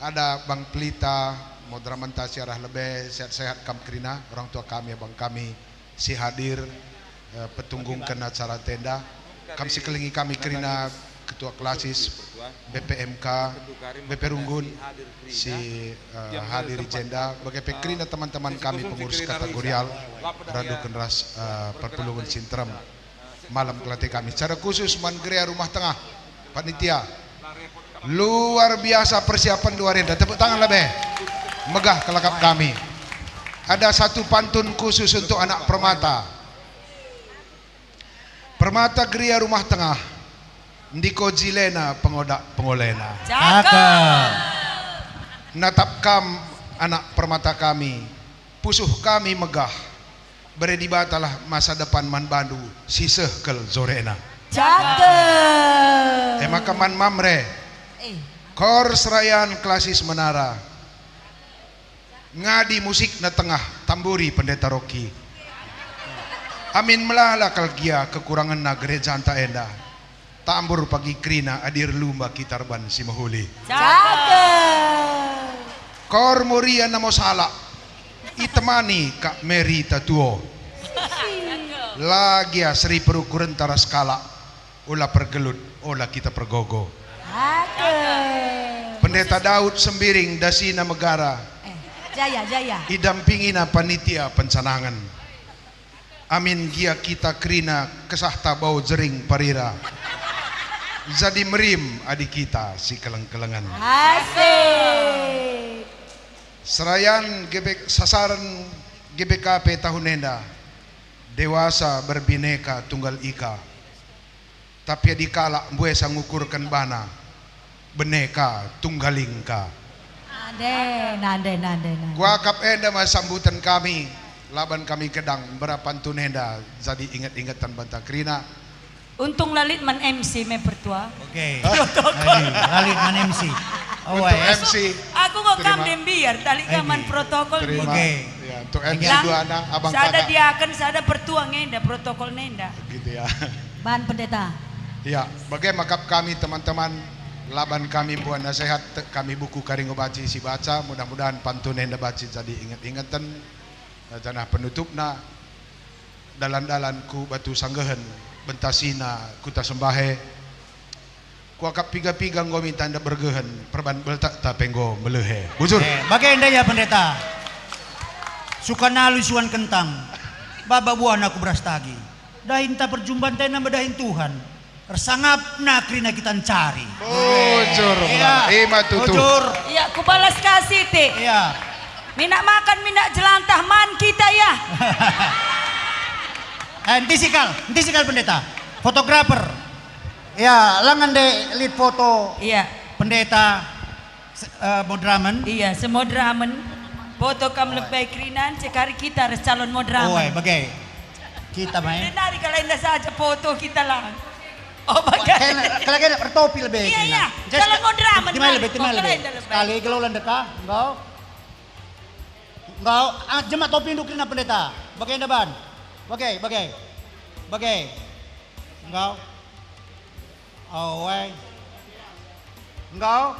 Ada Bang Pelita, Modraman Tasyarah lebih sehat-sehat kam Krina, orang tua kami, abang kami si hadir petunggung kena acara tenda. Kami sekelingi kami Krina ketua klasis BPMK BP Runggun si hadir jenda bagi Krina teman-teman kami pengurus kategorial Radu Kenras Perpulungan Sintrem malam kelatih kami secara khusus Manggeria Rumah Tengah panitia luar biasa persiapan luar biasa. Tepuk tangan lebih megah kelakap kami. Ada satu pantun khusus untuk anak permata. Permata Geria Rumah Tengah ndiko jilena pengodak pengolena. Cakep. Natapkam anak permata kami, pusuh kami megah. Beredi batalah masa depan man Bandu siseh kel zorena. Cakep. Maka man mamre. Kor serayan klasis menara. Ngadi musik na tengah tamburi pendeta Rocky. Amin melala kalgia kekurangan na gereja anta enda. Tambur pagi Krina adir lumba kitarban si mahuli. Cakep. Kor moria namo sala. Itemani Kak Mary tatuo. Lagia seri perukuran taras kala. Ola pergelut, ola kita pergogo. Cakep. Pendeta Daud Sembiring Dasina Megara. Jaya. Idampingi na panitia pencanangan. Amin gia kita Krina kesahta bau jering parira. Jadi merim adik kita si keleng-kelengan. Asik. Serayan sasaran GBKP tahun nenda. Dewasa berbineka tunggal ika. Tapi dikala buesa ngukurkan bana. Beneka tunggalingka. Nande. Gua kap enda mas sambutan kami. Laban kami kedang berapantun enda. Jadi ingat-ingatan banta Krina. Untung Lalit man MC me pertua. Oke. Protokol. Lalit man MC. Untuk MC. Aku kok kam dem biar tali kaman protokol. Oke. Ya, untuk MC dua anak abang Sada kakak. dia akan sada pertua ngenda protokol nenda. Gitu ya. Ban pendeta. Ya, bagaimana makap kami teman-teman. Laban kami buat nasihat kami buku karingo baci si baca. Mudah-mudahan pantun enda baci jadi ingat-ingatan. Janah penutupna dalan-dalanku batu sanggahan bentasina kuta sembahe kuakap piga-piga ngo minta anda bergehen perban beltak tapenggo melehe bujur Bagai enda ya pendeta. Suka nalu suan kentang. Baba buah aku beras tagi. Dahin ta perjumpaan tayo na madahin Tuhan. Tersangap na Krina kita cari. Bujur. Ima tutu. Bujur. Iya, ku balas kasih te. Iya. Minak makan, minak jelantah man kita ya. Nanti sikal pendeta. Fotografer. Ya, langan de lead foto. Iya. Pendeta Modramen. Iya, semodramen. Foto kam lebay Krinan, cekari kita res calon modramen. Oh, bagai. Kita main. Denari kalau indah saja foto kita lah. Oh, bagai. Kalau kena bertopi lebih. Iya. Calon modramen. Timai lebih. Sekali kalau landeka, enggak. Enggak, jemaat topi induk Krina pendeta. Bagai ban. Bagai. Enggak. Oh, weh. Engkau?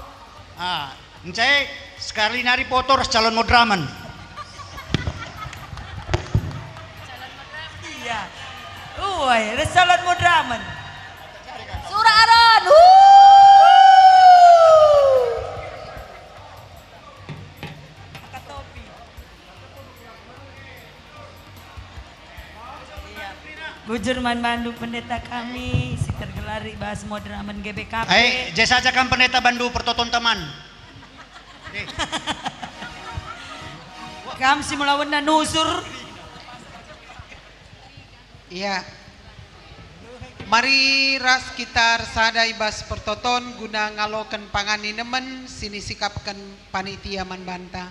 Ah, encai sekali nari foto ras calon modraman. Iya. Uai, ras calon modraman. Suraran. Bujur Man Bandu pendeta kami, si tergelari bahas modraman GBKP. Hai, jasa saja kan pendeta Bandu pertoton teman. Kam si melawan na nusur. Iya. Mari ras kita sadai bas pertoton guna ngaloken pangani nemen sini sikapkan panitia manbanta.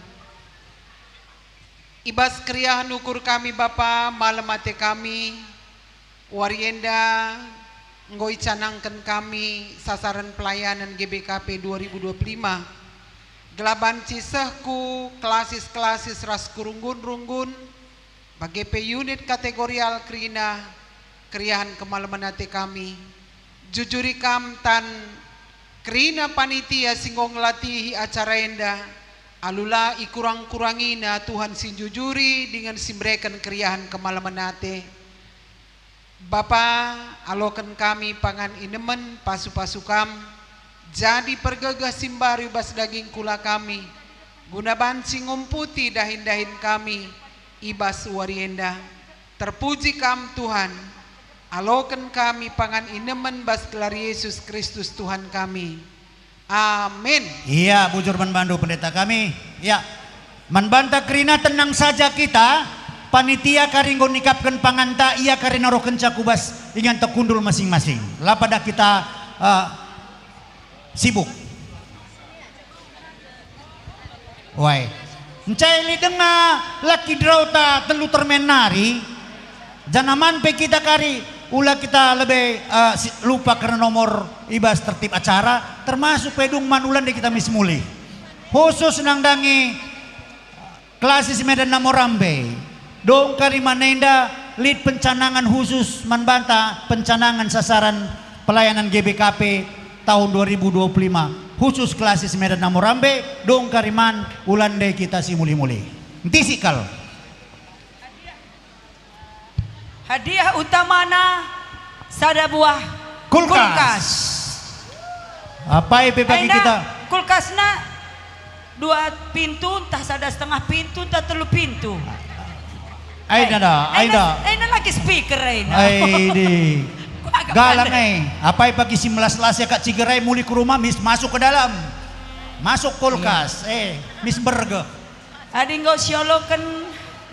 Ibas kriahan ukur kami Bapa malam ate kami warienda ngoi canangkan kami sasaran pelayanan GBKP 2025 gelaban cisehku klasis-klasis ras kurunggun-runggun bagi unit kategorial krina kriahan kemalaman ate kami jujuri kam tan krina panitia singgong latihi acara enda alula ikurang-kurangina Tuhan sinjujuri dengan simbrekan kriahan kemalaman ate Bapa alokan kami pangan inemen pasu-pasukam jadi pergegah simbari bas daging kula kami guna banci ngumputi dahin-dahin kami ibas warienda terpuji kam Tuhan alokan kami pangan inemen bas gelar Yesus Kristus Tuhan kami amin. Iya bujur Man Bandu pendeta kami ya manbanta krina tenang saja kita panitia karinggo nikapkan panganta ia karina roh kenca kubas ingan tekundul masing-masing lah pada kita sibuk wai encai li denga laki drauta telu termenari janaman pe kita kari ulah kita lebih lupa karena nomor ibas tertib acara termasuk pedung manulan di kita mismuli khusus nangdangi klasis Medan Namorambe dong karimanenda lead pencanangan khusus manbanta pencanangan sasaran pelayanan GBKP tahun 2025 khusus klasis Medan Namorambe dong kariman ulande kita si muli-muli tisikal hadiah utamana sada buah kulkas. Apa itu bagi kita? Kulkasna 2 pintu, entah sada setengah pintu, entah 3 pintu. Aina lagi speaker Aina. Aidi. Galang apa pagi si melas-las ya kak cigerai muli ke rumah masuk ke dalam. Masuk kulkas. Miss Burger. Adi nggo sioloken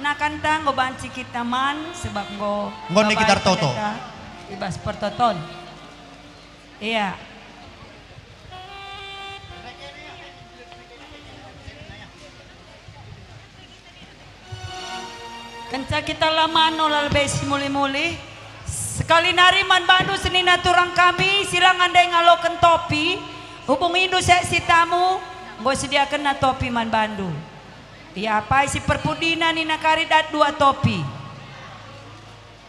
nakanta nggo banci kita man sebab nggo ni kita toto. Ibas pertoton. Iya. Kenca kita lamano lalbay si muli-muli. Sekali nari Man Bandu seni naturang kami silang andai ngaloken topi. Hubung Indo saya si tamu nggo sediakan na topi Man Bandu. Iya apa si perpudina ni nakaridat 2 topi.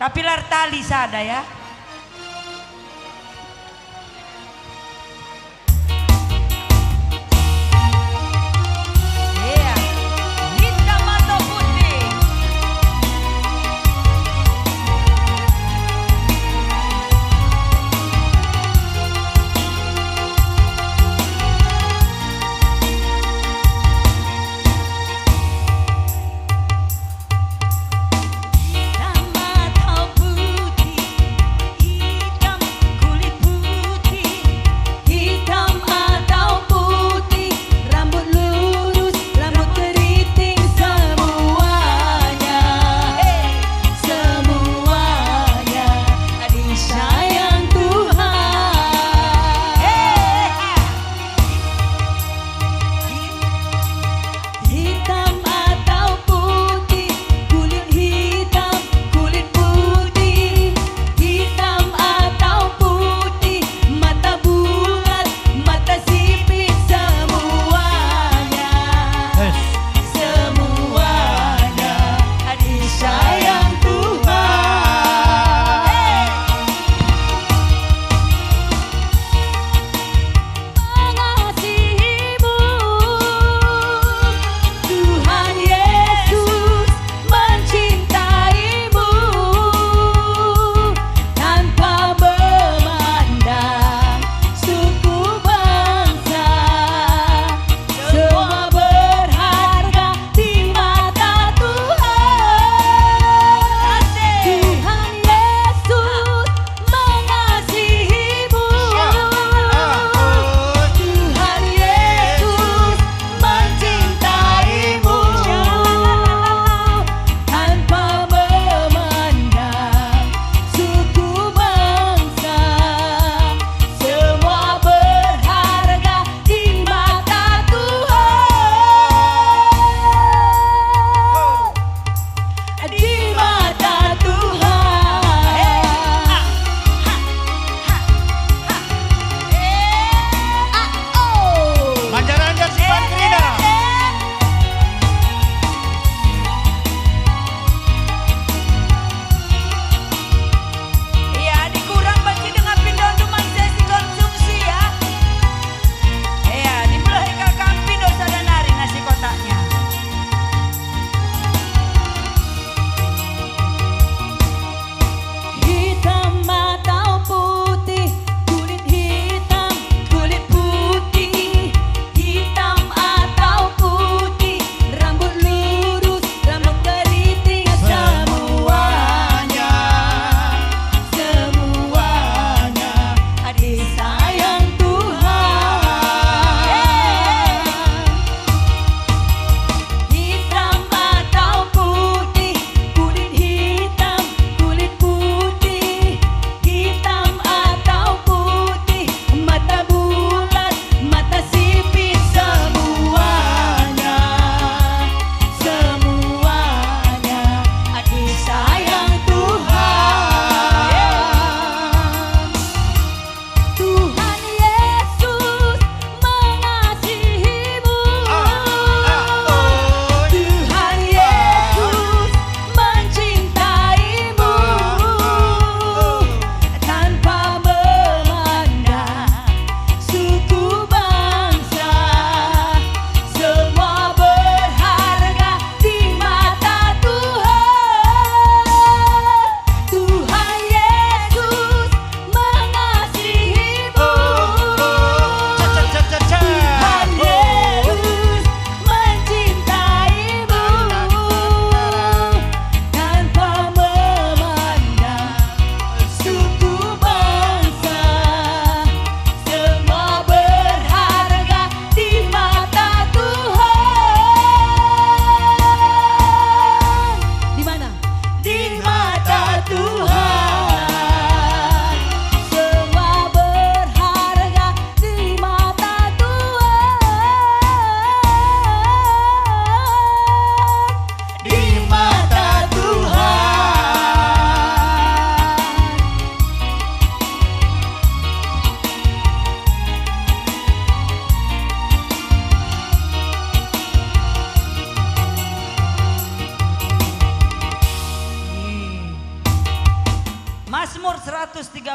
Tapi lar tali sada ya.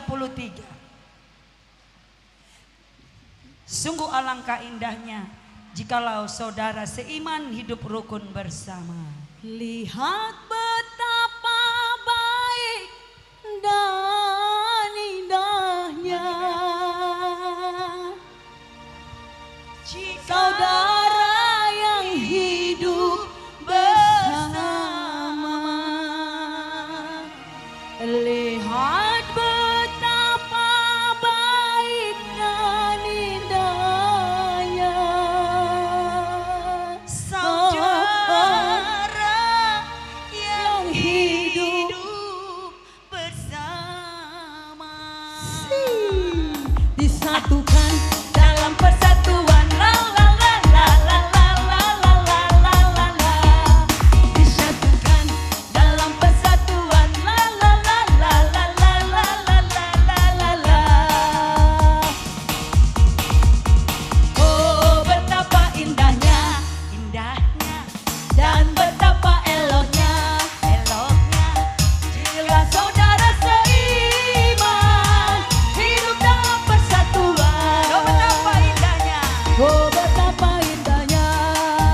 33. Sungguh alangkah indahnya jikalau saudara seiman hidup rukun bersama. Lihat betapa baik dan indahnya saudara yang hidup bersama. Lihat betapa baik dan indahnya Saudara yang hidup bersama, disatukan dalam persatuan. La la la la la la la la la la la la. Disatukan dalam persatuan. La la la la la la la la la la la. Oh betapa indahnya, indahnya dan betapa eloknya, eloknya jika saudara seiman hidup dalam persatuan. Oh betapa indahnya, Oh betapa indahnya,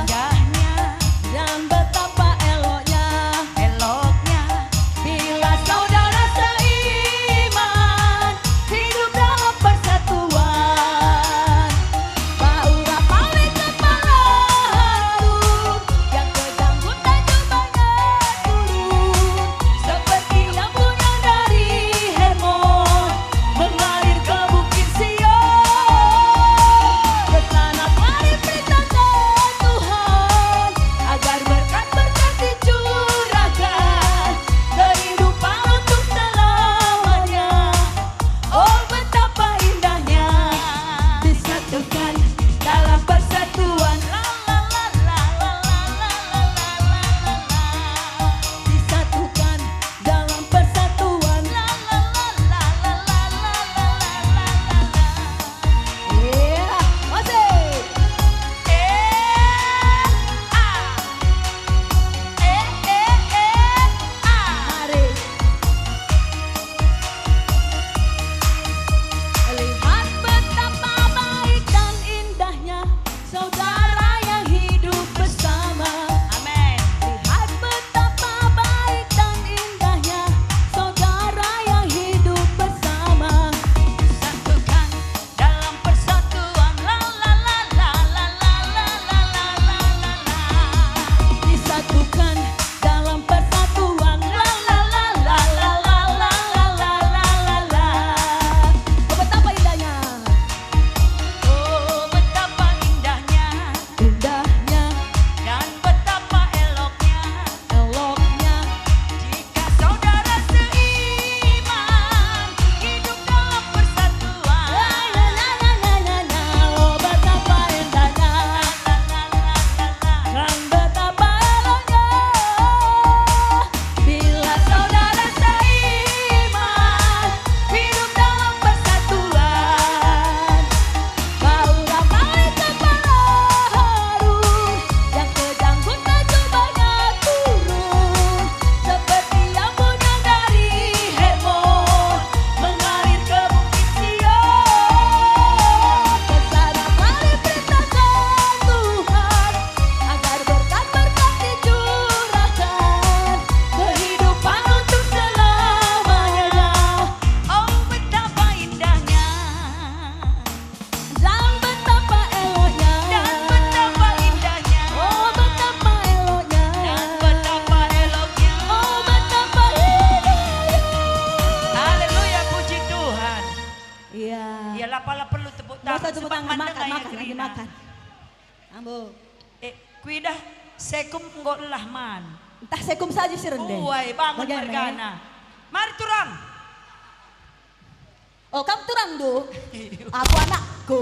indahnya dan betapa eloknya, eloknya bila saudara seiman hidup dalam persatuan. Paura pawai kepala harum, yang kedangdut tajamnya turun, seperti lampunya dari Hermon mengalir ke bukit Sion. Kesana mari perintahkan Tuhan, agar berkat-berkat dicurahkan, kehidupan untuk selamanya. Oh betapa indahnya, disatukan dalam persatuan. La la la la la la la la la la la. Disatukan dalam persatuan. La la la la la la la la la la la. Yeah, masih. Mari. Lihat betapa baik dan indahnya saudara yang hidup bersama. amin. Lihat betapa baik dan indahnya saudara yang hidup bersama. Satukan dalam persatuan. La la la la la la la la la la la la. Disatukan dalam persatuan. La la la la la la la la la la la la. Oh betapa indahnya, Oh betapa indahnya indahnya, dan betapa eloknya eloknya jika saudara seiman hidup dalam persatuan. la la la la la la. Oh betapa indahnya dan betapa eloknya bila saudara seiman hidup dalam persatuan. Paura pawai kepala harum, yang kedangdut tajamnya turun, seperti lampunya dari Hermon mengalir ke bukit Sion. Kesana mari perintahkan Tuhan, agar berkat-berkat dicurahkan, kehidupan untuk selamanya. Oh betapa indahnya Dan betapa eloknya, dan betapa indahnya oh betapa eloknya, dan betapa eloknya. oh betapa indahnya. Haleluya, puji Tuhan. Iya. Ya lapala perlu tepuk Nggak tangan usah tepuk sebab tangan, mandang makan, ayah makan, lagi Krina. makan. Ambo. Kuidah sekum nggak lahman. Entah sekum saja sih rendeng. Uai bangun Bagaimana? bergana. Mari turang. Oh kamu turang do. Aku anakku.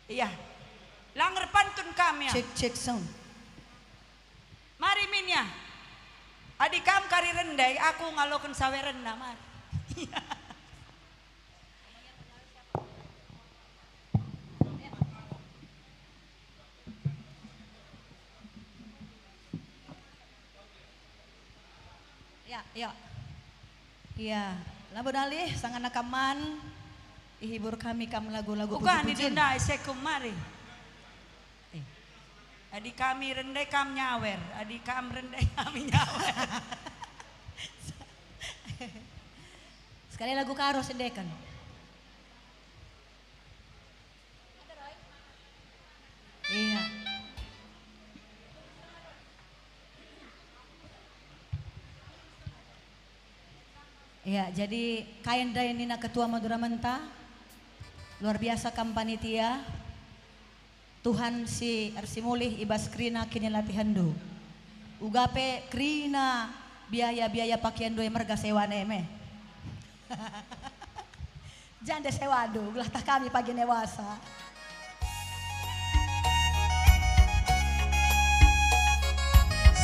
Iya. Langer pantun kami ya. Cek sound. Mari Minya. Adik kam kari rendai, aku ngalokan sawe rendah mari. Ya, ya. Iya, labu dalih sangat nakaman. Ihibur kami kam lagu-lagu Bukan puji-pujian. itu saya kemari. Adik kami rendai kam nyawer, adik kam rendai kami nyawer. Sekali lagu karo sendekan. Iya. Iya, jadi kain dainina Ketua Madura Menta, luar biasa kampanitia, Tuhan si Arsimulih ibas krina kini latihan do. Ugape krina biaya-biaya pakaian do merga sewa neme. Janda sewa do, ulah tak kami pagi newasa.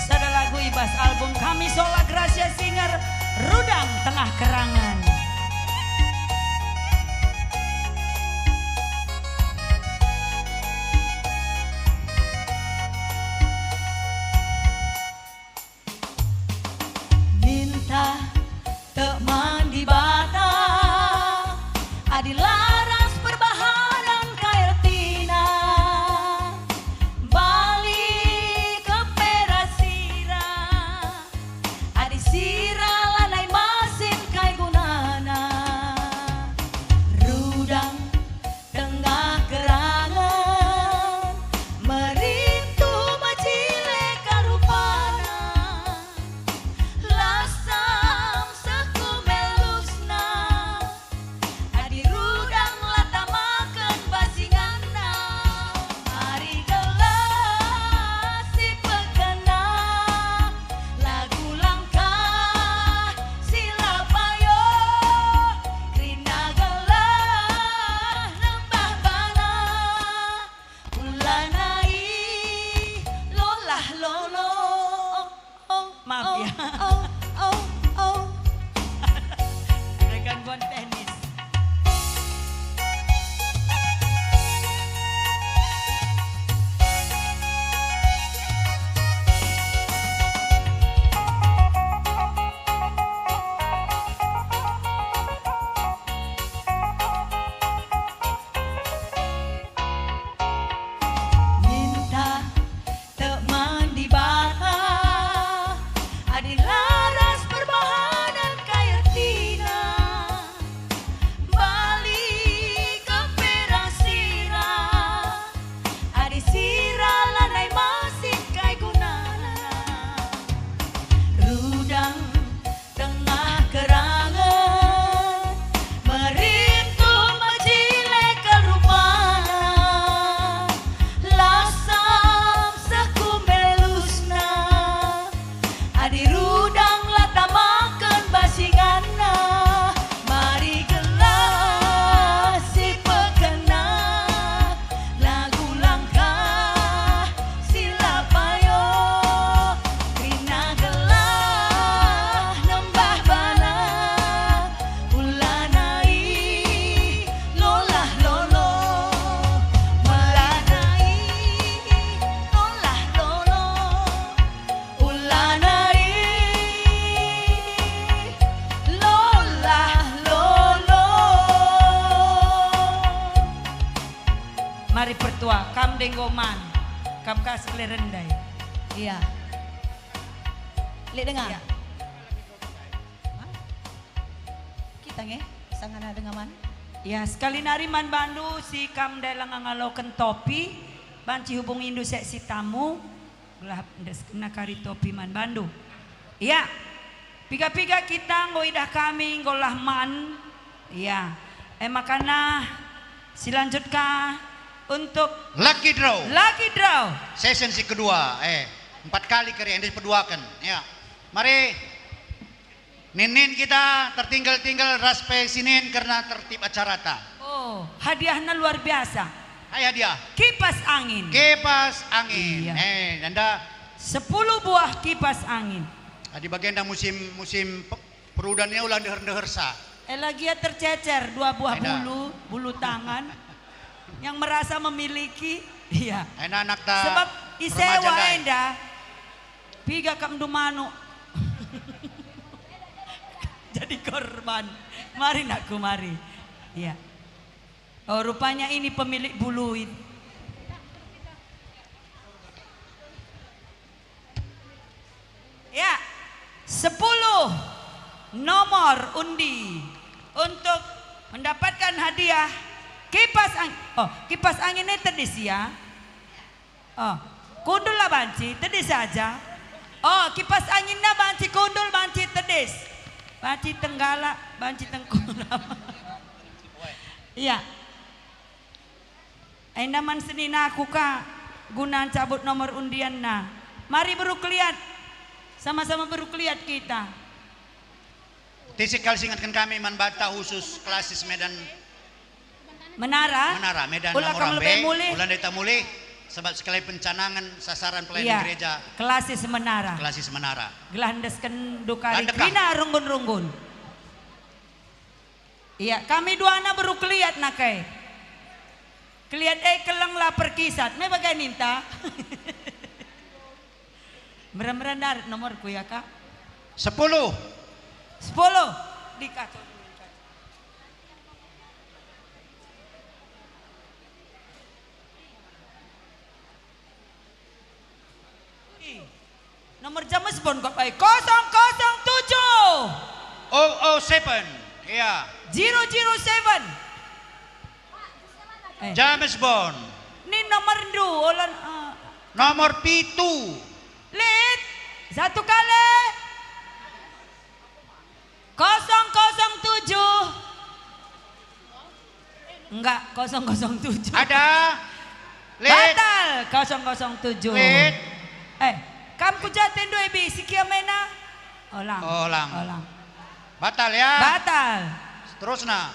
Sada lagu ibas album kami Sola Gracia Singer Rudang Tengah Kerangan. Minta teman di bata, adi laras perbaharan kairtina, balik ke perasira, adi sira lanai masin kai gunana, rudang tengah kerangan, merintu macile karupana, lasam sekumelusna, adi rudang latamakan basingana, hari gelas si pekena, lagu langkah sila payo, krina gelah nembah bana, ulanai lolah lolo. Maaf ya. Oh. Ada gangguan teknis. Minta teman di bata, adi laras perbahanan kairtina, balik ke perasira, adi sira lanai masin kai gunana, rudang tengah kerangan, merintu macile kerupana, lasam sekumelusna, adi rudang latamakan basingana, mari gelas si pekena, lagu langkah sila payo, krina gelah nembah bana, ulanai lolah lolo, melanai lolah lolo, ulanai lolah lolo. Mari pertua, kam denggoman, kam kasih rendai. Iya. Lihat dengar. Kita nge, sangana dengaman. Ya sekali nari man bandu si kam dalang ngaloken topi, banci hubung indu seksi tamu, gelap des kena kari topi man bandu. Iya, piga-piga kita ngoidah kami ngolah man. Iya, makana silanjutkan untuk Lucky draw. Lucky draw. Session si kedua. 4 kali kari yang diperduakan. Ya. Mari Ninin kita tertinggal-tinggal raspe sinin karena tertib acara ta. Oh, hadiahnya luar biasa. Hai hadiah. Kipas angin. Kipas angin. Iya. Nanda 10 buah kipas angin. di bagian musim perudannya ulah deher-deher sa. Lagi tercecer 2 buah bulu tangan yang merasa memiliki. Iya. Anak ta. Sebab isewa enda piga kam dumano. Jadi jadi korban. Mari nakku, mari. Iya. Oh, rupanya ini pemilik buluin. Ya, 10 nomor undi untuk mendapatkan hadiah kipas angin. Oh, kipas angin ini terdis ya. Oh, kundul lah banci, terdis saja. Oh, kipas anginnya banci kundul, banci terdis. Banci tenggala, banci tengkulam. Iya. Endaman senina aku kak gunaan cabut nomor undian na. Mari berukliat, sama-sama berukliat kita. Tisikal ingatkan kami manbata khusus klasis Medan Menara. Menara Medan Ulah kamu lebih mulih. Ulan data mulih sebab sekali pencanangan sasaran pelayanan gereja. Klasis Menara. Klasis Menara. Gelandeskan dukari Landekang. kina runggun-runggun. Iya, kami dua anak berukliat nakai. Keliat kelang lapar kisat, me bagai ninta. Merem-merem nomorku ya kak. 10. 10 dikacau. Nomor jamus pun kok baik 007 007. Iya. 007. James Bond. Ini nomor dua. Nomor pitu. Lid. Satu kali. 007. Enggak, 007. Ada. Lid. Batal 007. Lid. Kamu kujatin dua ibi sikia mena. Olang. Batal ya. Batal. Terus nah.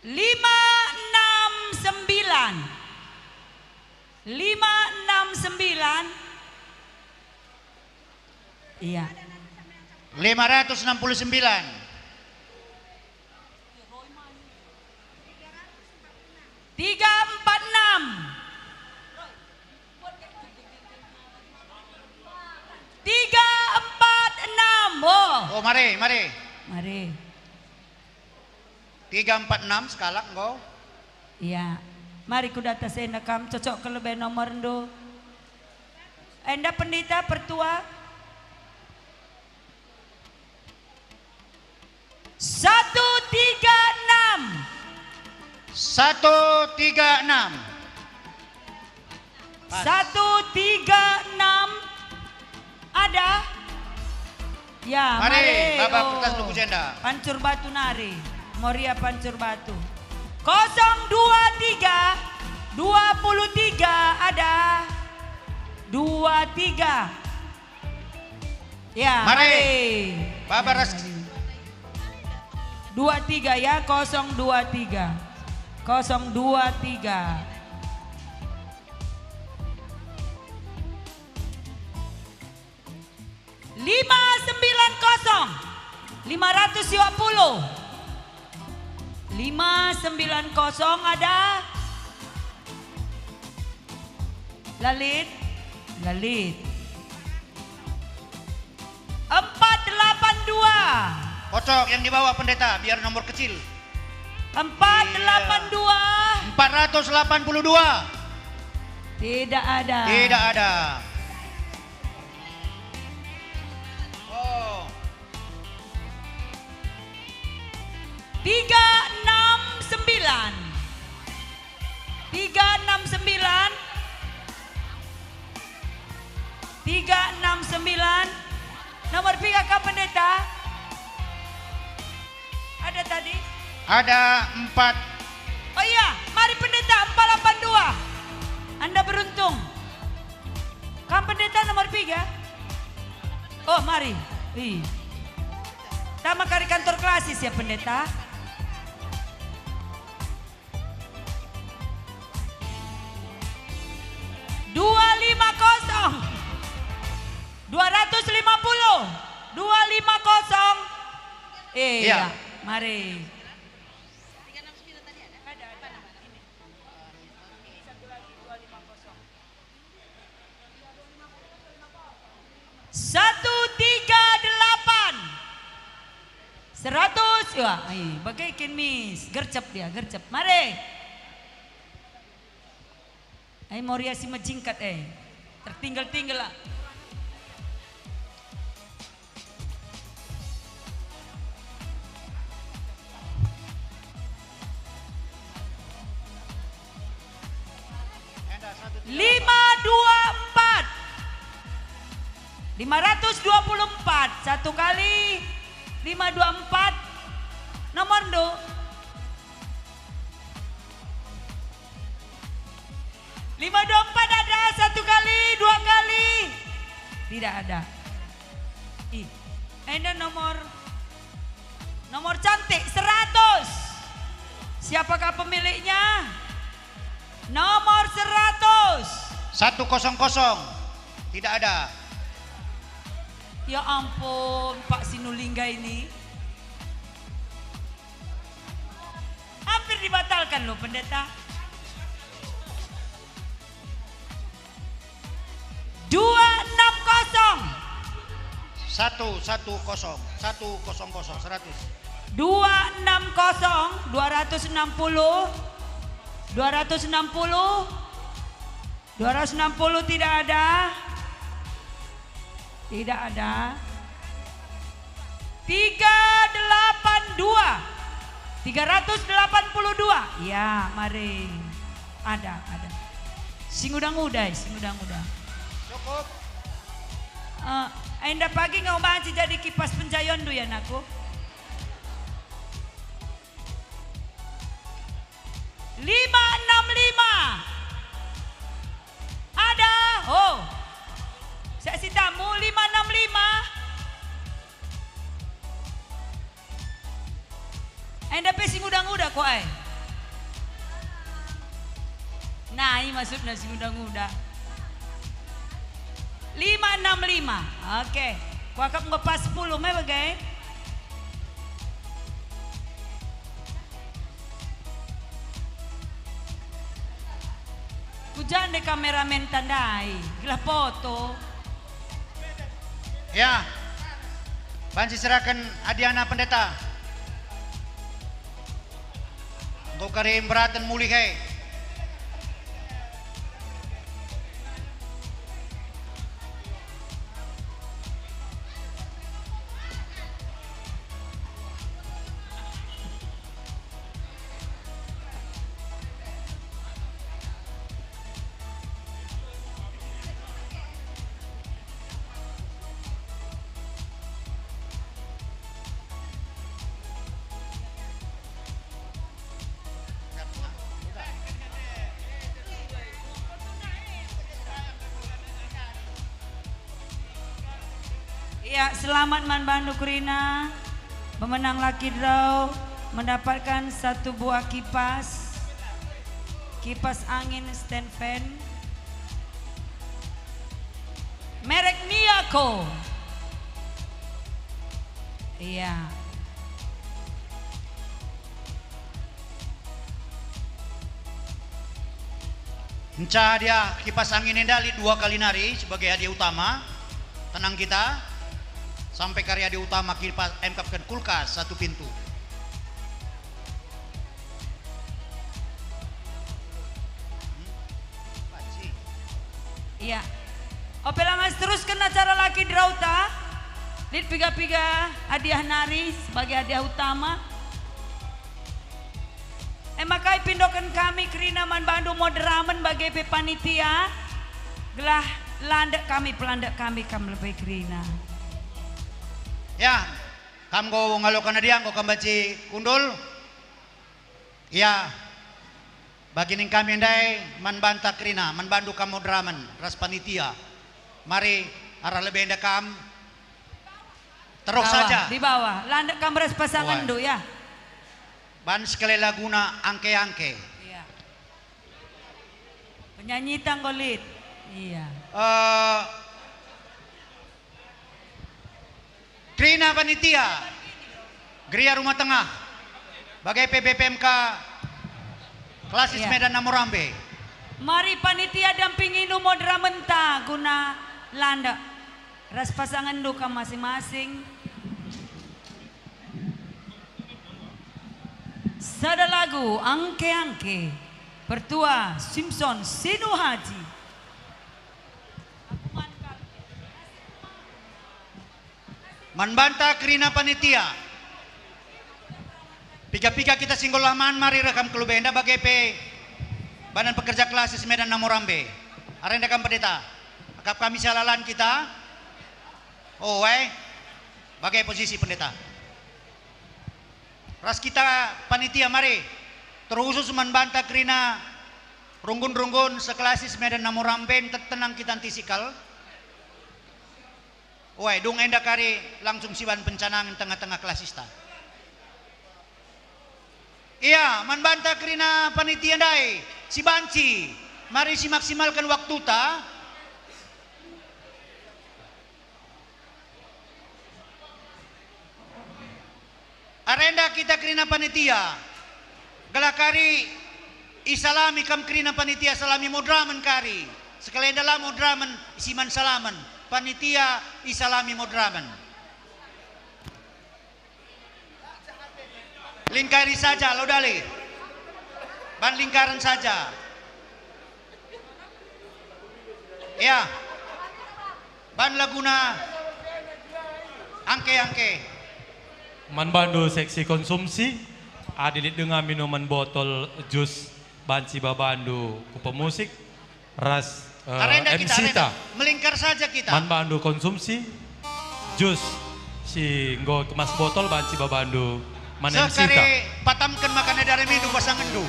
569. Iya. 569. 346. 346. Oh, mari. Mari. 346 skala engkau. Iya. Mari ku data senda kam cocok ke lebih nomor ndo. Enda pendeta pertua. 136. 136. 136. Ada? Ya, Mari, Bapak Oh. Pertas Luku Jenda. Pancur batu nari. Moria pancur batu. 023. 23 ada. 23. Ya, Mari. Bapak Ras. 23 ya, 023. 023. 590. 590 ada. Lalit. 482. Kocok yang dibawa pendeta biar nomor kecil. 482. 482. Tidak ada. Tidak ada. Oh. 369. 369. 369. Nomor PKK pendeta. Ada tadi? Ada 4. Oh iya, mari pendeta 482. Anda beruntung. Kamu pendeta nomor 3. Oh mari. Sama kari kantor klasis ya pendeta. $250. 250. Iya. Mari. Satu 38. 100. Wah, bagaikan Miss. Gercep dia, gercep. Mari. Mau riasi majingkat tertinggal-tinggal lah. Lima, 2, 4. 524. Satu kali. 524. Nomor 524 ada. Satu kali, 2 kali. Tidak ada. Enda nomor cantik 100. Siapakah pemiliknya? Nomor 100. 100. Tidak ada. Ya ampun, Pak Sinulingga ini. Hampir dibatalkan loh pendeta. 260. 100. 260. 260. 260 tidak ada. Tidak ada. 382. Ya, mari. Ada. Singudang-udai. Cukup. Enda pagi ngau banci jadi kipas pencayon du ya naku. 565. Ada. Oh. Saya si tamu 565. Enda pe singudang-udah kok Nah, ini maksudnya singudang-udah. 565. Oke. Wakap ngepas 10 me bagai. Kujan de kameramen tandai. Gila foto. Ya. Banci serahkan Adiana pendeta. Engkau karim beratan mulih Ya, selamat Man Bandu Krina, pemenang Lucky Draw mendapatkan 1 buah kipas angin stand fan merek Miyako. Iya. Encah dia kipas angin endali 2 kali nari sebagai hadiah utama. Tenang kita. Sampai karya hadiah utama kipas MKP kulkas 1 pintu. Iya. Opelangas teruskan acara Lucky Draw ta. Lid piga-piga hadiah nari sebagai hadiah utama. Makai pindokan kami Krina Man Bandu moderamen bagi panitia. Gelah landak kami pelandak kami lebih Krina. Ya, kam go ngalokan dia go kambaci kundul. Ya. Bagi ning kami ndai Man Banta Krina, Man Bandu kam moderamen ras panitia. Mari arah lebih enda kam. Terus saja. Di bawah. Landak kam ras pasangan do ya. Ban sekali laguna angke-angke. Iya. Penyanyi tanggolit. Iya. Krina panitia. Geria Rumah Tengah. Bagai PBPMK Klasis Medan Namorambe. Mari panitia dampingi nu modramenta guna landa. Ras pasangan duka masing-masing. Sada lagu Angke-Angke Pertua Simpson Sinu Haji. Manbanta Krina Panitia. Pika-pika kita singgol laman mari rekam kelubenda bagai pe Badan Pekerja Klasis Medan Namorambe. Arenda kam pendeta. Akap kami salalan kita. Oh bagai posisi pendeta. Ras kita panitia mari terusus manbanta Krina runggun-runggun seklasis Medan Namorambe tenang kita antisikal. Dung enda kari langsung siban pencanangan tengah-tengah klasista. Iya, manbanta Krina panitia dai, si banci, mari si maksimalkan waktu ta. Arenda kita Krina panitia, galakari isalami kam Krina panitia salami modraman kari, sekalian dalam modraman isiman salaman, panitia isalami modraman. Lingkari saja lodali, ban lingkaran saja. Ya, ban laguna angke-angke. Manbandu seksi konsumsi, adilit dengan minuman botol jus banci babandu kupa musik, ras MC ta. Melingkar saja kita. Manbandu konsumsi, jus si nggo kemas botol banci babandu. Sekali patamkan makannya dari minum pasangan du.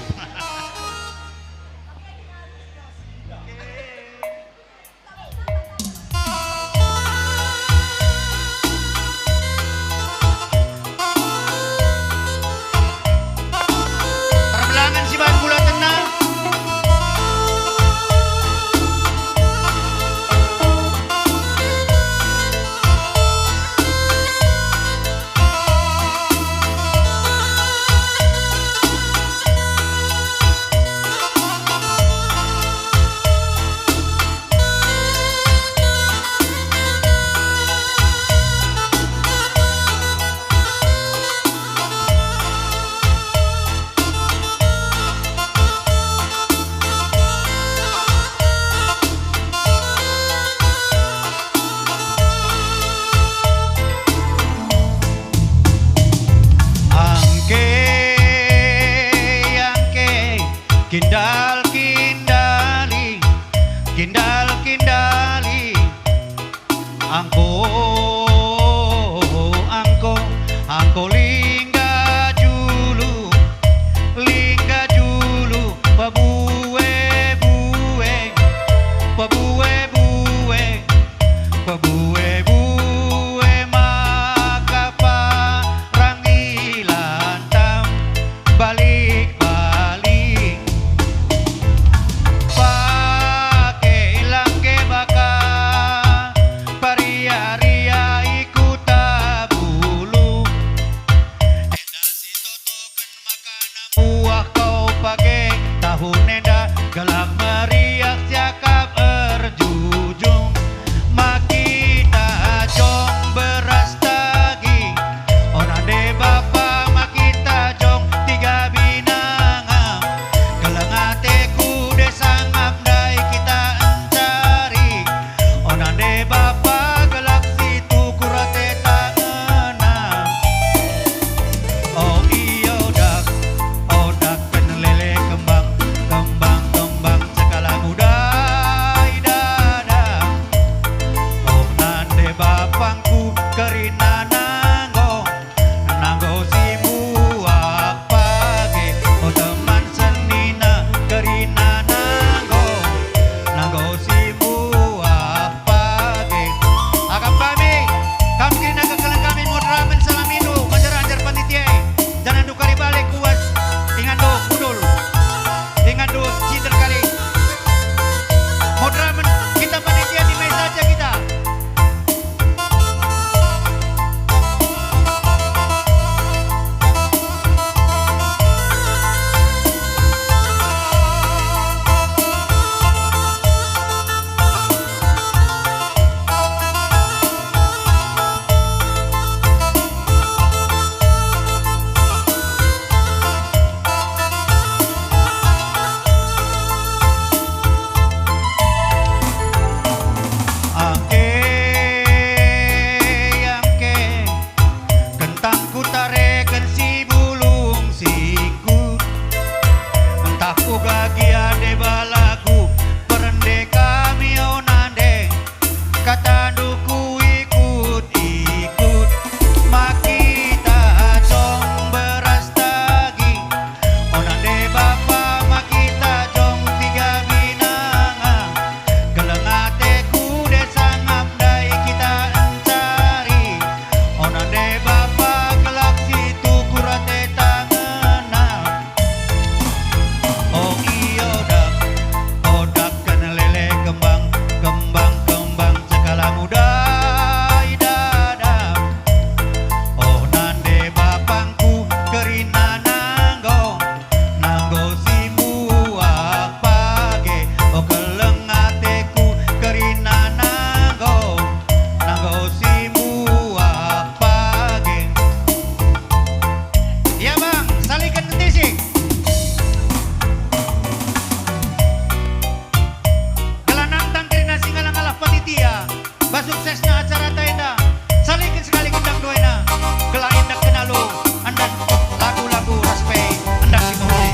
Terbelangan si bahan gula tenang. Salikan ketisik. Gelanang tangkirina singalang-alah panitia. Basuksesna acara tenda. Salikan sekali gendang doena. Gelah indak kenalu. Andan lagu-lagu raspe. Andak simulai.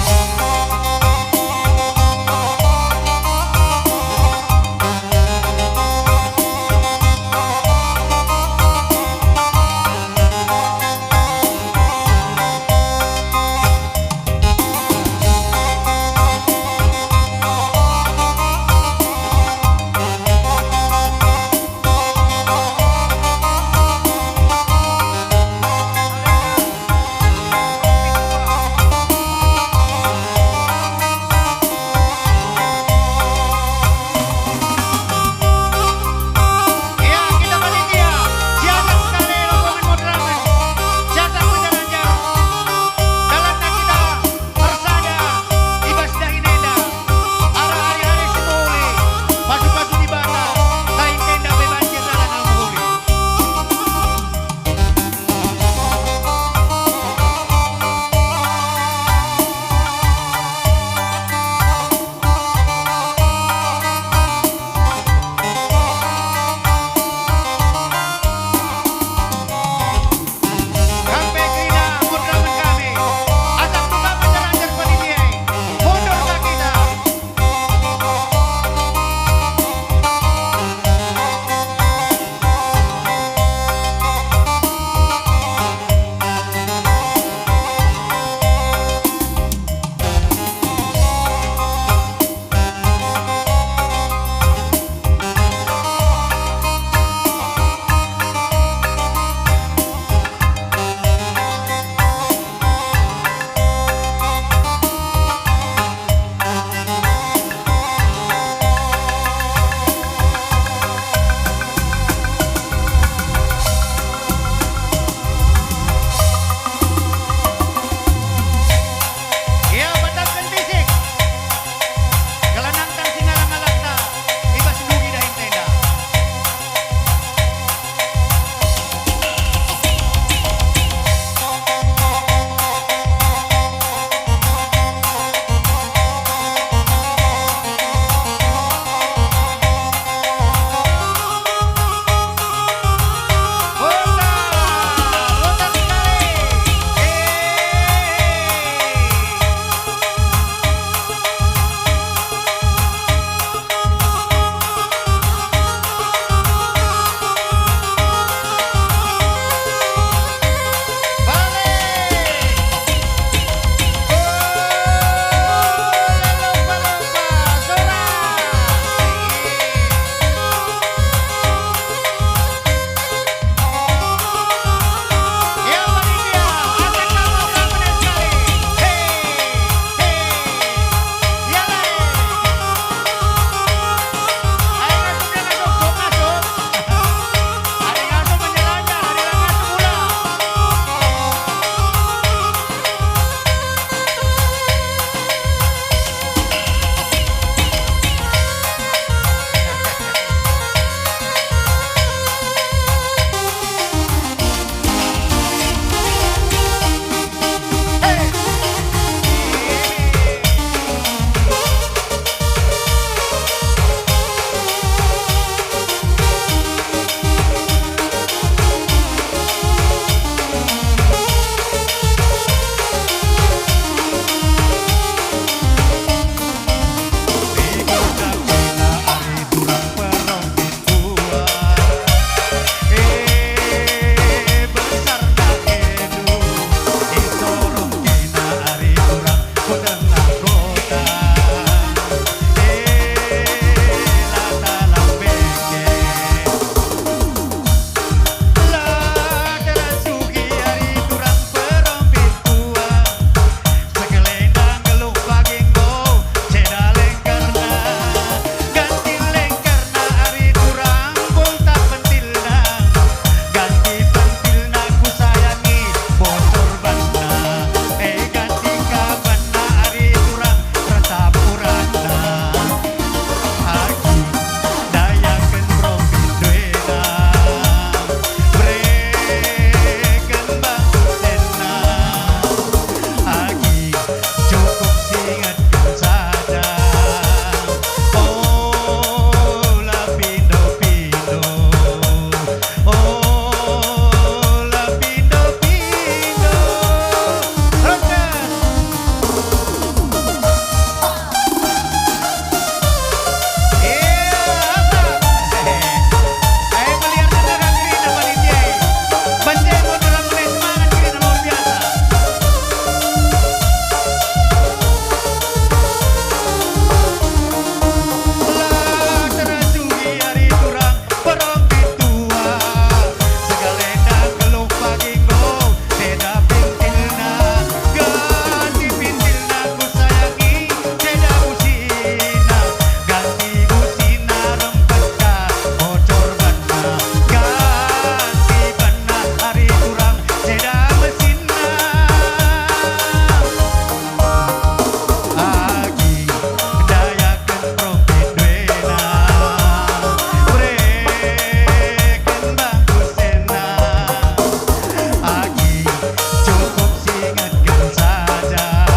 ingatkan saja.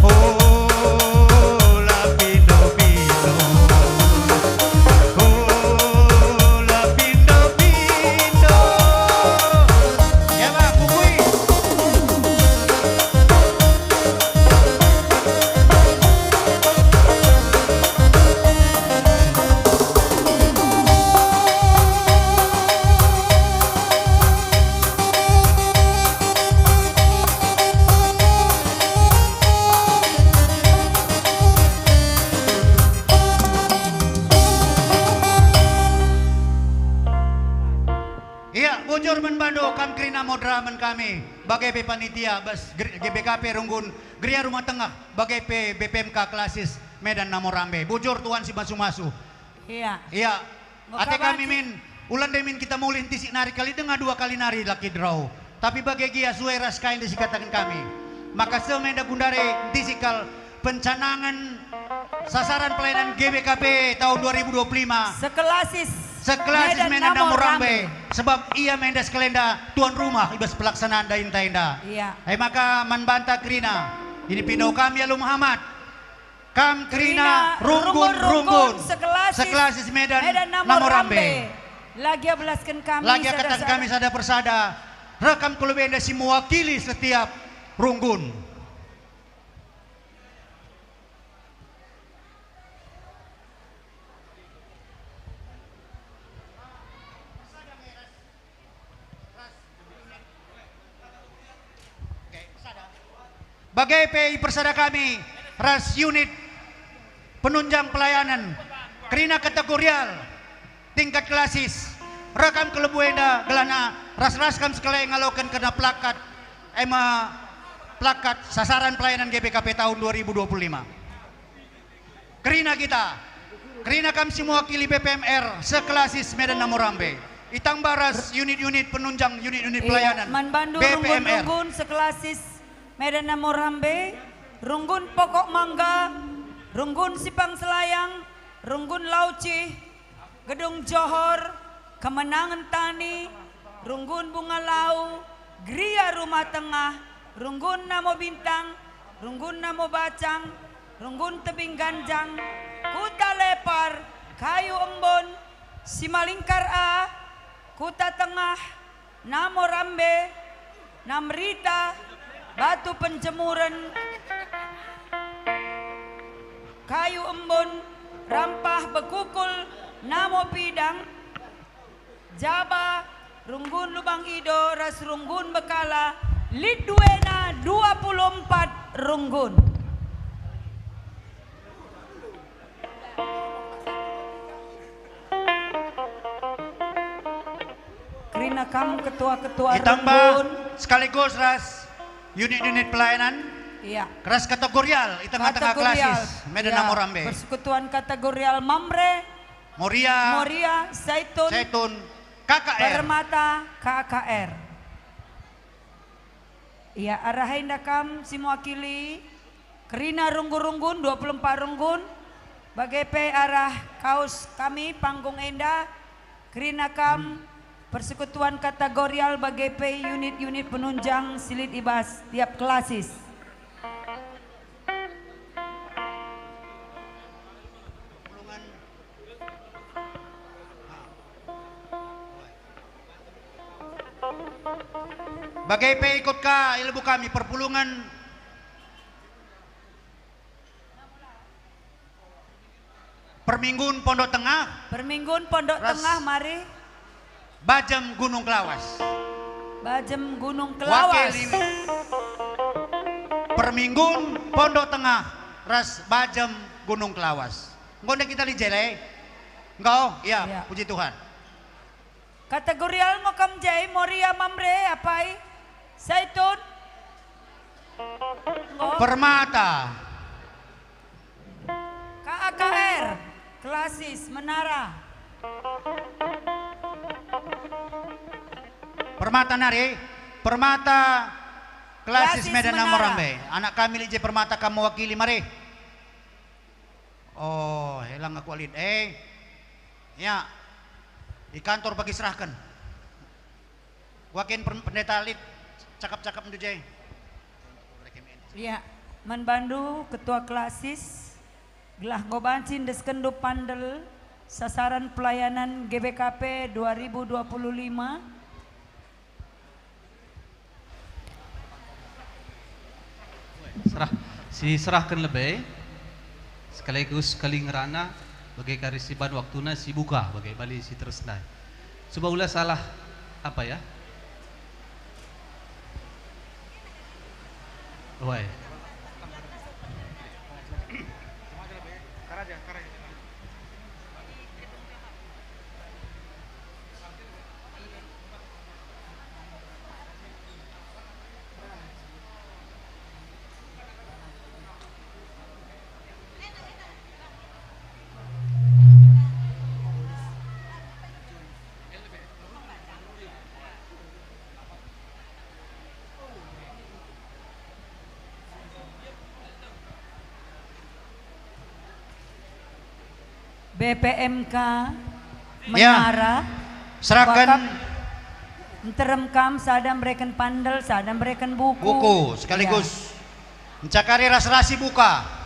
Oh Lapindo Pindo, oh Lapindo Pindo. Ya Bang, bukui. Iya, bujur menbandu kam krina modra men kami bagai panitia bas GBKP Runggun Geria Rumah Tengah bagai BPMK Klasis Medan Namorambe. Bujur Tuan si masu-masu. Iya. Iya. Ate Makabati. kami min ulan demin kita mulin tisik nari kali dengar 2 kali nari laki draw. Tapi bagai gia suai raskain disikatakan kami. Maka semenda gundare disikal pencanangan sasaran pelayanan GBKP tahun 2025. Sekelasis Medan Namorambe. Sebab ia mendas kelenda tuan rumah ibas pelaksanaan dainta-inda. Iya. Maka manbanta krina. Ini pindo kami Alu Muhammad. Kam krina runggun sekelasis Medan Namorambe. Lagi abelaskan kami. Lagi katakan kami sada persada. Rekam kelebenda si mewakili setiap runggun. Bagai PI persada kami, ras unit penunjang pelayanan, kerina kategorial, tingkat klasis, rekam kelebuenda gelana, ras-ras kam sekali ngalokan kena plakat, plakat sasaran pelayanan GBKP tahun 2025. Kerina kita, kerina kami semua wakili BPMR seklasis Medan Namorambe. Itang baras unit-unit penunjang, unit-unit pelayanan. Manbandu BPMR. runggun seklasis Medan Namorambe, runggun Pokok Mangga, runggun Sipang Selayang, runggun Lauci, Gedung Johor, Kemenangan Tani, runggun Bunga Lau, Geria Rumah Tengah, runggun Namo Bintang, runggun Namo Bacang, runggun Tebing Ganjang, Kuta Lepar, Kayu Embon, Simalingkar A, Kuta Tengah, Namorambe, Namrita, Batu Penjemuran, Kayu Embun, Rampah Bekukul, Namo Pidang, Jaba, Runggun Lubang Ido, Ras Runggun Bekala, Lidwena 24 Runggun. Kerina kamu ketua-ketua Ditambah Runggun. sekaligus ras unit-unit pelayanan. Iya. Keras kategorial di tengah-tengah klasis Medan Namorambe. Persekutuan kategorial Mamre, Moria, Zaitun, KKR. Permata, KKR. Iya, arahin dakam si mewakili Kerina Runggun-Runggun 24 Runggun. Bagai P arah kaus kami panggung Enda. Kerina kam persekutuan kategorial bagai P unit-unit penunjang silit ibas tiap klasis. Bagai P ikut ka ilmu kami perpulungan Perminggun Pondok Tengah. Perminggun Pondok Tengah mari. Bajem Gunung Kelawas. Bajem Gunung Kelawas. Wakil Perminggun Pondok Tengah. Ras Bajem Gunung Kelawas. Ngonde kita di jele. Engkau? Iya, puji Tuhan. Kategorial ngokam jai Moria Mamre apai? Zaitun. Permata. KAKR. Klasis Menara. Permata nari. Permata Klasis Medan Menara. Namorambe. Anak kami Lije Permata kamu wakili mari. Oh, hilang aku alid. Ya. Di kantor bagi serahkan. Wakin pendeta alid cakap-cakap mendu jay. Ya, Manbandu Ketua Klasis gelah ngobancin deskendu pandel sasaran pelayanan GBKP 2025. Serahkan lebih sekaligus kalingrana bagai karisiban waktuna si buka bagai bali si terusna. Coba ulah salah apa ya? Woi. BPMK Menara serahkan teremkam sadam mereken pandel sadam mereken buku sekaligus mencakari ras-rasi buka.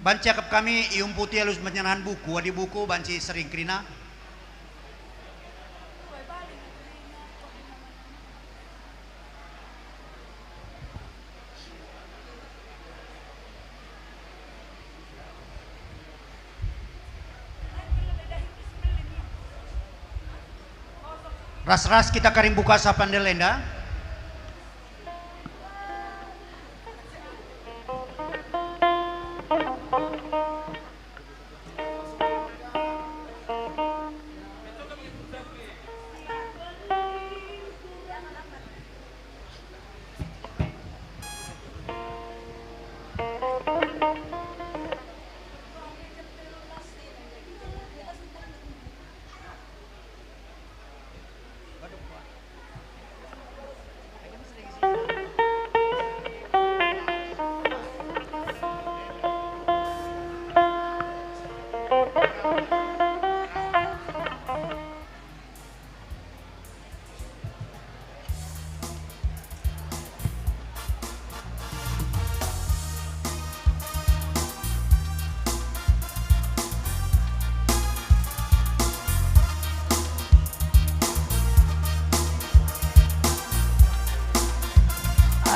Banci akap kami ium putih halus menyanahan buku, di buku banci sering krina. Ras-ras kita karim buka sapandel enda.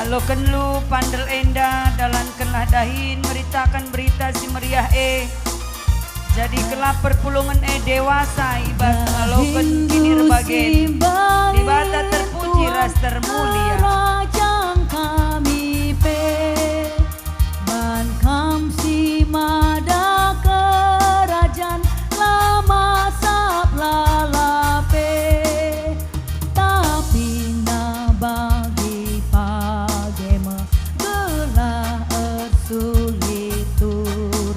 Aloken lu pandel enda dalankanlah dahin meritakan berita si meriah jadi kelap perpulungan dewasa ibas aloken kini rebagen di bata terpuji ras termulia rajang kami pe ban kam si mada kerajaan lama sap lalape tapi na bagi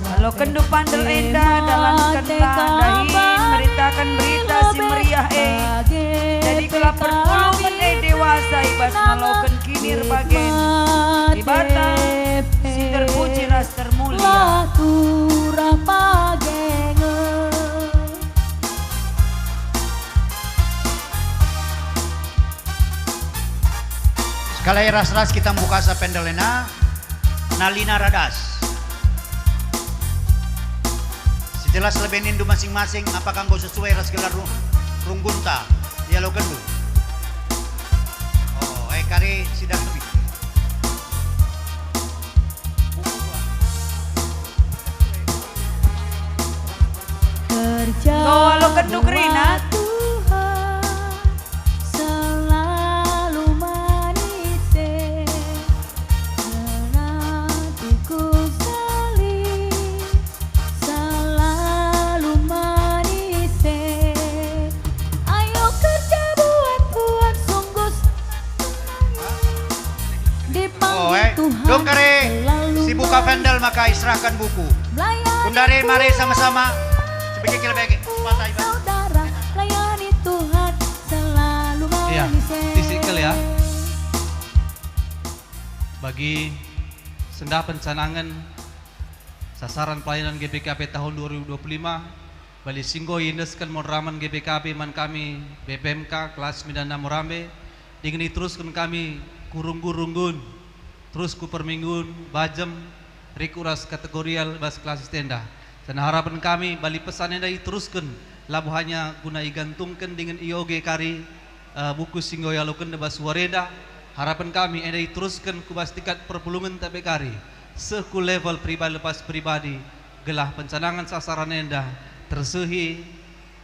kalau kendu pandel enda dalam kenlah dahin meritakan berita si meriah jadi kelap perpulungan dewasa ibas maloken kini rebagen ibata si terpuji ras termulia Sekali ras-ras kita buka sa pendelena nalina radas. Setelah selebenin du masing-masing apakah engkau sesuai ras gelar runggunta ya lo kendu. Oh, kari sidang lebih. Kerja lo kendu kerina Dong kare si buka vendel maka israhkan buku. Kundari mari sama-sama sebagai kilebegi sepatah ibadah. Saudara layani Tuhan selalu Iya, manis. tisikal ya. Bagi sendah pencanangan sasaran pelayanan GBKP tahun 2025 bali singgo indeskan monraman GBKP man kami BPMK kelas 96 Morambe dengan teruskan kami kurung-kurunggun terus ku perminggun bajem rikuras kategorial bas kelas tenda dan harapan kami bali pesan enda teruskan labu hanya guna igantungkan dengan IOG kari buku singgo yalokan bas wareda harapan kami enda teruskan ku bas tingkat perpulungan tapi kari seku level pribadi lepas pribadi gelah pencanangan sasaran enda tersehi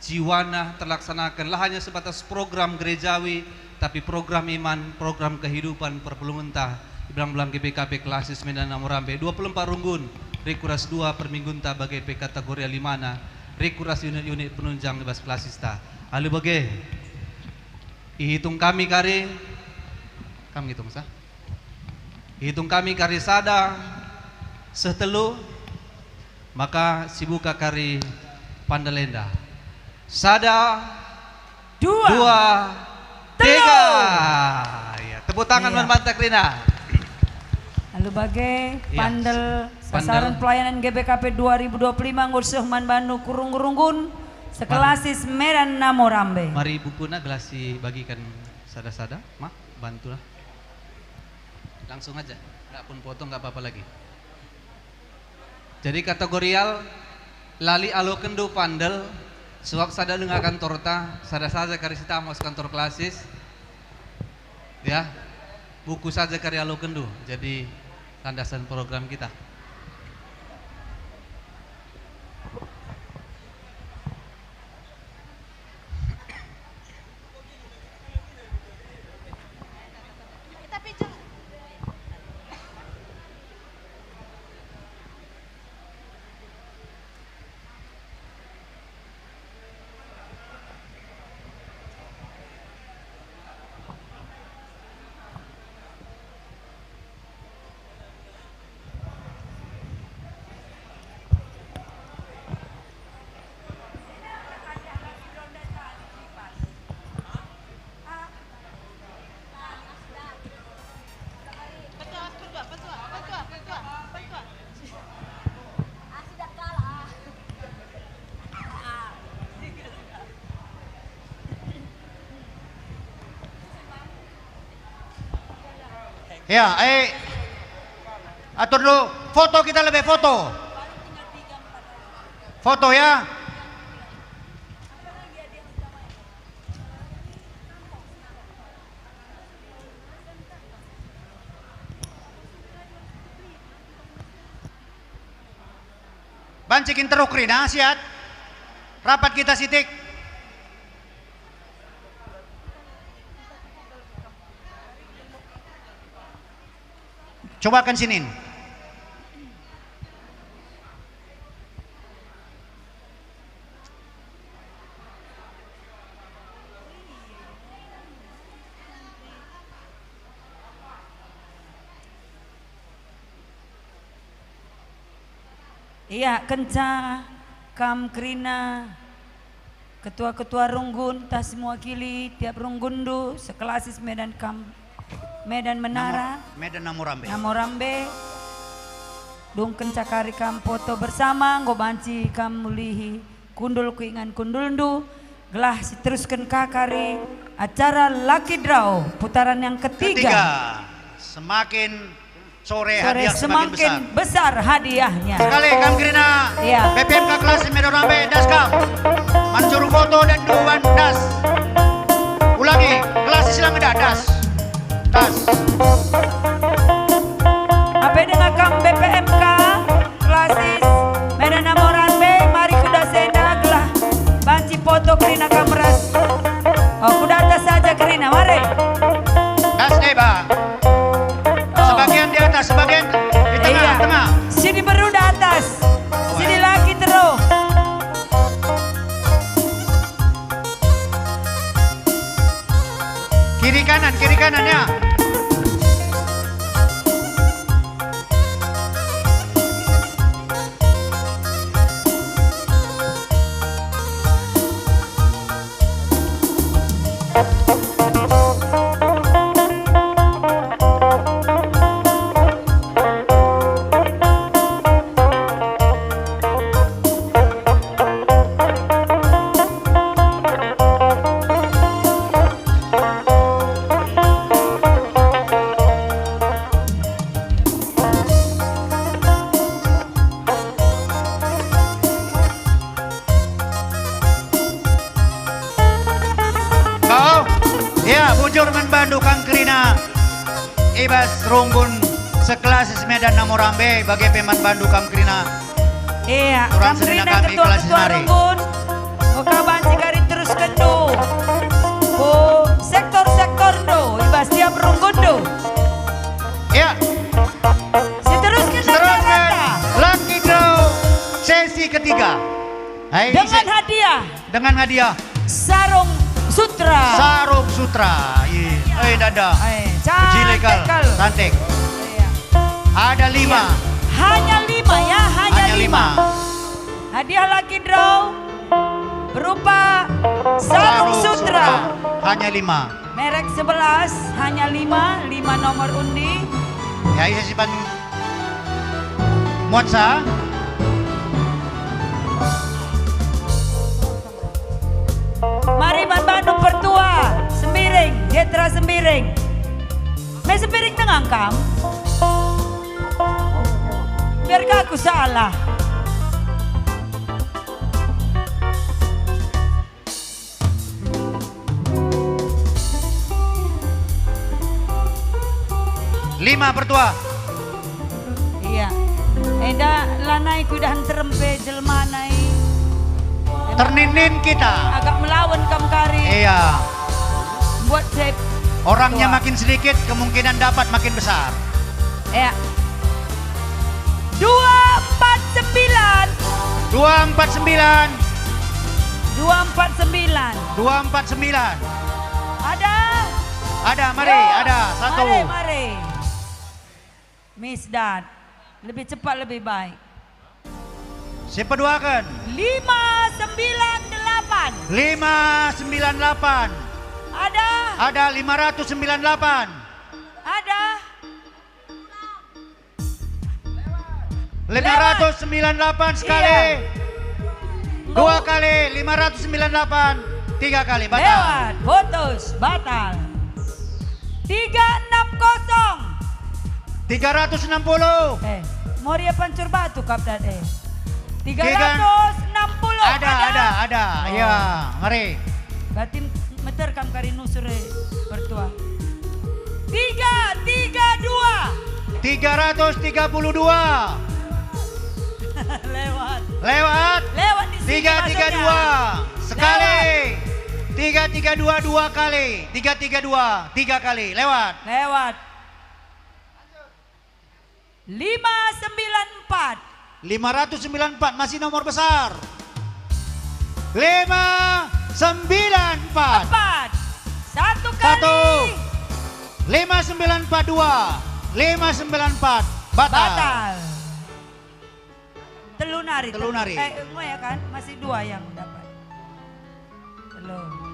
jiwana terlaksanakan lah hanya sebatas program gerejawi tapi program iman program kehidupan perpulungan tah bilang-bilang GBKP klasis Medan Morambe 24 runggun rekuras 2 per minggu ta bagai kategori 5 rekuras unit-unit penunjang bebas klasis ta alu bagai hitung kami kari kami hitung sah hitung kami kari sada setelu maka sibuka kari Pandalenda sada dua tiga ya, tepuk tangan Iya. Manbanta Krina Lalu bagai Iya, pandel sasaran pelayanan GBKP 2025 ngursuh man Banu kurung-kurunggun sekelasis Medan Morambe. mari bukuna gelasi bagikan sada-sada mak bantulah langsung aja nggak pun potong nggak apa-apa lagi jadi kategorial lali alo kendo pandel suak sada dengakan torta sada saja karisita mas kantor klasis ya buku saja karya alo kendo jadi landasan program kita Ya, atur dulu. Foto kita lebih foto. Foto ya. Bancikin teruk Rina, siat. Rapat kita sitik. Cobakan sinin. Iya, kenca kam Krina ketua-ketua runggun tas mewakili tiap runggun du sekelasis Medan kam Medan Menara Medan Morambe. Morambe dung kenca kari kam foto bersama ngobanci kam mulihi kundul kuingan kundul du gelah teruskan kakari acara Lucky Draw putaran yang ketiga. Semakin sore Sore hadiah semakin besar. besar hadiahnya. Sekali Kam Krina, Iya. BPMK kelas Medan Morambe, Daskam, Mansur foto dan Duan Das. Ulangi, kelas silang ada Das. Das. Apa dengan kam BPMK klasis Medan Morambe mari kuda senda gelah banci foto Krina kameras. Oh kuda atas saja Krina mari. Das Deba. Sebagian di atas, sebagian di tengah, Iya. tengah. Sini beruda atas. Sini lagi terus. Kiri kanan ya. ibas runggun sekelas Medan Namorambe bagi peman Bandu kam krina. Iya, Orang kam krina sedina kami kelas ketua-ketua senari. runggun. Oka banci garis terus kendo. Oh, sektor-sektor do, ibas tiap runggun do. Ya. Seteruskan Lucky draw sesi ketiga. Hai, dengan hadiah. Dengan hadiah Sarung sutra. Sarung sutra. Iya. Dada. Uji legal. Cantik. Ada 5. Hanya 5 ya, hanya 5. 5. Hadiah lucky draw berupa sarung sutra. Hanya 5. Merek 11, hanya 5 nomor undi. Ya, iya sih pan Monsa. Mari Man Bandung Pertua, Sembiring, Jetra Sembiring. Me Sembiring dengan kam. Biarkah aku salah? Lima Pertua. Iya. Eda lanai kudahan terempe jelmanai. Terninin kita. Agak melawan kamkari. Iya. Buat saya. Orangnya makin sedikit, kemungkinan dapat makin besar. Ya. 249. 249. 249. 249. Ada. Ada, mari, ada. Satu. Mari. Miss Dad. Lebih cepat lebih baik. Siapa duakan? 598. 598. Ada. Ada 598. Ada. 598 sekali. Iya. 2 kali 598. 3 kali batal. Lewat. Putus. Batal. 360. 360. Moria pancur batu kapten 360. Ada. Oh. Ya, mari. Berarti meter kam kari nusure Pertua. 332. 332. Lewat. Lewat di sini 332. Sekali. 332 2 kali. 332 3 kali. Lewat. 594. 594 masih nomor besar. 594. 1 kali. 5942. 594 batal. Telunari. Telunari. Enggak ya kan? Masih 2 yang dapat. Telur.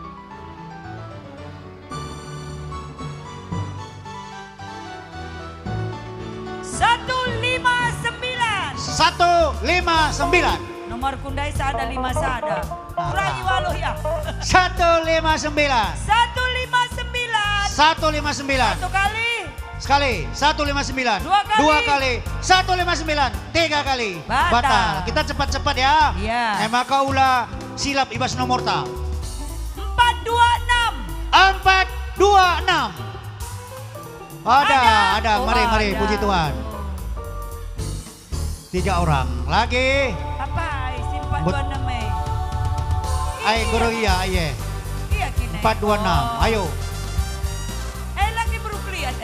Satu 159. Nomor kundai sada 5 sada. Kurangi waluh ya. 159. 159. 159. 1 kali. Sekali 159. 2 kali 159. 3 kali batal. Kita cepat-cepat ya. Iya. Maka ulah silap ibas nomor ta. 426. 426. Ada. Mari puji Tuhan. 3 orang lagi. Apa? Simpan 26. Ay, guru iya. Iya kini. 426. Ayo. Lagi berukliat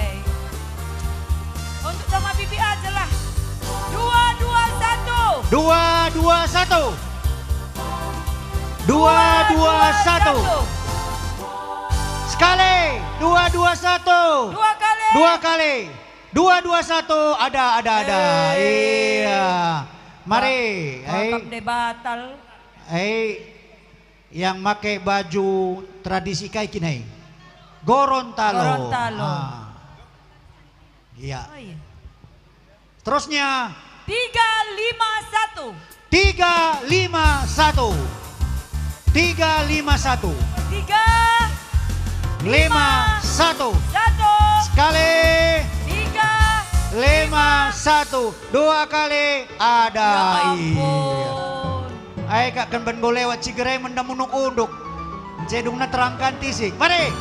Untuk sama bibi aja lah. 221. 221. 221. Sekali. 221. 2 kali. 2 kali. 221 ada. Iya. Mari. Wakap batal. Yang pakai baju tradisi kai kinai. Gorontalo. Iya. Terusnya 351. 351. 351. 351. 1. Sekali. 3. 51. 2 kali ada. Ya Ay kak kan ben go lewat cigerai mendamunuk unduk. Cedungna terangkan tisik. Mari.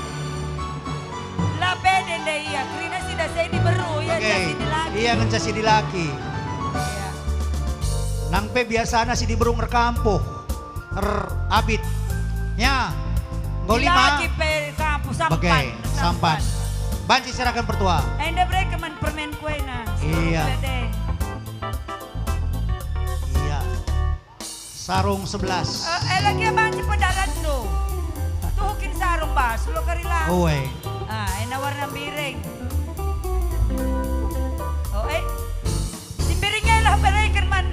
La pede iya. Krina sih Enda saya di beru ya, Oke. sini lagi. Iya ngencasi di laki. Nang pe biasana si di berung rekampuh. Abit. Nya. Di Golima. lagi pe kampus sampan. Bagai sampan. Banci serahkan pertua. Enda mereka man permen kue na. Iya. Bede. Iya. Sarung 11. Lagi banci pedalan tuh. Tuhukin sarung pas, lo karilang. Owe. Ena warna biring. Simbiringnya lah berikan man.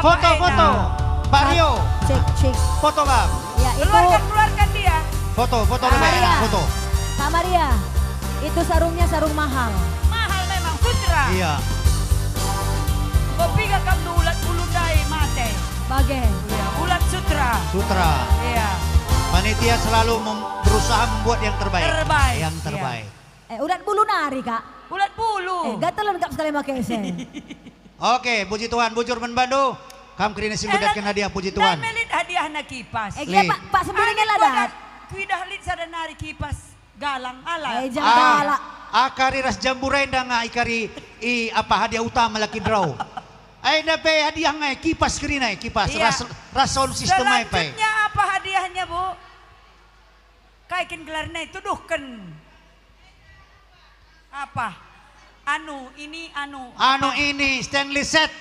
Foto. Mario. Cek. Foto bang. Ya, itu Keluarkan dia. Foto lebih enak foto. Kak Maria, itu sarungnya sarung mahal. Mahal memang sutra. Iya. Kopi gak kamu ulat bulu dai mate. Bagai. Iya, ulat sutra. Sutra. Iya. Panitia selalu berusaha membuat yang terbaik. Yang Iya. terbaik. Ulat bulu nari kak. Ulat bulu. Gatel lengkap sekali pakai sen. Oke, puji Tuhan, bujur menbandu. Kam kerina simbudatkan hadiah puji Tuhan. Melit hadiah na kipas. Pak sembunyinya lah dah. Kuidah lit sada nari kipas galang ala. Jangan galak. Akari ras jambu renda nga ikari apa hadiah utama laki draw. Ay na pe hadiah nga kipas kerina kipas Iya. ras sound system ay pe. Selanjutnya apa hadiahnya bu? Kaikin gelarnya itu duhken. Apa? Ini stainless set.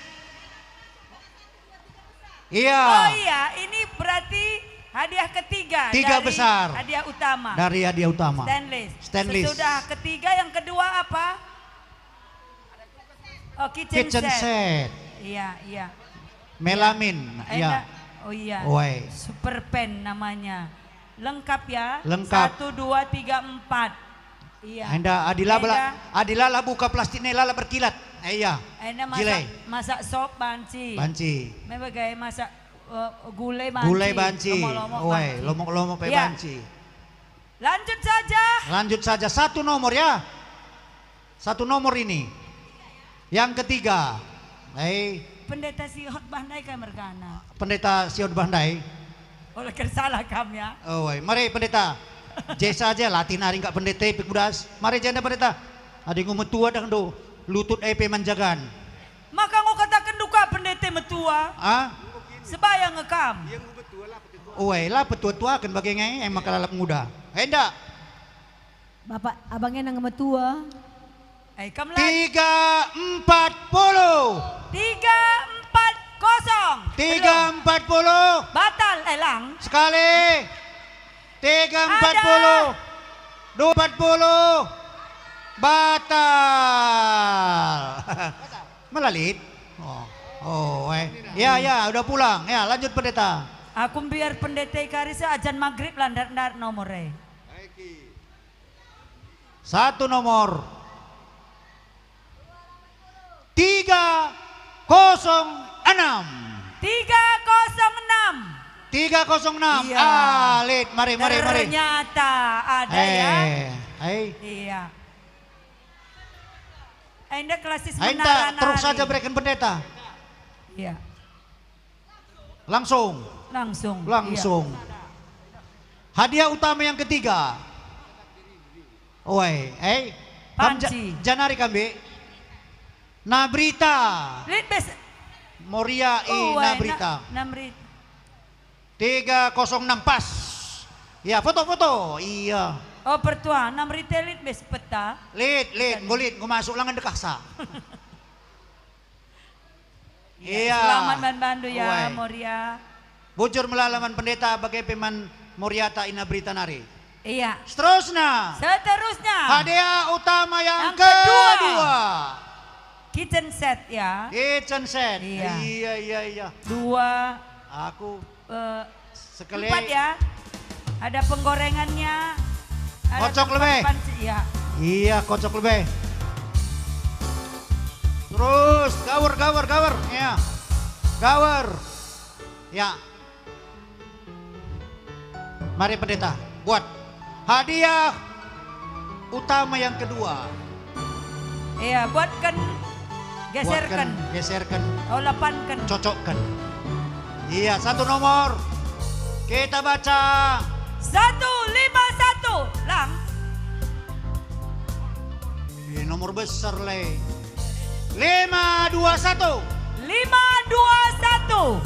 Iya. Oh iya, ini berarti hadiah ketiga. Tiga dari besar. Hadiah utama. Dari hadiah utama. Stainless. Sesudah ketiga, yang kedua apa? Oh, kitchen set. Iya. Melamin. Iya. Oh iya. Oi. Super pen namanya. Lengkap ya. Lengkap. 1, 2, 3, 4. Iya. Anda adilala buka plastiknya lala berkilat. Iya. Anda Gilai. masak sop banci. Mebagai masak gulai banci. Gulai banci. Lomo-lomo Lomok-lomok pe Iya. banci. Lanjut saja. Satu nomor ya. Satu nomor ini. Yang ketiga. Pendeta Siot Bandai kan mergana. Pendeta Siot Bandai. Oleh kersalah kami ya. Mari pendeta. Jesa aja latin hari enggak pendeta pikudas. Mari janda pendeta. Ada ngumet tua dah do. Lutut EP manjagan. Maka ngau katakan duka pendeta metua. Sebayang ngekam. Lah petua-tua kan bagai emang kalalap muda. Endak. Bapak abangnya nang metua. 340. 340. 340. Batal elang. Sekali. 340. 240. Batal. Melalit. Ya, udah pulang. Ya, lanjut pendeta. Aku biar pendeta karisa ajan maghrib landar nomornya. Satu nomor. 306. 306. Iya. Lid, mari. Ternyata ada ya. Iya. Anda klasis menara terus saja berikan pendeta. Iya. Langsung. Iya. Hadiah utama yang ketiga. Panci. Janari kami. Nabrita. Moria Nabrita. 306 pas. Ya, foto-foto. Iya. Oh, pertua, 6 retail bes peta. Ngulit, masuk langan dekasa. Iya. Selamat bandu ya, Moria. Bujur melalaman pendeta bagai peman Moriata Inabrita nari. Iya. Seterusnya. Hadiah utama yang kedua. Kitchen set ya. Kitchen set. Iya. 2. Aku. Sekali. 4 ya. Ada penggorengannya. Kocok lebih. Iya, kocok lebih. Terus gawar. Ya. Gawar. Ya. Mari pendeta, buat hadiah utama yang kedua. Iya, buatkan. Geserkan. Oh, lapankan. Cocokkan. Iya, satu nomor. Kita baca. 151. Lang. Nomor Nomor besar le. 521. 521.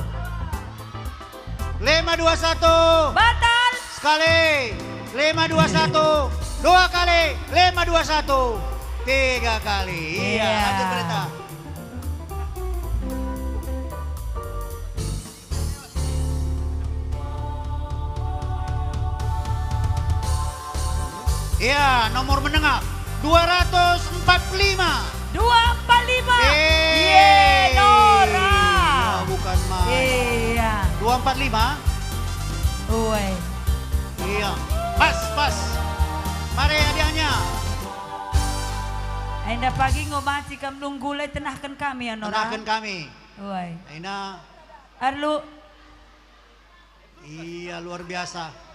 521. Batal. Sekali. 521. 2 kali. 521. 3 kali. Iya, lanjut kereta. Iya, nomor menengah 245. 245. Yeay, Nora. Bukan main. Iya. 245. Uwe. Iya. Pas. Mari hadiahnya. Enda pagi ngobaci kam nunggulai tenahkan kami ya Nora. Tenahkan kami. Uwe. Aina. Arlu. Iya, luar biasa.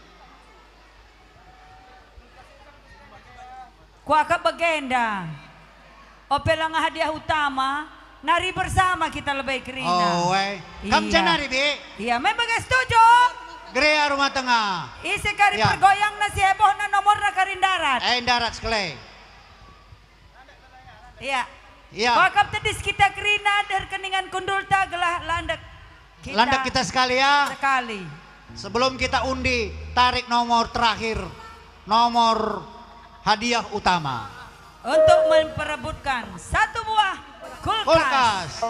Kuaka bagenda. Opelang hadiah utama. Nari bersama kita lebih kerina. Oh, Kam nari, Bi? Iya, memang setuju. Gerea rumah tengah. Isi kari Ya. pergoyang na si heboh na nomor na karin darat. Darat sekali. Iya. Iya. Kau kap tedis kita kerina dari keningan kundul ta gelah landak kita. Landak kita sekali ya. Sekali. Sebelum kita undi, tarik nomor terakhir. Nomor hadiah utama. Untuk memperebutkan satu buah kulkas.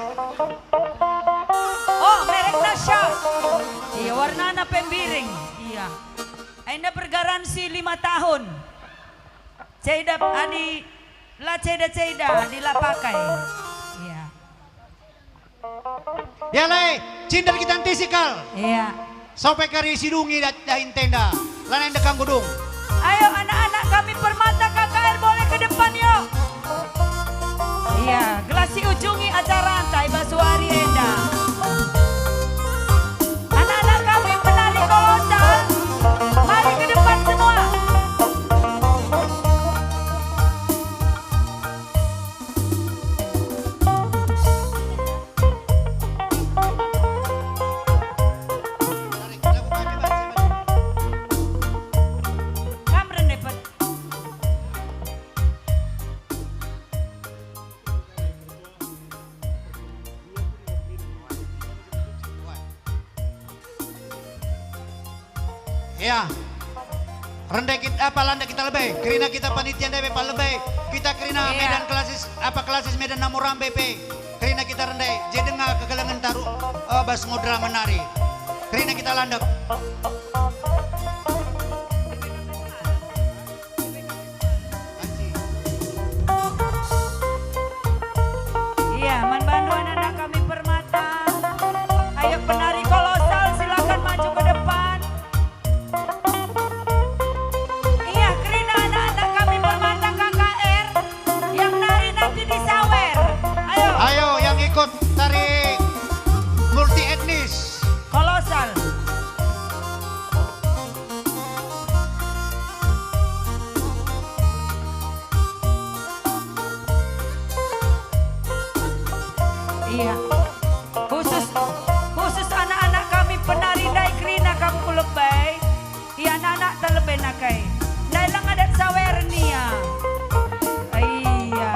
Oh, merek Nasha. Iya, warnanya pembiring. Iya. Anda bergaransi 5 tahun. Ceda adi la ceda adila pakai. Iya. Ya le, cinta kita antisikal. Iya. Sampai kari sidungi dahin tenda. Lain dekang gudung. Ayo anak-anak kami Permata KKR boleh ke depan yuk. Iya, gelasi ujungi acara Antai Basuari Enda. Anak-anak kami penari kolosal, mari ke depan semua. Kamren dapat. Ya. Rendah kita apa landa kita lebih. Kerina kita panitia DP lebih. Kita kerina Medan klasis Medan Namuram BP. Kerina kita rendah. Jadi dengar kegelangan taruh bas ngudra menari. Kerina kita landep. Iya, membantu anak-anak kami Permata. Ayo penari kolosal silakan maju ke depan. Iya, kerina anak-anak kami Permata KKR yang nari nanti di sawer. Ayo. Ayo yang ikut tari multi etnis. Kolosal. Iya. Khusus anak-anak kami penari dai kerina kamu lebay. Iya anak-anak terlebih nakai. Dai lang adat sawer niya. Iya.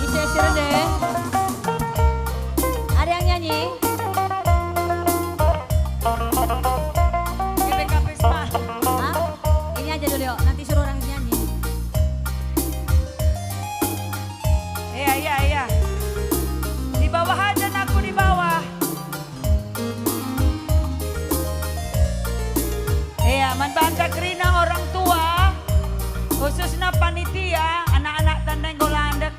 Isi deh. Ada yang nyanyi? GBKP Spa. Hah? Ini aja dulu yuk, nanti suruh orang nyanyi. Iya. Di bawah aja aku di bawah. Iya, membangga kerina orang tua. Khususnya panitia, anak-anak tandang golandek.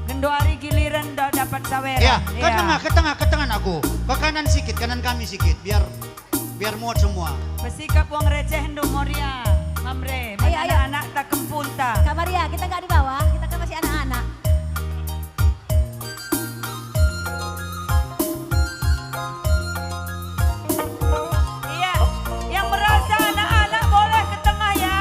Gendoari giliran dapat saweran. Ya, ke tengah aku. Ke kanan sedikit, kanan kami sedikit. Biar muat semua. Bersikap uang receh ndo Moria. Mamre, Ayo, ayo. anak-anak tak kempunta. Kak Maria, kita nggak di bawah, kita kan masih anak-anak. Iya, yang merasa anak-anak boleh ke tengah ya.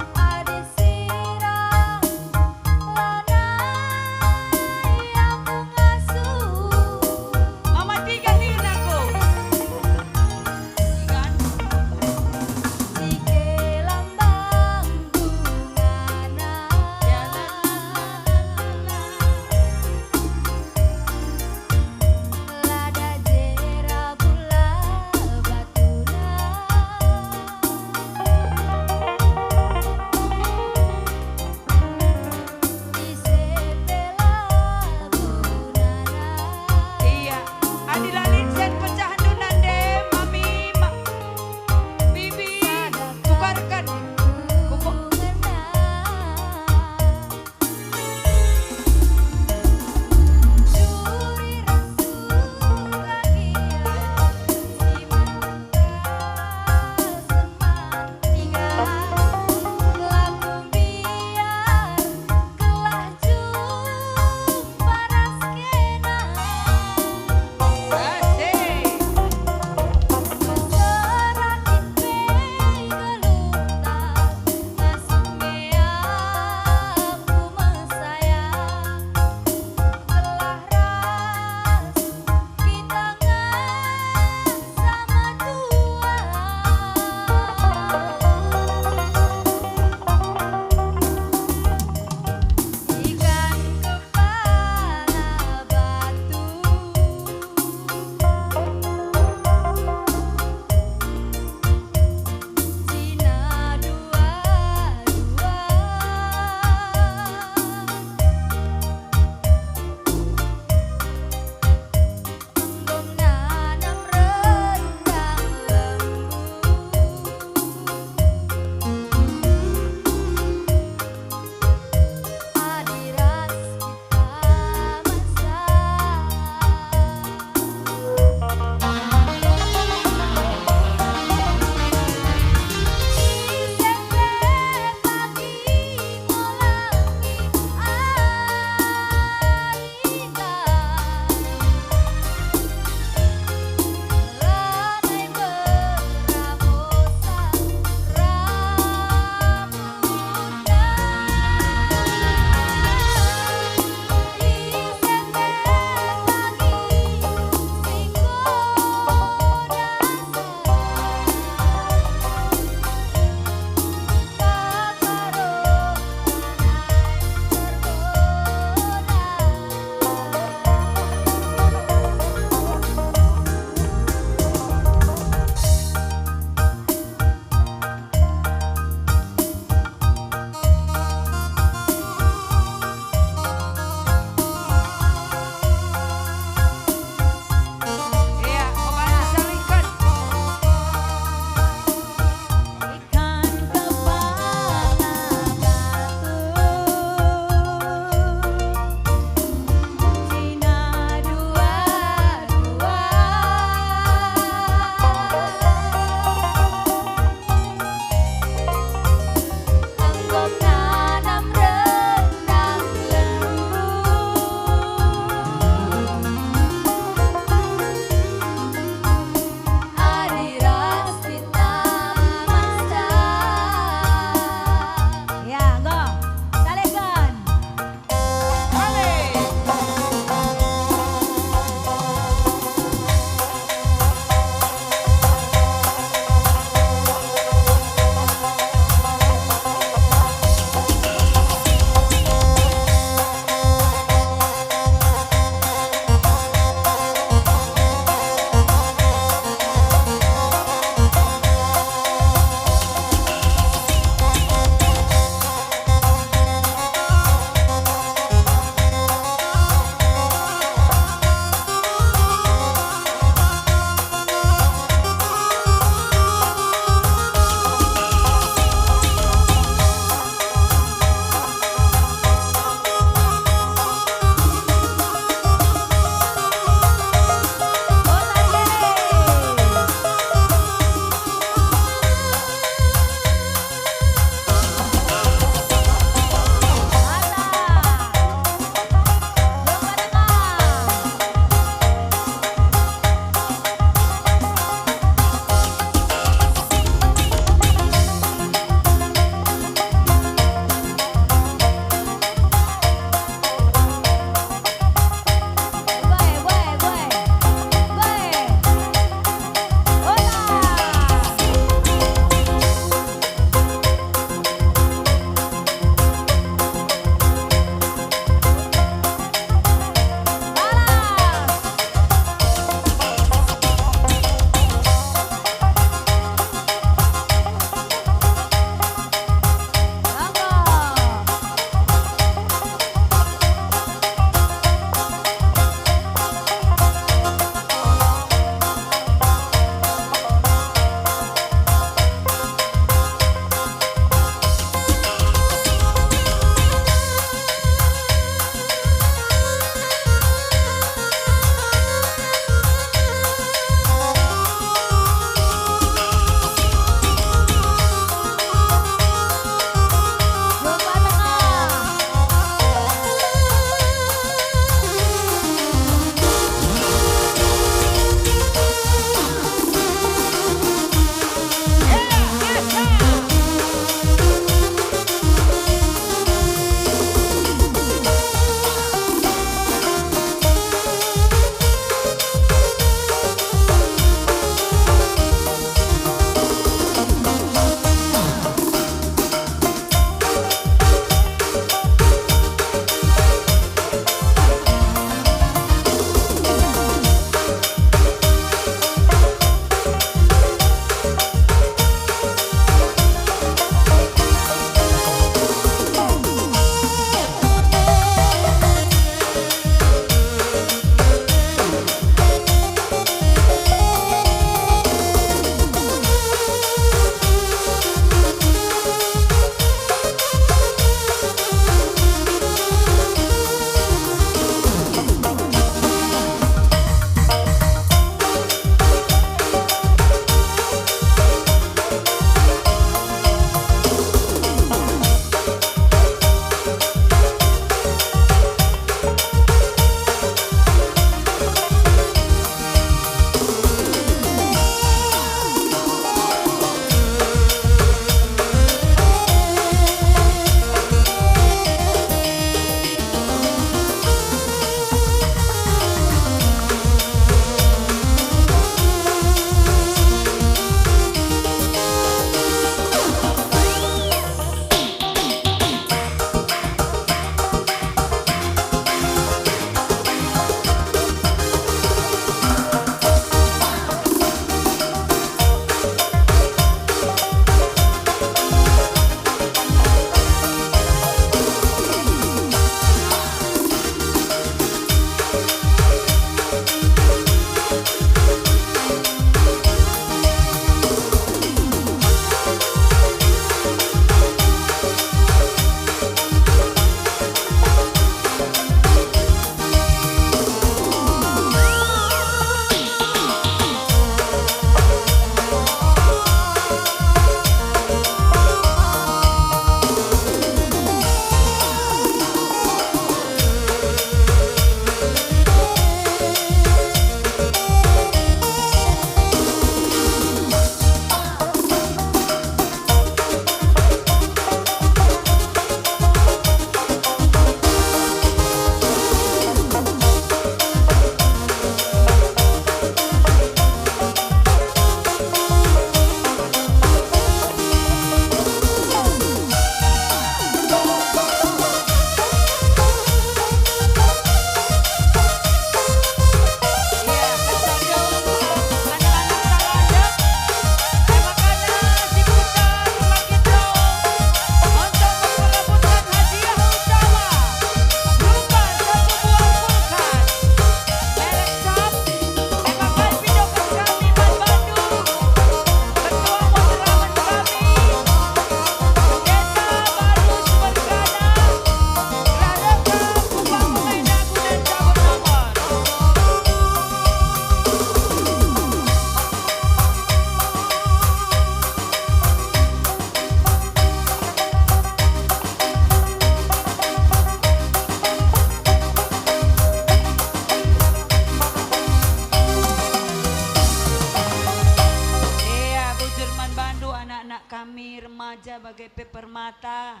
saya bagai pepermata.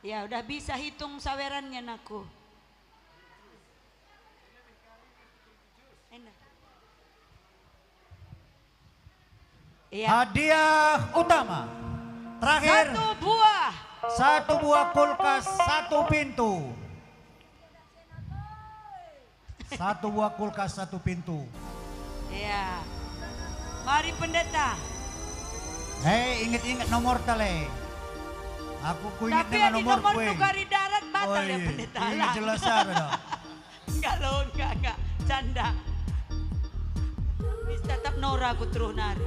Ya udah bisa hitung sawerannya naku. Ya. Hadiah utama terakhir satu buah kulkas, satu pintu. Satu buah kulkas, satu pintu. Ya. Mari pendeta. Hei, ingat-ingat nomor tale. Aku kuingat dengan nomor nomor kue. tu gari darat batal ya pendeta. Ini jelas ada. Enggak, canda. Mis tetap Nora aku terus nari.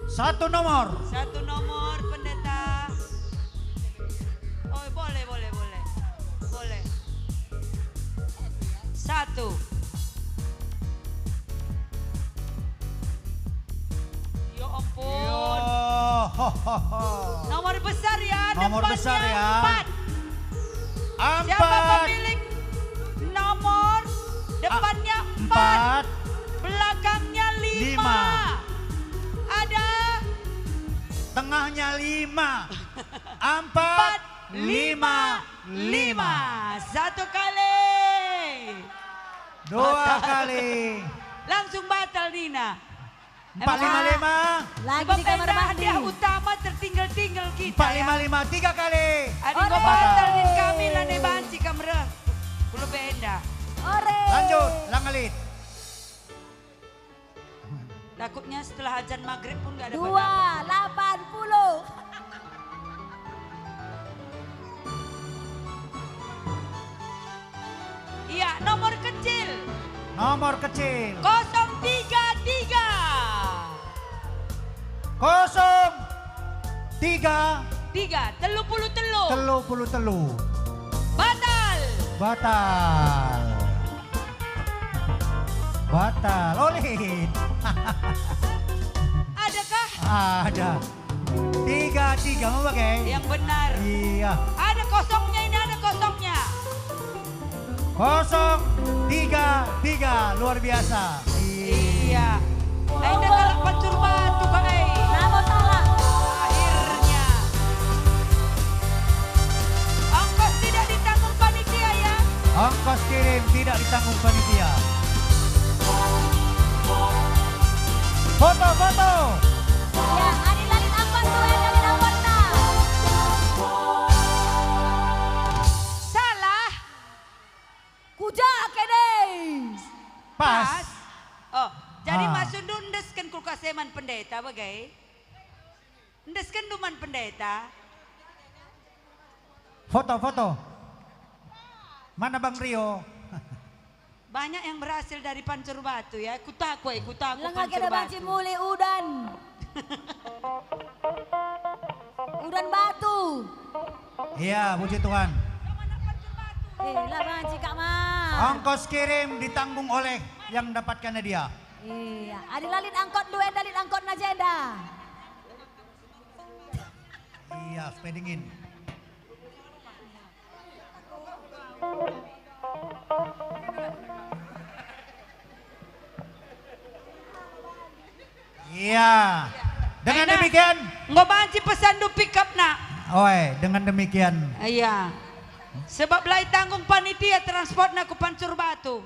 Satu nomor. Satu nomor pendeta. Oh boleh. Satu. Ya ampun. Nomor besar ya. Nomor besar ya. 4. Siapa pemilik nomor depannya 4, belakangnya 5. Ada tengahnya 5. 4, 5. Satu kali. 2 kali. Langsung batal Dina. 455. Lagi di kamar mandi. Hadiah utama tertinggal-tinggal kita. 455 3 kali. Adik go batal din kami lane banci kamera. Kulo benda. Ore. Lanjut, langalit. Takutnya setelah azan maghrib pun gak ada 280. Iya, nomor kecil. Nomor kecil. 033. 3 telu telu. Batal. Oleh. Adakah? Ada. 3 mau pakai? Yang benar. Iya. Ada kosongnya ini, ada kosongnya. 033 luar biasa. Iya. Enda kalau pancur batu bagai. Namo salah. Akhirnya. Ongkos tidak ditanggung panitia ya. Ongkos kirim tidak ditanggung panitia. Foto. Ya, adil-adil angkot tuh adil angkotna. Salah. Kuja kene. Pas. Oh, jadi masuk ndeskan kulkas eman pendeta bagai. Ndeskan duman pendeta. Foto. Mana Bang Rio? Banyak yang berhasil dari pancur batu ya. Kutaku Lengah pancur kena batu. banci muli udan. Udan batu. Iya, puji Tuhan. Lah banci Kak Ma. Ongkos kirim ditanggung oleh yang dapatkan hadiah. Iya, adil-adil angkot lu dalit angkot najenda. Iya, supaya dingin. Iya. Dengan demikian. Ngobanci pesan du pick up nak. Dengan demikian. Iya. Sebab lai tanggung panitia transport nak ke pancur batu.